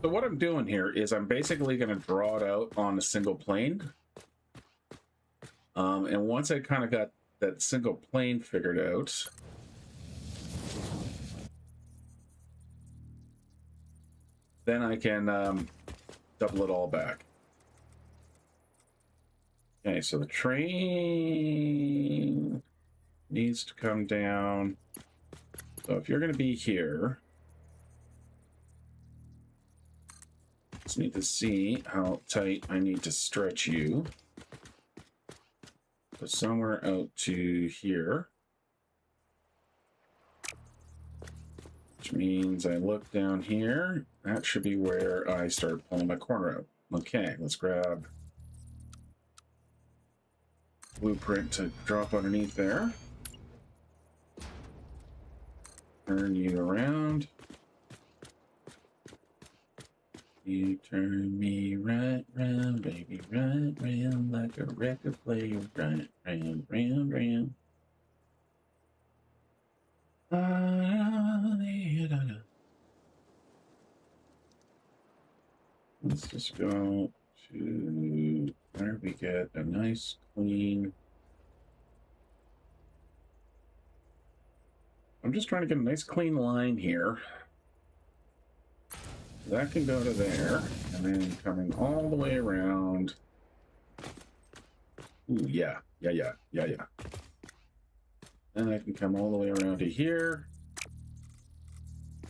S1: So what I'm doing here is I'm basically going to draw it out on a single plane. And once I kind of got that single plane figured out, then I can double it all back. Okay, so the train needs to come down. So if you're going to be here, just need to see how tight I need to stretch you. So somewhere out to here. Which means I look down here. That should be where I start pulling my corner out. Okay, let's grab blueprint to drop underneath there. Turn you around. You turn me right round, baby, right round, like a record player, right round, round, round. Let's just go to where we get a nice clean. I'm just trying to get a nice clean line here. That can go to there, and then coming all the way around. Ooh, yeah. Then I can come all the way around to here.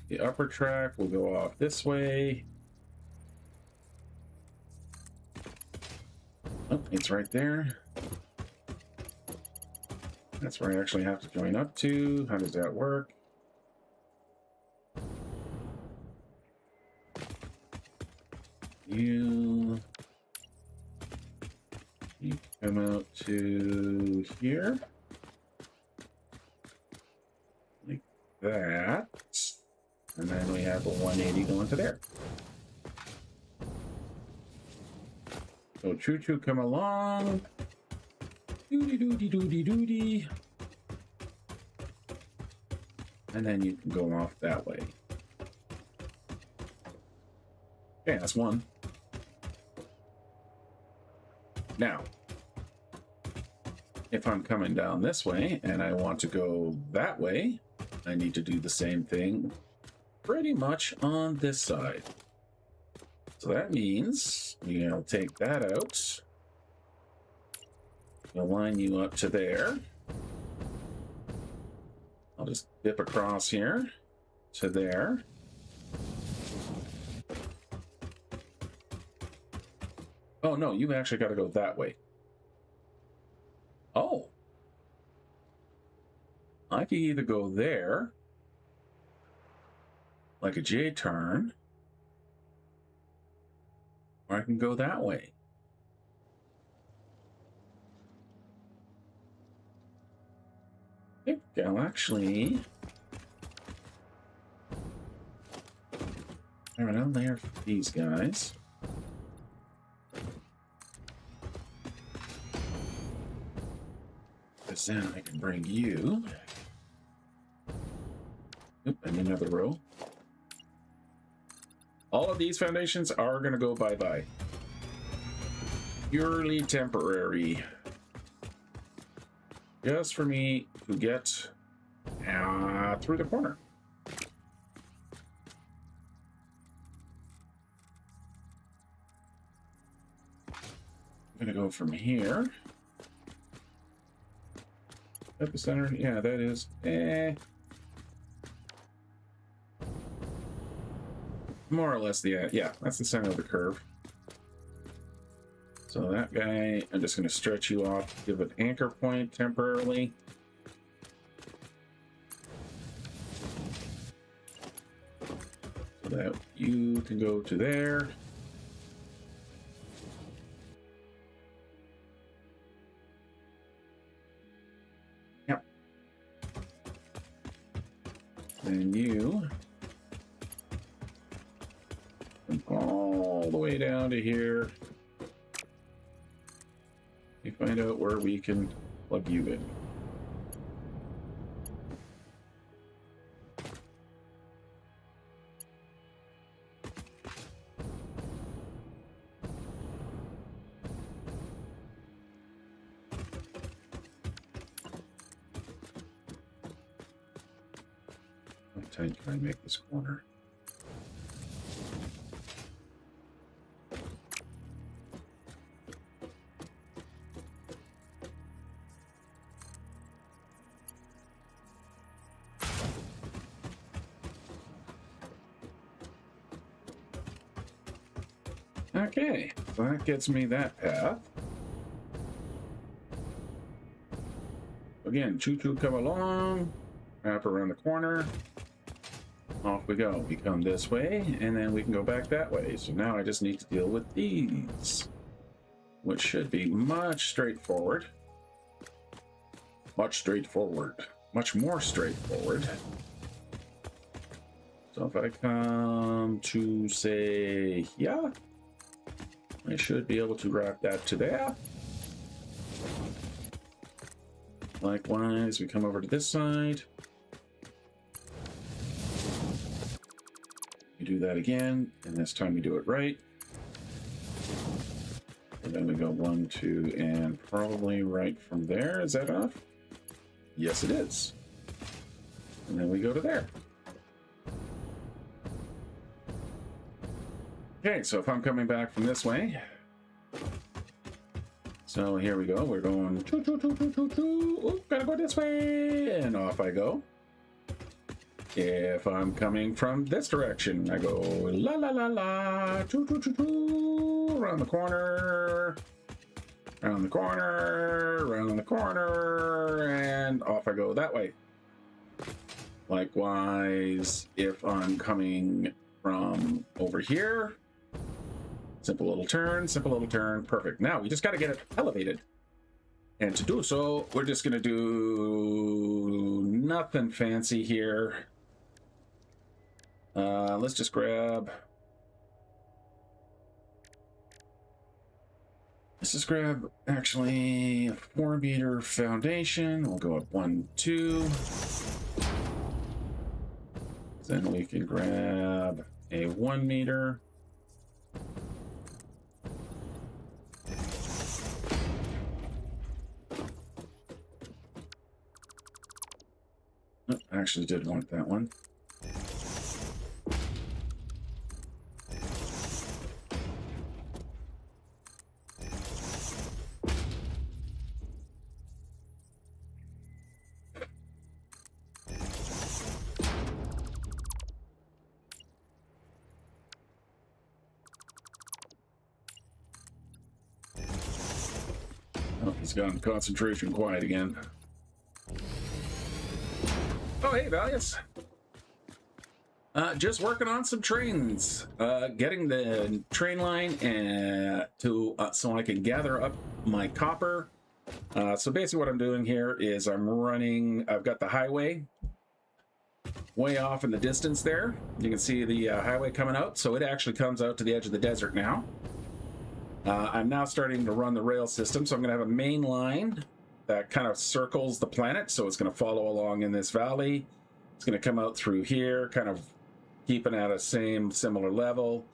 S1: The upper track will go off this way. Oh, it's right there. That's where I actually have to join up to. How does that work? You come out to here. Like that. And then we have a 180 going to there. So choo-choo, come along. Doody. And then you can go off that way. Okay, that's one. Now, if I'm coming down this way and I want to go that way, I need to do the same thing pretty much on this side. So that means we'll take that out. We'll line you up to there. I'll just dip across here to there. Oh, no, you've actually got to go that way. Oh. I can either go there, like a J-turn, or I can go that way. I think I'll actually have it on there for these guys. Because then I can bring you. Oop, and another row. All of these foundations are going to go bye-bye. Purely temporary. Just for me to get through the corner. I'm going to go from here. Epicenter, yeah, that is. More or less the, yeah, that's the center of the curve. So that guy, I'm just going to stretch you off, give it an anchor point temporarily. that you can go to there. Yep. And you come all the way down to here. We find out where we can plug you in. How tight can I make this corner? Okay, so that gets me that path. Again, choo-choo, come along, wrap around the corner, off we go. We come this way, and then we can go back that way. So now I just need to deal with these, which should be much straightforward. Much more straightforward. So if I come to, say, yeah, I should be able to wrap that to there. Likewise, we come over to this side. We do that again, and this time we do it right. And then we go 1, 2, and probably right from there. Is that enough? Yes, it is. And then we go to there. Okay, so if I'm coming back from this way, so here we go. We're going choo choo choo choo choo choo. Oop, gotta go this way, and off I go. If I'm coming from this direction, I go la la la la, choo choo choo choo, around the corner, around the corner, around the corner, and off I go that way. Likewise, if I'm coming from over here. Simple little turn, perfect. Now we just got to get it elevated. And to do so, we're just going to do nothing fancy here. Let's just grab... actually a 4-meter foundation. We'll go up 1, 2. Then we can grab a 1 meter. I actually did want that one. Oh, he's gone concentration quiet again. Oh, hey, Valius. Just working on some trains. Getting the train line to so I can gather up my copper. So basically what I'm doing here is I've got the highway way off in the distance there. You can see the highway coming out. So it actually comes out to the edge of the desert now. I'm now starting to run the rail system. So I'm going to have a main line that kind of circles the planet, so it's going to follow along in this valley. It's going to come out through here, kind of keeping at a similar level.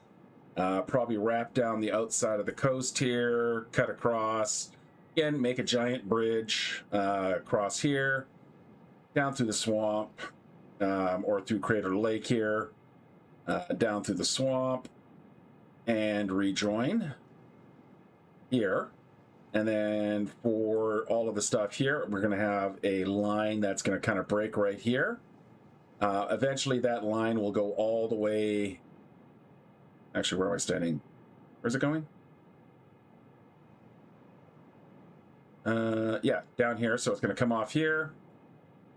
S1: Probably wrap down the outside of the coast here, cut across, again, make a giant bridge across here, down through the swamp, or through Crater Lake here, down through the swamp, and rejoin here. And then for all of the stuff here, we're going to have a line that's going to kind of break right here. Eventually, that line will go all the way... Actually, where am I standing? Where's it going? Yeah, down here. So it's going to come off here,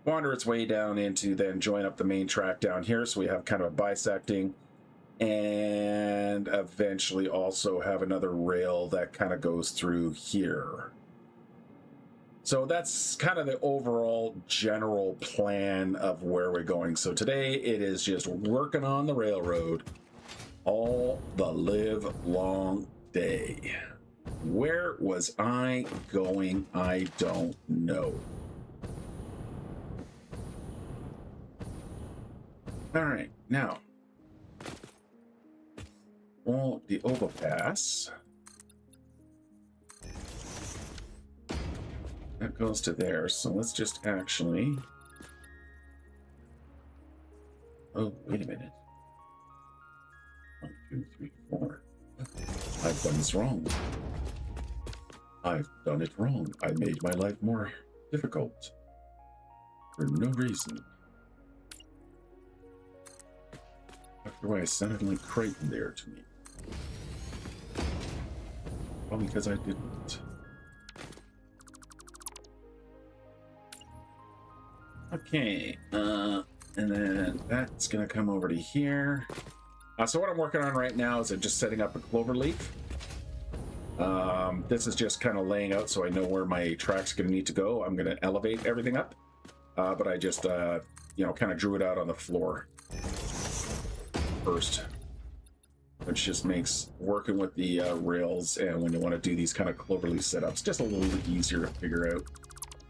S1: wander its way down into, then join up the main track down here. So we have kind of a bisecting. and eventually also have another rail that kind of goes through here. So that's kind of the overall general plan of where we're going. So today it is just working on the railroad all the live long day. Where was I going? I don't know. All right, now, well, the overpass. That goes to there, so let's just actually... Oh, wait a minute. 1, 2, 3, 4. I've done this wrong. I've done it wrong. I made my life more difficult. For no reason. After why it sounded like Crichton there to me. Probably because I didn't. Okay, and then that's gonna come over to here. So what I'm working on right now is just setting up a clover leaf. This is just kind of laying out so I know where my track's gonna need to go. I'm gonna elevate everything up, but I just, you know, kind of drew it out on the floor first, which just makes working with the rails and when you want to do these kind of clover leaf setups just a little bit easier to figure out.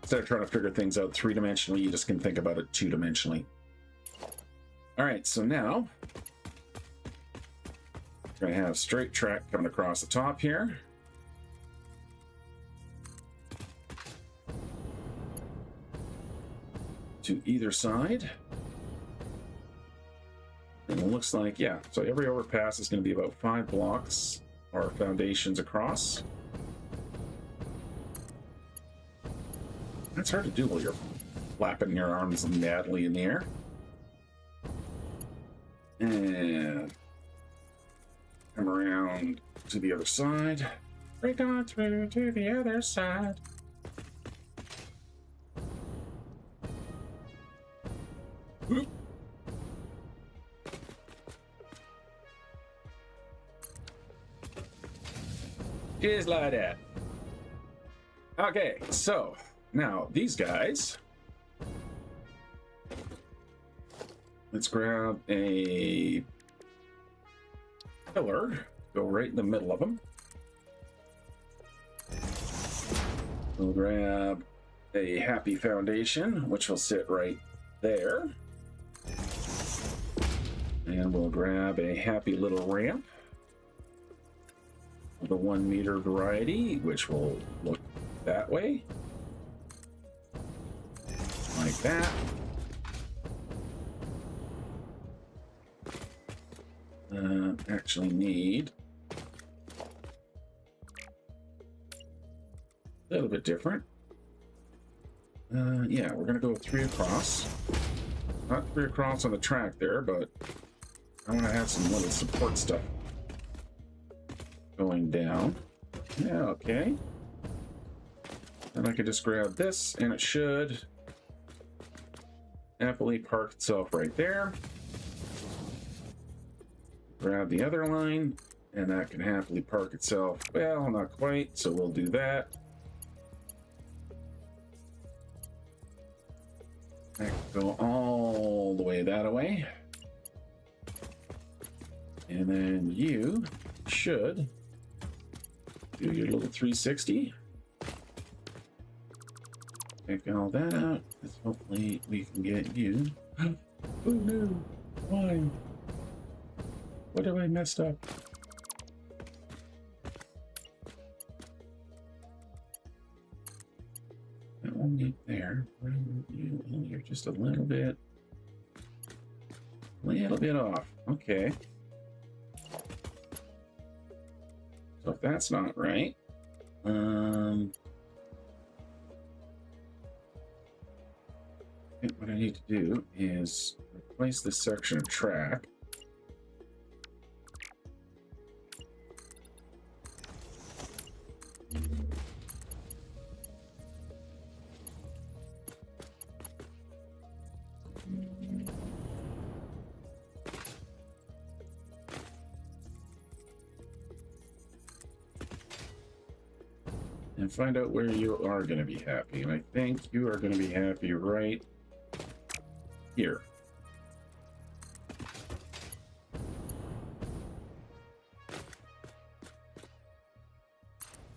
S1: Instead of trying to figure things out three-dimensionally, you just can think about it two-dimensionally. All right, so now we're going to have straight track coming across the top here. To either side. And it looks like, yeah, so every overpass is going to be about 5 blocks or foundations across. That's hard to do while you're flapping your arms madly in the air. And come around to the other side. Right on through to the other side. Whoop. Just like that. Okay, so now these guys. Let's grab a pillar, go right in the middle of them. We'll grab a happy foundation, which will sit right there. And we'll grab a happy little ramp of the 1 meter variety, which will look that way. Like that. Actually need a little bit different. Yeah, we're gonna go 3 across. Not 3 across on the track there, but I want to have some little support stuff going down. Yeah, okay. And I can just grab this, and it should happily park itself right there. Grab the other line, and that can happily park itself. Well, not quite, so we'll do that. That can go all the way that way. And then you should do your little 360. Take all that out. Let's hopefully we can get you. Oh no! Why? What have I messed up? That won't get there. You're just a little bit off. Okay. So if that's not right, what I need to do is replace this section of track. and find out where you are going to be happy. And I think you are going to be happy right here.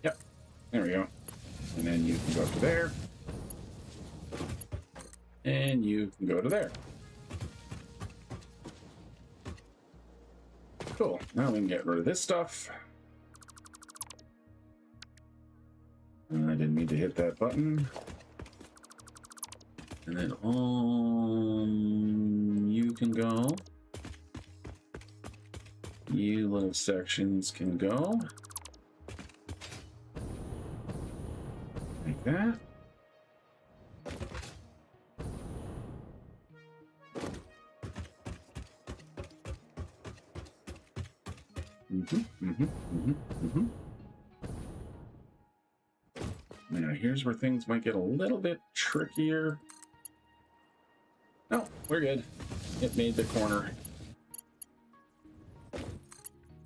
S1: Yep, there we go. And then you can go to there. And you can go to there. Cool. Now we can get rid of this stuff. I didn't mean to hit that button. And then you can go. You little sections can go. Like that. Now here's where things might get a little bit trickier. No, we're good. It made the corner.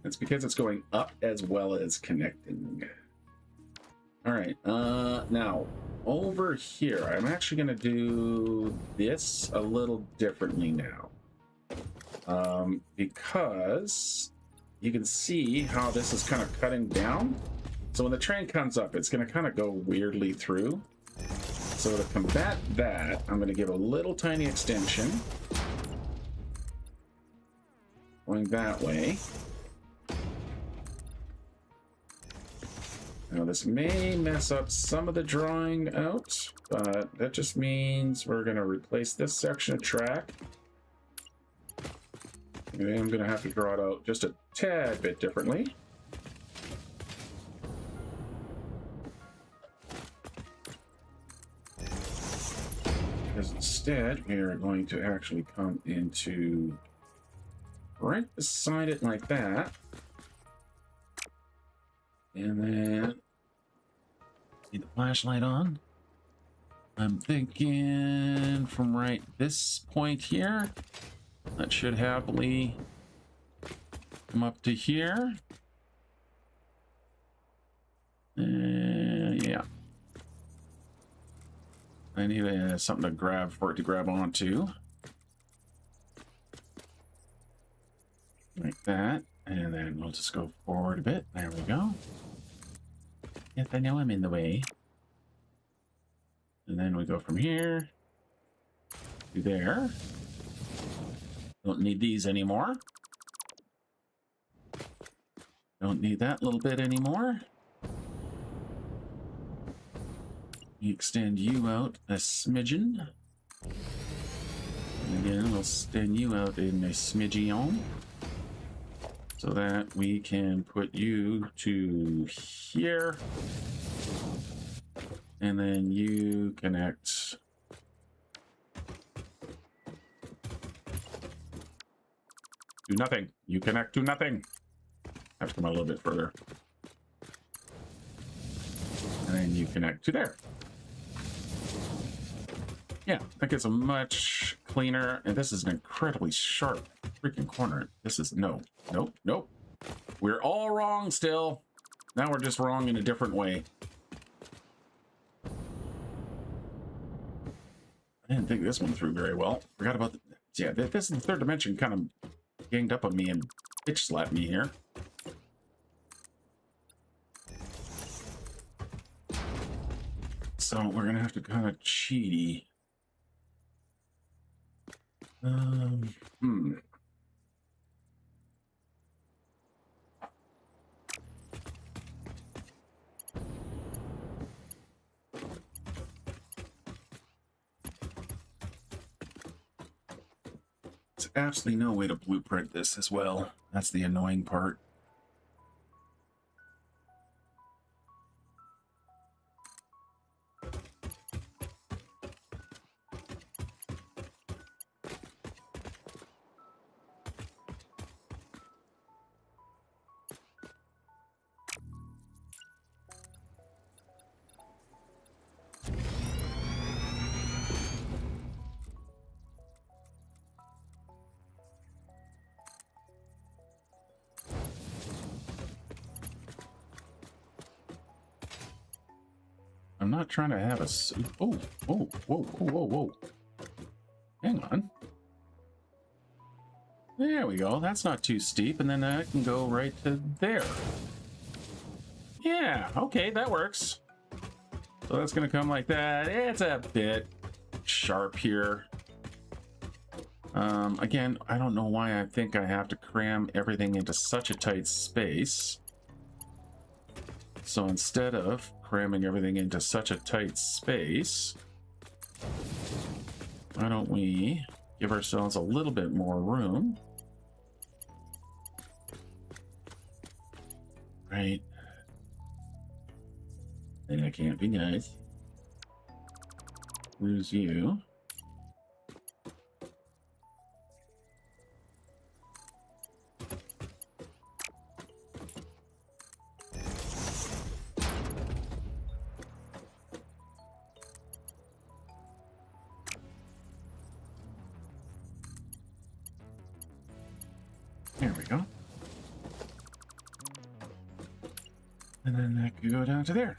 S1: That's because it's going up as well as connecting. All right, now over here, I'm actually gonna do this a little differently now. Because you can see how this is kind of cutting down. So when the train comes up, it's going to kind of go weirdly through. So to combat that, I'm going to give a little tiny extension. Going that way. Now this may mess up some of the drawing out, but that just means we're going to replace this section of track. Okay, I'm going to have to draw it out just a tad bit differently. Because instead, we are going to actually come into right beside it like that. And then, see the flashlight on? I'm thinking from right this point here. That should happily come up to here. Yeah. I need something to grab for it to grab onto. Like that. And then we'll just go forward a bit. There we go. Yes, I know I'm in the way. And then we go from here to there. Don't need these anymore. Don't need that little bit anymore. Extend you out a smidgen. And again, we'll extend you out in a smidgen. So that we can put you to here. And then you connect. To nothing. You connect to nothing. Have to come a little bit further. And then you connect to there. Yeah, that gets a much cleaner, and this is an incredibly sharp freaking corner. This is nope. We're all wrong still. Now we're just wrong in a different way. I didn't think this one through very well. Forgot about the, yeah, this is the third dimension kind of ganged up on me and bitch slapped me here. So we're gonna have to kind of cheaty. There's absolutely no way to blueprint this as well. That's the annoying part. I'm not trying to have a... Oh, whoa, whoa, whoa, whoa, whoa. Hang on. There we go. That's not too steep, and then I can go right to there. Yeah, okay, that works. So that's going to come like that. It's a bit sharp here. Again, I don't know why I think I have to cram everything into such a tight space. So instead of cramming everything into such a tight space, why don't we give ourselves a little bit more room? Right. And I can't be nice. Lose you. There we go. And then that could go down to there.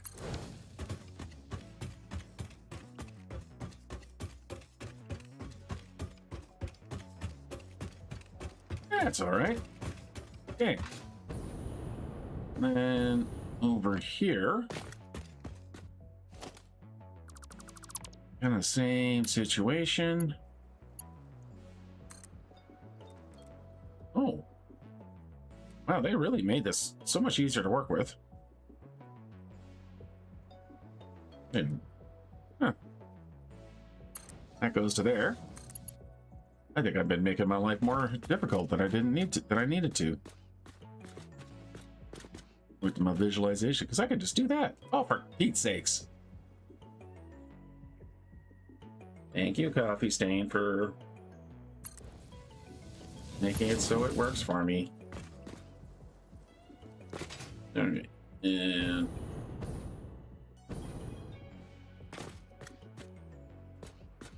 S1: That's all right. Okay. And then over here, kind of same situation. Oh. Wow, they really made this so much easier to work with. And, huh. That goes to there. I think I've been making my life more difficult than I needed to. With my visualization, because I could just do that. Oh, for Pete's sakes. Thank you, Coffee Stain, for making it so it works for me. Alright, and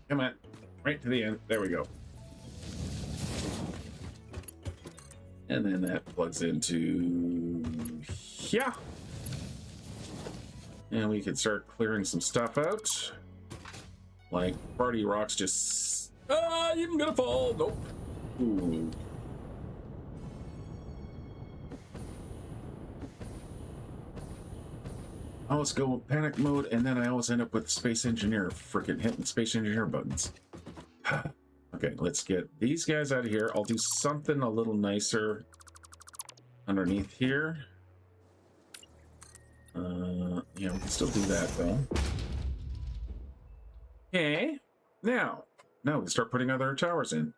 S1: come on, right to the end. There we go. And then that plugs into here. And we can start clearing some stuff out. Like party rocks just... Ah, I'm gonna fall. Nope. Ooh. I always go panic mode, and then I always end up with Space Engineer, freaking hitting Space Engineer buttons. Okay, let's get these guys out of here. I'll do something a little nicer underneath here. Yeah, we can still do that though. Okay, now we start putting other towers in.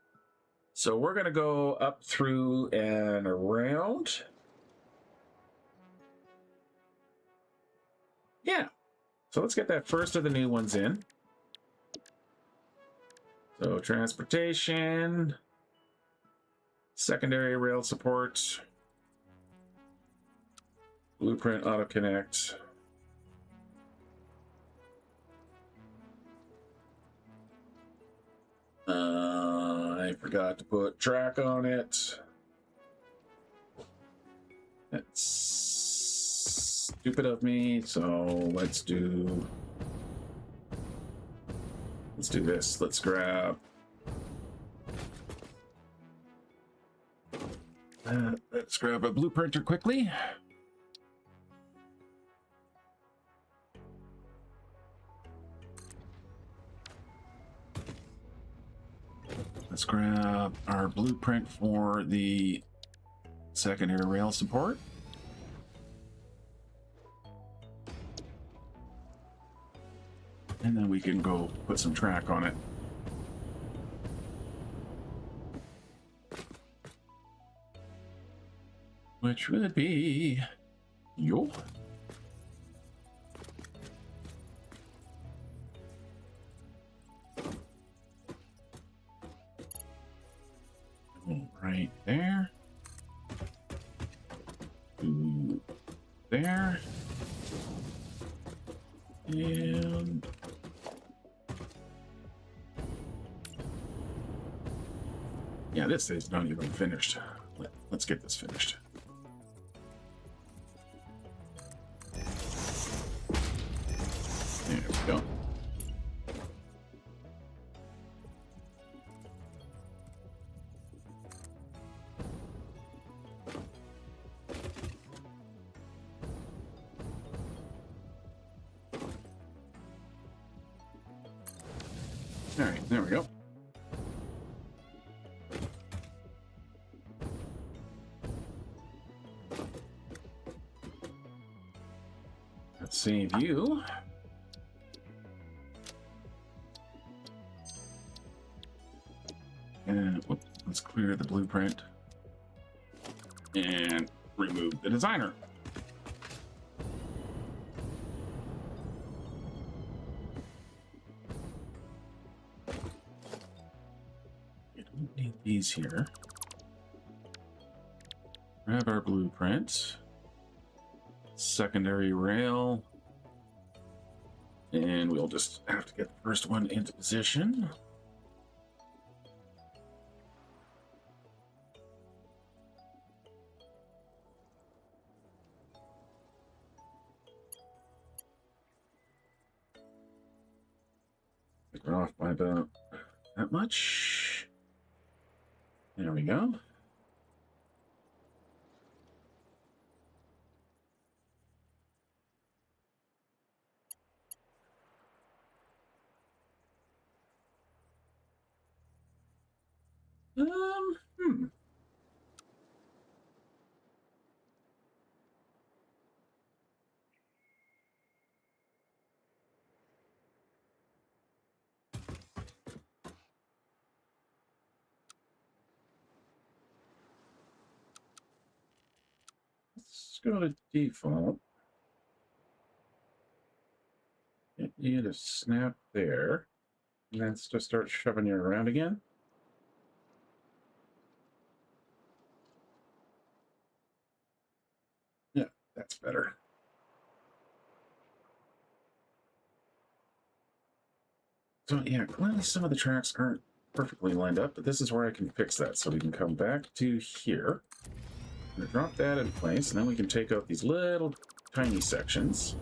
S1: So we're gonna go up through and around. Yeah, so let's get that first of the new ones in. So transportation, secondary rail support, blueprint auto connect. I forgot to put track on it. That's stupid of me. So let's do this. Let's grab let's grab a blueprinter quickly. Let's grab our blueprint for the secondary rail support. And then we can go put some track on it. Which would be yo. Right there. Ooh, there. And yeah, this is not even finished. Let's get this finished. go. All right, there we go. Let's save you. And whoops, let's clear the blueprint and remove the designer. We don't need these here. Grab our blueprint, secondary rail, and we'll just have to get the first one into position. We're off by about that much. There we go. Hmm. Let's go to default. Get you to snap there. And then just start shoving you around again. Yeah, that's better. So yeah, clearly some of the tracks aren't perfectly lined up, but this is where I can fix that. So we can come back to here. I'm gonna drop that in place, and then we can take out these little tiny sections.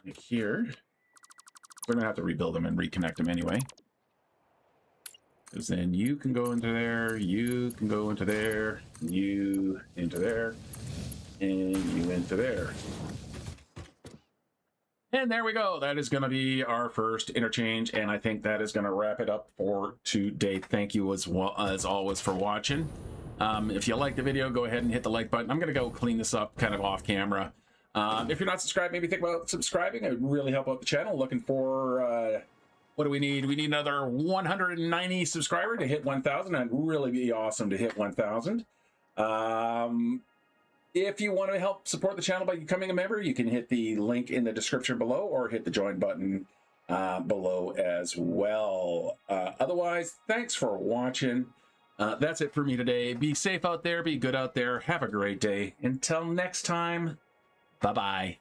S1: Like here. We're gonna have to rebuild them and reconnect them anyway. Because then you can go into there, you can go into there, you into there, and you into there. And there we go. That is going to be our first interchange, and I think that is going to wrap it up for today. Thank you as well as always for watching. If you like the video, go ahead and hit the like button. I'm going to go clean this up kind of off camera. If you're not subscribed, maybe think about subscribing. It would really help out the channel. Looking for what do we need? We need another 190 subscriber to hit 1,000. That'd really be awesome to hit 1,000. If you want to help support the channel by becoming a member, you can hit the link in the description below or hit the join button below as well. Otherwise, thanks for watching. That's it for me today. Be safe out there. Be good out there. Have a great day. Until next time, bye-bye.